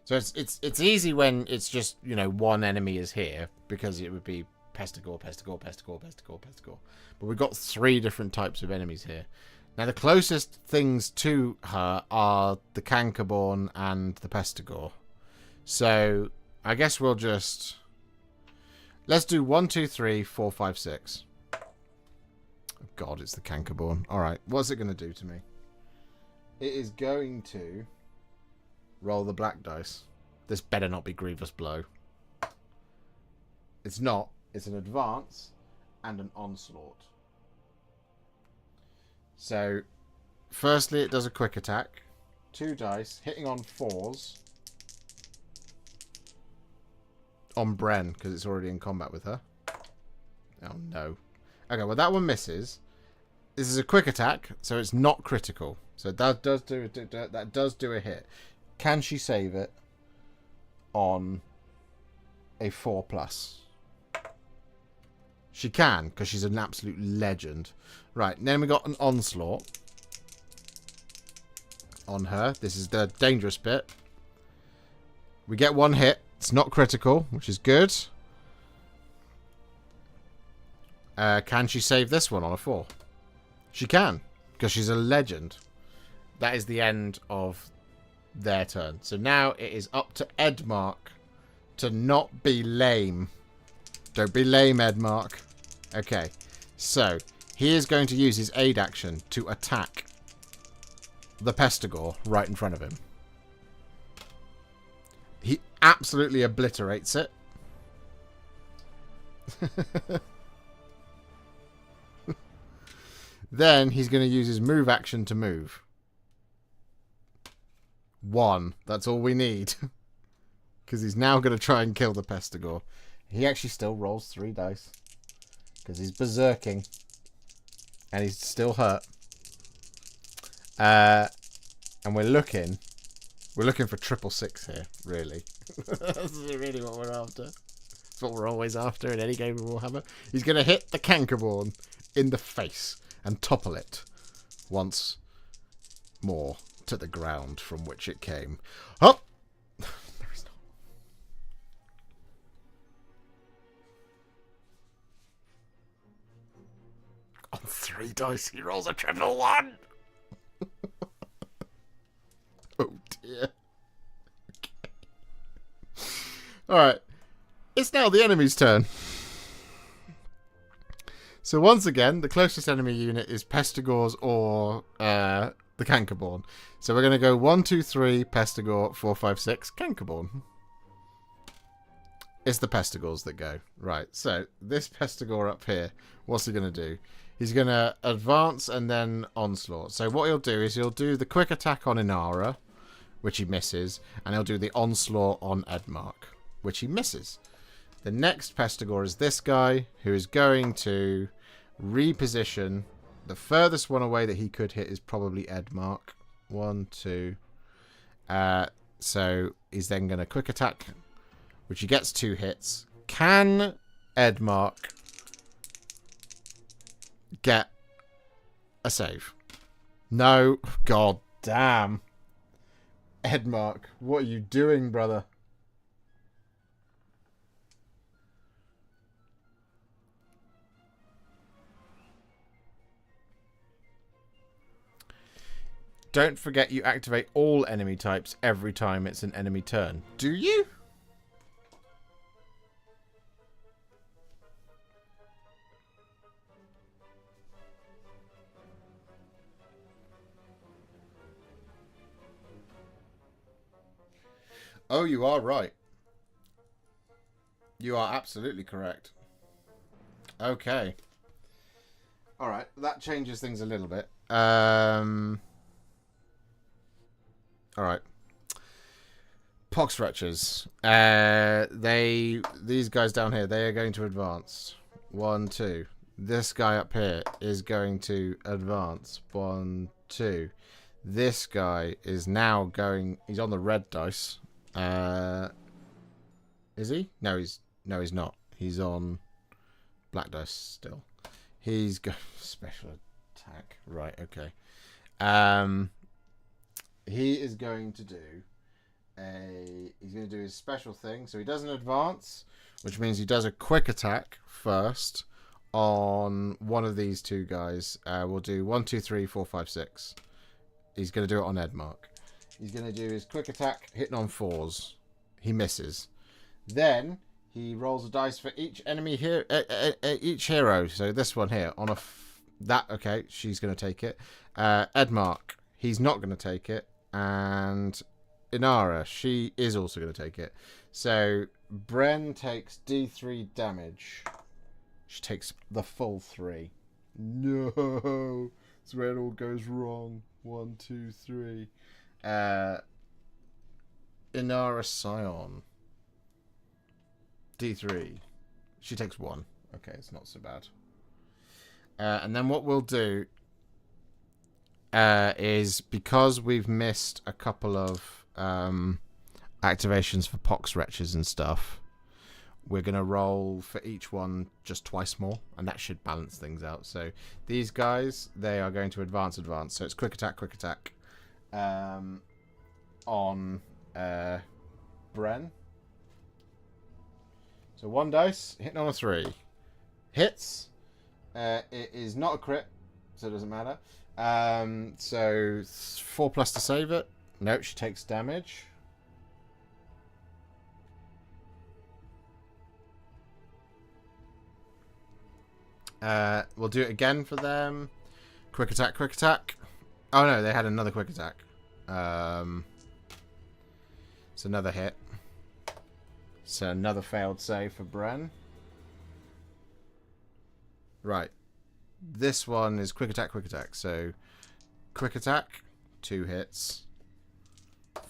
So it's easy when it's just, you know, one enemy is here, because it would be Pestigore, Pestigore, Pestigore, Pestigore, Pestigore. But we've got 3 different types of enemies here. Now, the closest things to her are the Cankerborn and the Pestigore. So, I guess we'll just... Let's do 1, 2, 3, 4, 5, 6. Oh, God, it's the Cankerborn. Alright, what's it going to do to me? It is going to roll the black dice. This better not be Grievous Blow. It's not. It's an advance and an onslaught. So, firstly, it does a quick attack. 2 dice, hitting on 4s. On Bren, because it's already in combat with her. Oh, no. Okay, well, that one misses. This is a quick attack, so it's not critical. So that does do a hit. Can she save it on a 4+? She can, because she's an absolute legend. Right, then we got an onslaught on her. This is the dangerous bit. We get 1 hit. It's not critical, which is good. Can she save this one on a 4? She can, because she's a legend. That is the end of their turn. So now it is up to Edmark to not be lame. Don't be lame, Edmark. Okay, so he is going to use his aid action to attack the Pestigore right in front of him. He absolutely obliterates it. Then he's going to use his move action to move. 1. That's all we need. Because he's now going to try and kill the Pestigore. He actually still rolls 3 dice. Because he's berserking. And he's still hurt. And we're looking for 666 here, really. That's really what we're after. That's what we're always after in any game of Warhammer. He's going to hit the Cankerborn in the face and topple it once more to the ground from which it came. Oh! There is not. On 3 dice, he rolls a 1. Oh dear. Okay. Alright. It's now the enemy's turn. So once again, the closest enemy unit is Pestigores or the Cankerborn. So we're going to go 1, 2, 3, Pestigore, 4, 5, 6, Cankerborn. It's the Pestigores that go. Right, so this Pestigore up here, what's he going to do? He's going to advance and then onslaught. So what he'll do is he'll do the quick attack on Inara, which he misses, and he'll do the onslaught on Edmark, which he misses. The next Pestigore is this guy, who is going to reposition. The furthest one away that he could hit is probably Edmark. 1, 2. So he's then going to quick attack, which he gets 2 hits. Can Edmark get a save? No. God damn. Edmark, what are you doing, brother? Don't forget you activate all enemy types every time it's an enemy turn. Do you? Oh, you are right. You are absolutely correct. Okay. Alright, that changes things a little bit. Alright. Pox Wretches. These guys down here, they are going to advance. 1, 2. This guy up here is going to advance. 1, 2. This guy is now going. He's on the red dice. Is he? No, he's not. He's on black dice still. He's got special attack. Right. Okay. He is going to do he's going to do his special thing. So he does an advance, which means he does a quick attack first on one of these two guys. We'll do 1, 2, 3, 4, 5, 6. He's going to do it on Edmark. He's going to do his quick attack, hitting on 4s. He misses. Then he rolls a dice for each enemy here, each hero. So this one here on okay, she's going to take it. Edmark, he's not going to take it, and Inara, she is also going to take it. So Bren takes D3 damage. She takes the full 3. No, that's where it all goes wrong. 1, 2, 3. Inara Scion. D3. She takes 1. Okay, it's not so bad. And then what we'll do is, because we've missed a couple of activations for Pox Wretches and stuff, we're going to roll for each one just twice more, and that should balance things out. So these guys, they are going to advance. So it's quick attack on Bren. So 1 dice, hitting on a 3. Hits. It is not a crit, so it doesn't matter. So 4+ to save it. Nope, she takes damage. We'll do it again for them. Quick attack. Oh no, they had another quick attack. It's another hit. So another failed save for Bren. Right. This one is quick attack. So quick attack, 2 hits.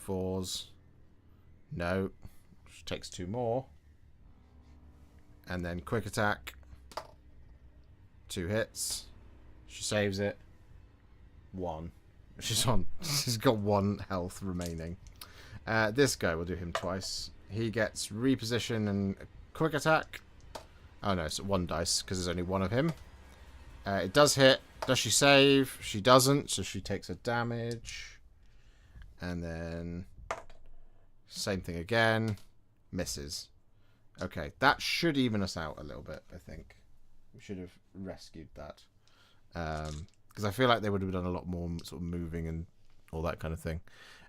4s. No. She takes 2 more. And then quick attack, 2 hits. She saves it. 1. She's got 1 health remaining. This guy, will do him twice. He gets reposition and quick attack. Oh no, it's 1 dice because there's only 1 of him. It does hit. Does she save? She doesn't, so she takes a damage. And then same thing again. Misses. Okay, that should even us out a little bit, I think. We should have rescued that. Because I feel like they would have done a lot more sort of moving and all that kind of thing.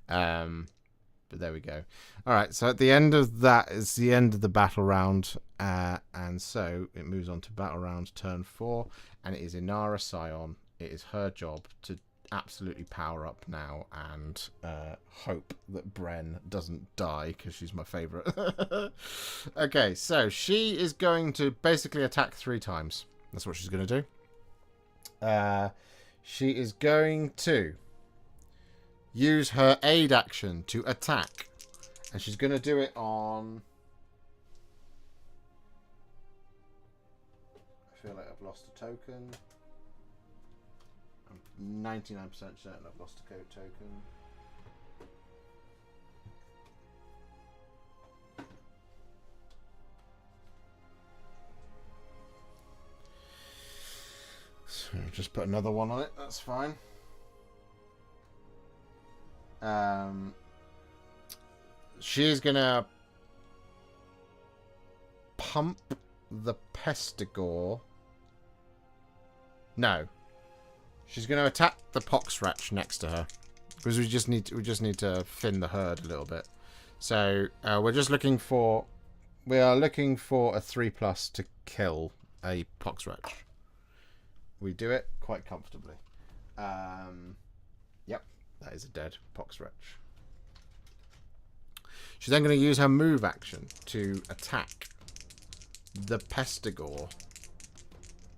But there we go. Alright, so at the end of that is the end of the battle round. And so it moves on to battle round turn 4. And it is Inara Scion. It is her job to absolutely power up now and hope that Bren doesn't die, because she's my favourite. Okay, so she is going to basically attack 3 times. That's what she's going to do. She is going to use her aid action to attack. And she's going to do it on... I feel like I've lost a token. I'm 99% certain I've lost a code token. So just put another 1 on it, that's fine. She's gonna pump the Pestigore. No. She's gonna attack the Poxratch next to her. Because we just need to thin the herd a little bit. So we're just looking for a 3+ to kill a Poxratch. We do it quite comfortably. Yep, that is a dead Poxratch. She's then going to use her move action to attack the Pestigore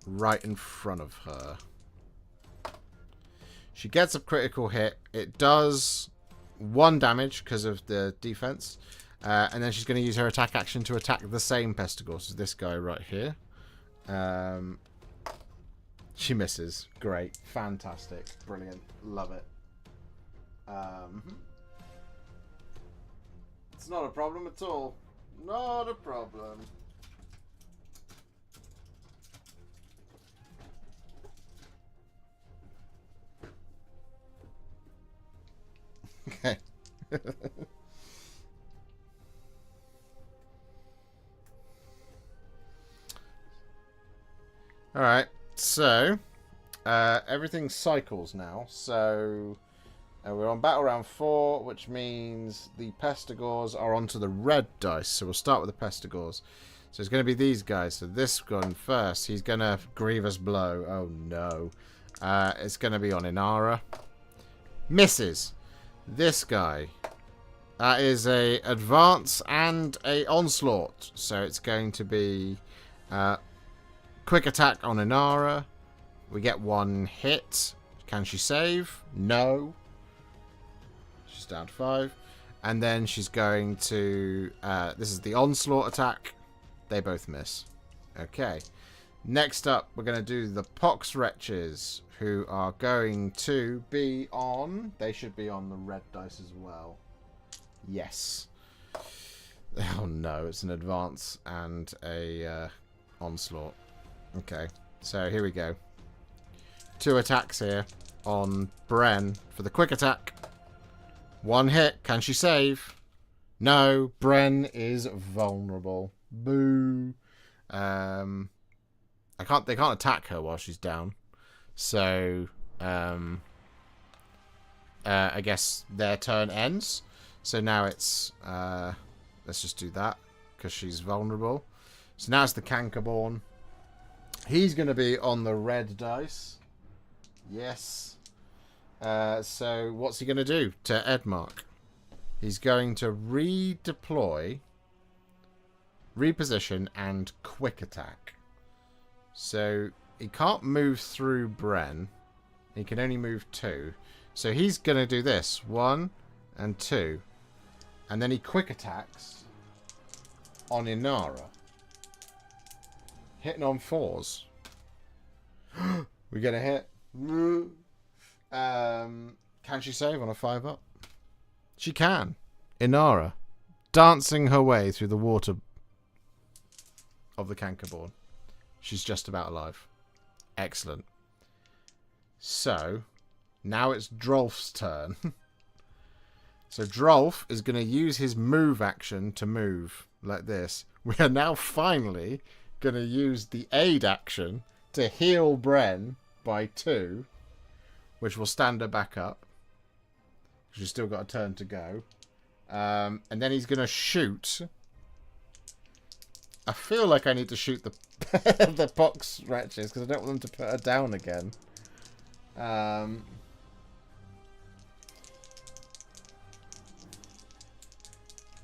right in front of her. She gets a critical hit. It does 1 damage because of the defense. And then she's going to use her attack action to attack the same Pestigor. So this guy right here. She misses. Great. Fantastic. Brilliant. Love it. It's not a problem at all. Not a problem. Okay. Alright, so everything cycles now. So we're on battle round 4, which means the Pestigors are onto the red dice. So we'll start with the Pestigors. So it's going to be these guys. So this one first, he's going to Grievous Blow. Oh no. It's going to be on Inara. Misses. This guy. That is a advance and a onslaught. So it's going to be quick attack on Inara. We get 1 hit. Can she save? No. She's down to 5. And then she's going to... this is the onslaught attack. They both miss. Okay. Next up, we're going to do the Pox Wretches, who are going to be on... They should be on the red dice as well. Yes. Oh no, it's an advance and a onslaught. Okay, so here we go. 2 attacks here on Bren for the quick attack. 1 hit. Can she save? No. Bren is vulnerable. Boo. They can't attack her while she's down. So I guess their turn ends. So now it's let's just do that because she's vulnerable. So now it's the Cankerborn. He's going to be on the red dice. Yes. So what's he going to do to Edmark? He's going to redeploy, reposition, and quick attack. So he can't move through Bren. He can only move 2. So he's going to do this. 1 and 2. And then he quick attacks on Inara. Hitting on 4s. We get a hit. Can she save on a 5-up? She can. Inara. Dancing her way through the water of the Cankerborn. She's just about alive. Excellent. So, now it's Drolf's turn. So Drolf is going to use his move action to move like this. We are now finally going to use the aid action to heal Bren by 2, which will stand her back up. She's still got a turn to go. And then he's going to shoot. I feel like I need to shoot the the Pox Wretches because I don't want them to put her down again.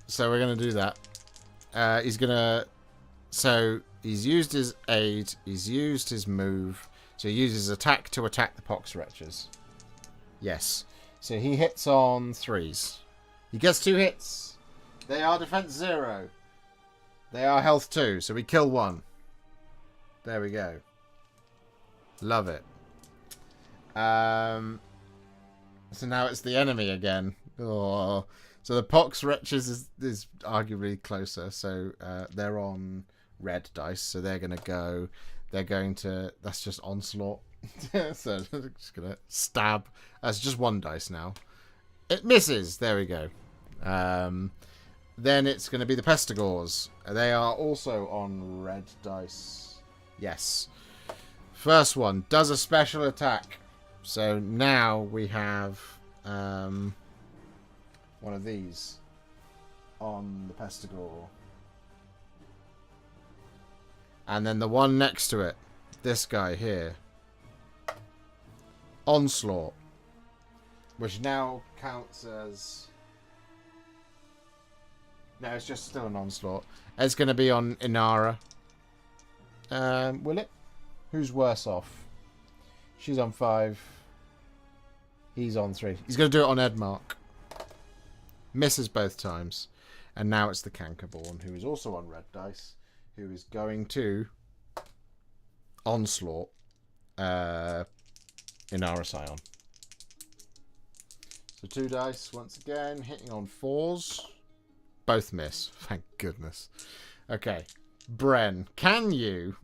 So we're going to do that. He's going to... So he's used his aid. He's used his move. So he uses attack to attack the Pox Wretches. Yes. So he hits on 3s. He gets 2 hits. They are defense 0. They are health 2. So we kill 1. There we go. Love it. So now it's the enemy again. Oh. So the Pox Wretches is arguably closer. So they're on red dice. So they're going to go... They're going to... That's just onslaught. So just going to stab. That's just 1 dice now. It misses. There we go. Then it's going to be the Pestigors. They are also on red dice. Yes. First one does a special attack. So now we have one of these on the Pestigor. And then the one next to it, this guy here. Onslaught. Which now counts as... No, it's just still an onslaught. It's going to be on Inara. Will it? Who's worse off? She's on 5. He's on 3. He's going to do it on Edmark. Misses both times. And now it's the Cankerborn, who is also on red dice, who is going to onslaught Inara Scion. So 2 dice once again, hitting on 4s. Both miss. Thank goodness. Okay. Bren, can you...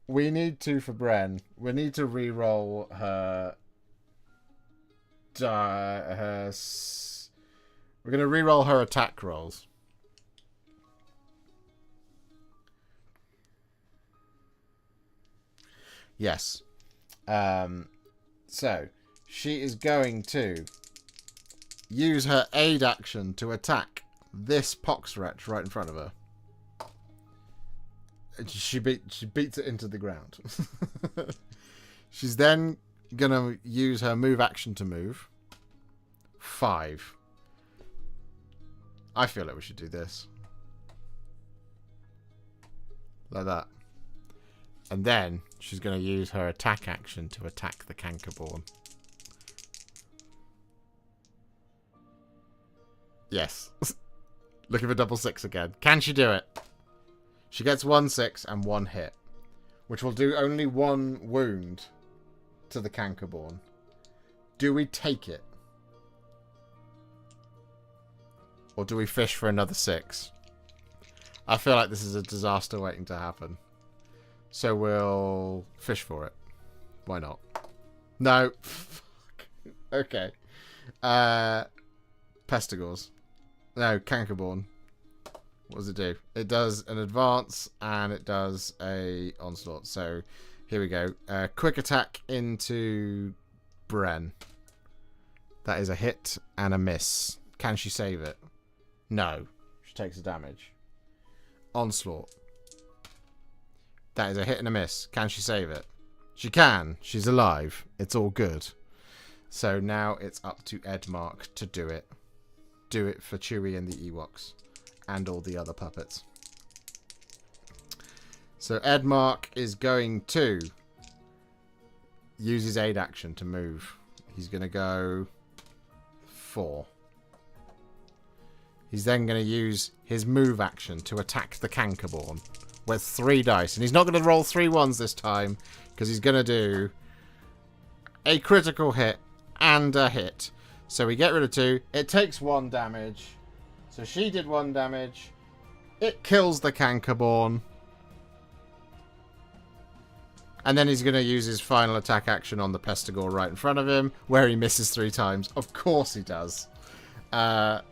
We need to, for Bren, we need to re-roll her... We're going to re-roll her attack rolls. Yes. So, she is going to use her aid action to attack this pox wretch right in front of her. She beats it into the ground. She's then going to use her move action to move. 5. I feel like we should do this. Like that. And then she's going to use her attack action to attack the Cankerborn. Yes. Looking for double 6 again. Can she do it? She gets 1 6 and 1 hit, which will do only 1 wound to the Cankerborn. Do we take it? Or do we fish for another 6? I feel like this is a disaster waiting to happen. So we'll fish for it. Why not? No. Okay. Pestigors. No, Cankerborn. What does it do? It does an advance and it does a onslaught. So here we go. Quick attack into Bren. That is a hit and a miss. Can she save it? No. She takes a damage. Onslaught. That is a hit and a miss. Can she save it? She can. She's alive. It's all good. So now it's up to Edmark to do it. Do it for Chewie and the Ewoks. And all the other puppets. So Edmark is going to use his aid action to move. He's going to go 4. He's then going to use his move action to attack the Cankerborn with 3 dice. And he's not going to roll 3 1s this time, because he's going to do a critical hit and a hit. So we get rid of 2. It takes 1 damage. So she did 1 damage. It kills the Cankerborn. And then he's going to use his final attack action on the Pestigor right in front of him, where he misses 3 times. Of course he does. Pestigor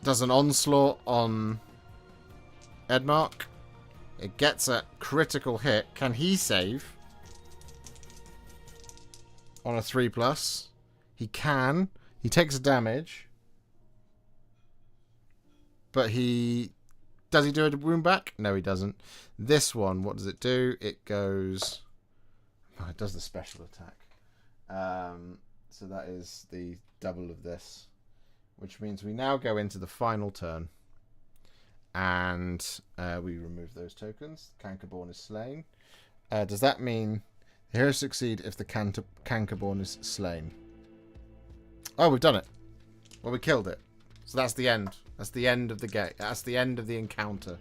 does an onslaught on Edmark. It gets a critical hit. Can he save? On a 3+. He can. He takes a damage. But he... Does he do a wound back? No, he doesn't. This one, what does it do? It goes... Oh, it does the special attack. So that is the double of this. Which means we now go into the final turn. And we remove those tokens. Cankerborn is slain. Does that mean... The heroes succeed if the Cankerborn is slain? Oh, we've done it. Well, we killed it. So that's the end. That's the end of the game. That's the end of the encounter.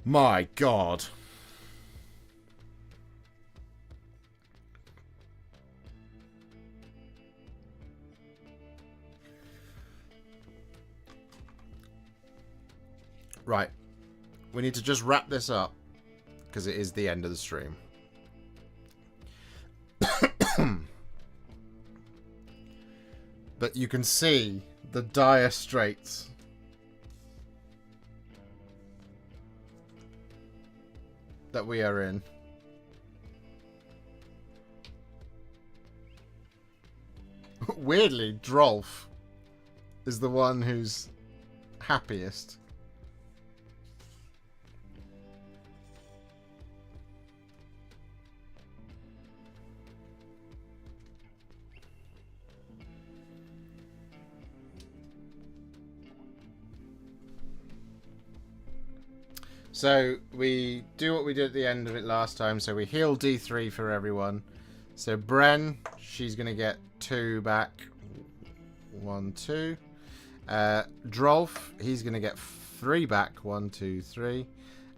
My God. Right. We need to just wrap this up, because it is the end of the stream. But you can see the dire straits that we are in. Weirdly, Drolf is the one who's happiest. So we do what we did at the end of it last time. So we heal D3 for everyone. So Bren, she's going to get 2 back. 1, 2. Drolf, he's going to get 3 back. 1, 2, 3.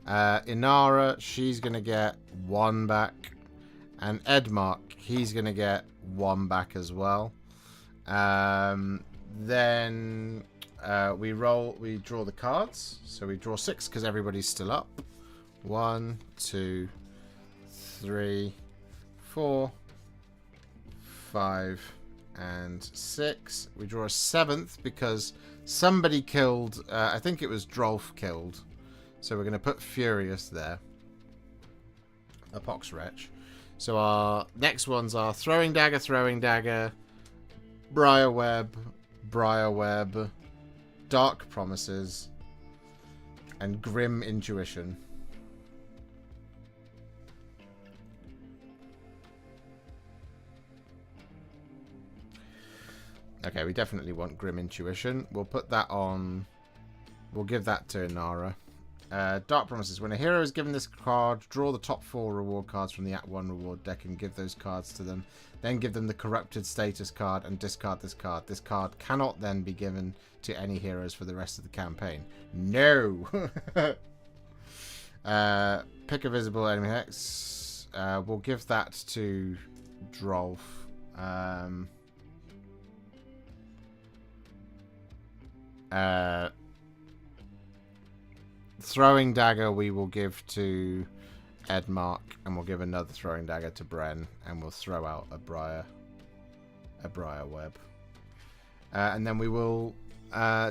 Inara, she's going to get 1 back. And Edmark, he's going to get 1 back as well. Then we draw the cards. So we draw 6 because everybody's still up. 1, 2, 3, 4, 5, and 6. We draw a 7th because somebody killed, I think it was Drolf killed. So we're going to put Furious there. A Pox Wretch. So our next ones are Throwing Dagger, Briar Web, Dark Promises, and Grim Intuition. Okay, we definitely want Grim Intuition. We'll put that on. We'll give that to Inara. Dark Promises. When a hero is given this card, draw the top 4 reward cards from the Act 1 reward deck and give those cards to them. Then give them the Corrupted Status card and discard this card. This card cannot then be given to any heroes for the rest of the campaign. No! Pick a visible enemy hex. We'll give that to Drolf. Throwing Dagger we will give to Edmark, and we'll give another Throwing Dagger to Bren, and we'll throw out a Briar Web. And then we will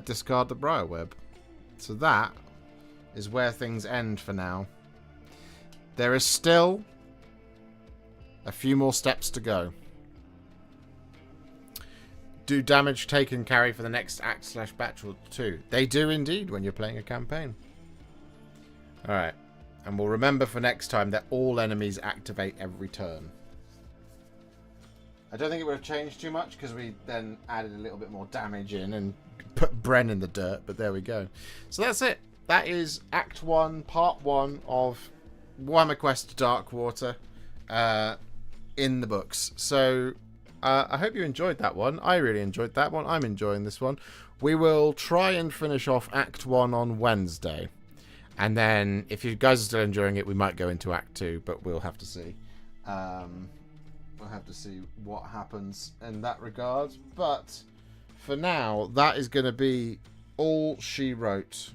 discard the Briar Web. So that is where things end for now. There is still a few more steps to go. Do damage taken carry for the next act/batch or 2? They do indeed when you're playing a campaign. Alright. And we'll remember for next time that all enemies activate every turn. I don't think it would have changed too much because we then added a little bit more damage in and put Bren in the dirt, but there we go. So that's it. That is Act 1, Part 1 of Warhammer Quest Darkwater in the books. So I hope you enjoyed that one. I really enjoyed that one. I'm enjoying this one. We will try and finish off Act 1 on Wednesday. And then, if you guys are still enjoying it, we might go into Act 2, but we'll have to see. We'll have to see what happens in that regard. But, for now, that is going to be all she wrote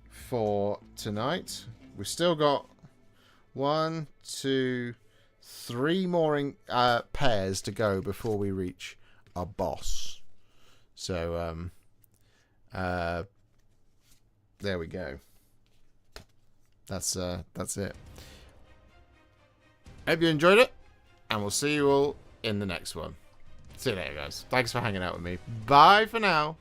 for tonight. We've still got 1, 2, 3 more pairs to go before we reach our boss. So, there we go. That's it. Hope you enjoyed it, and we'll see you all in the next one. See you later, guys. Thanks for hanging out with me. Bye for now.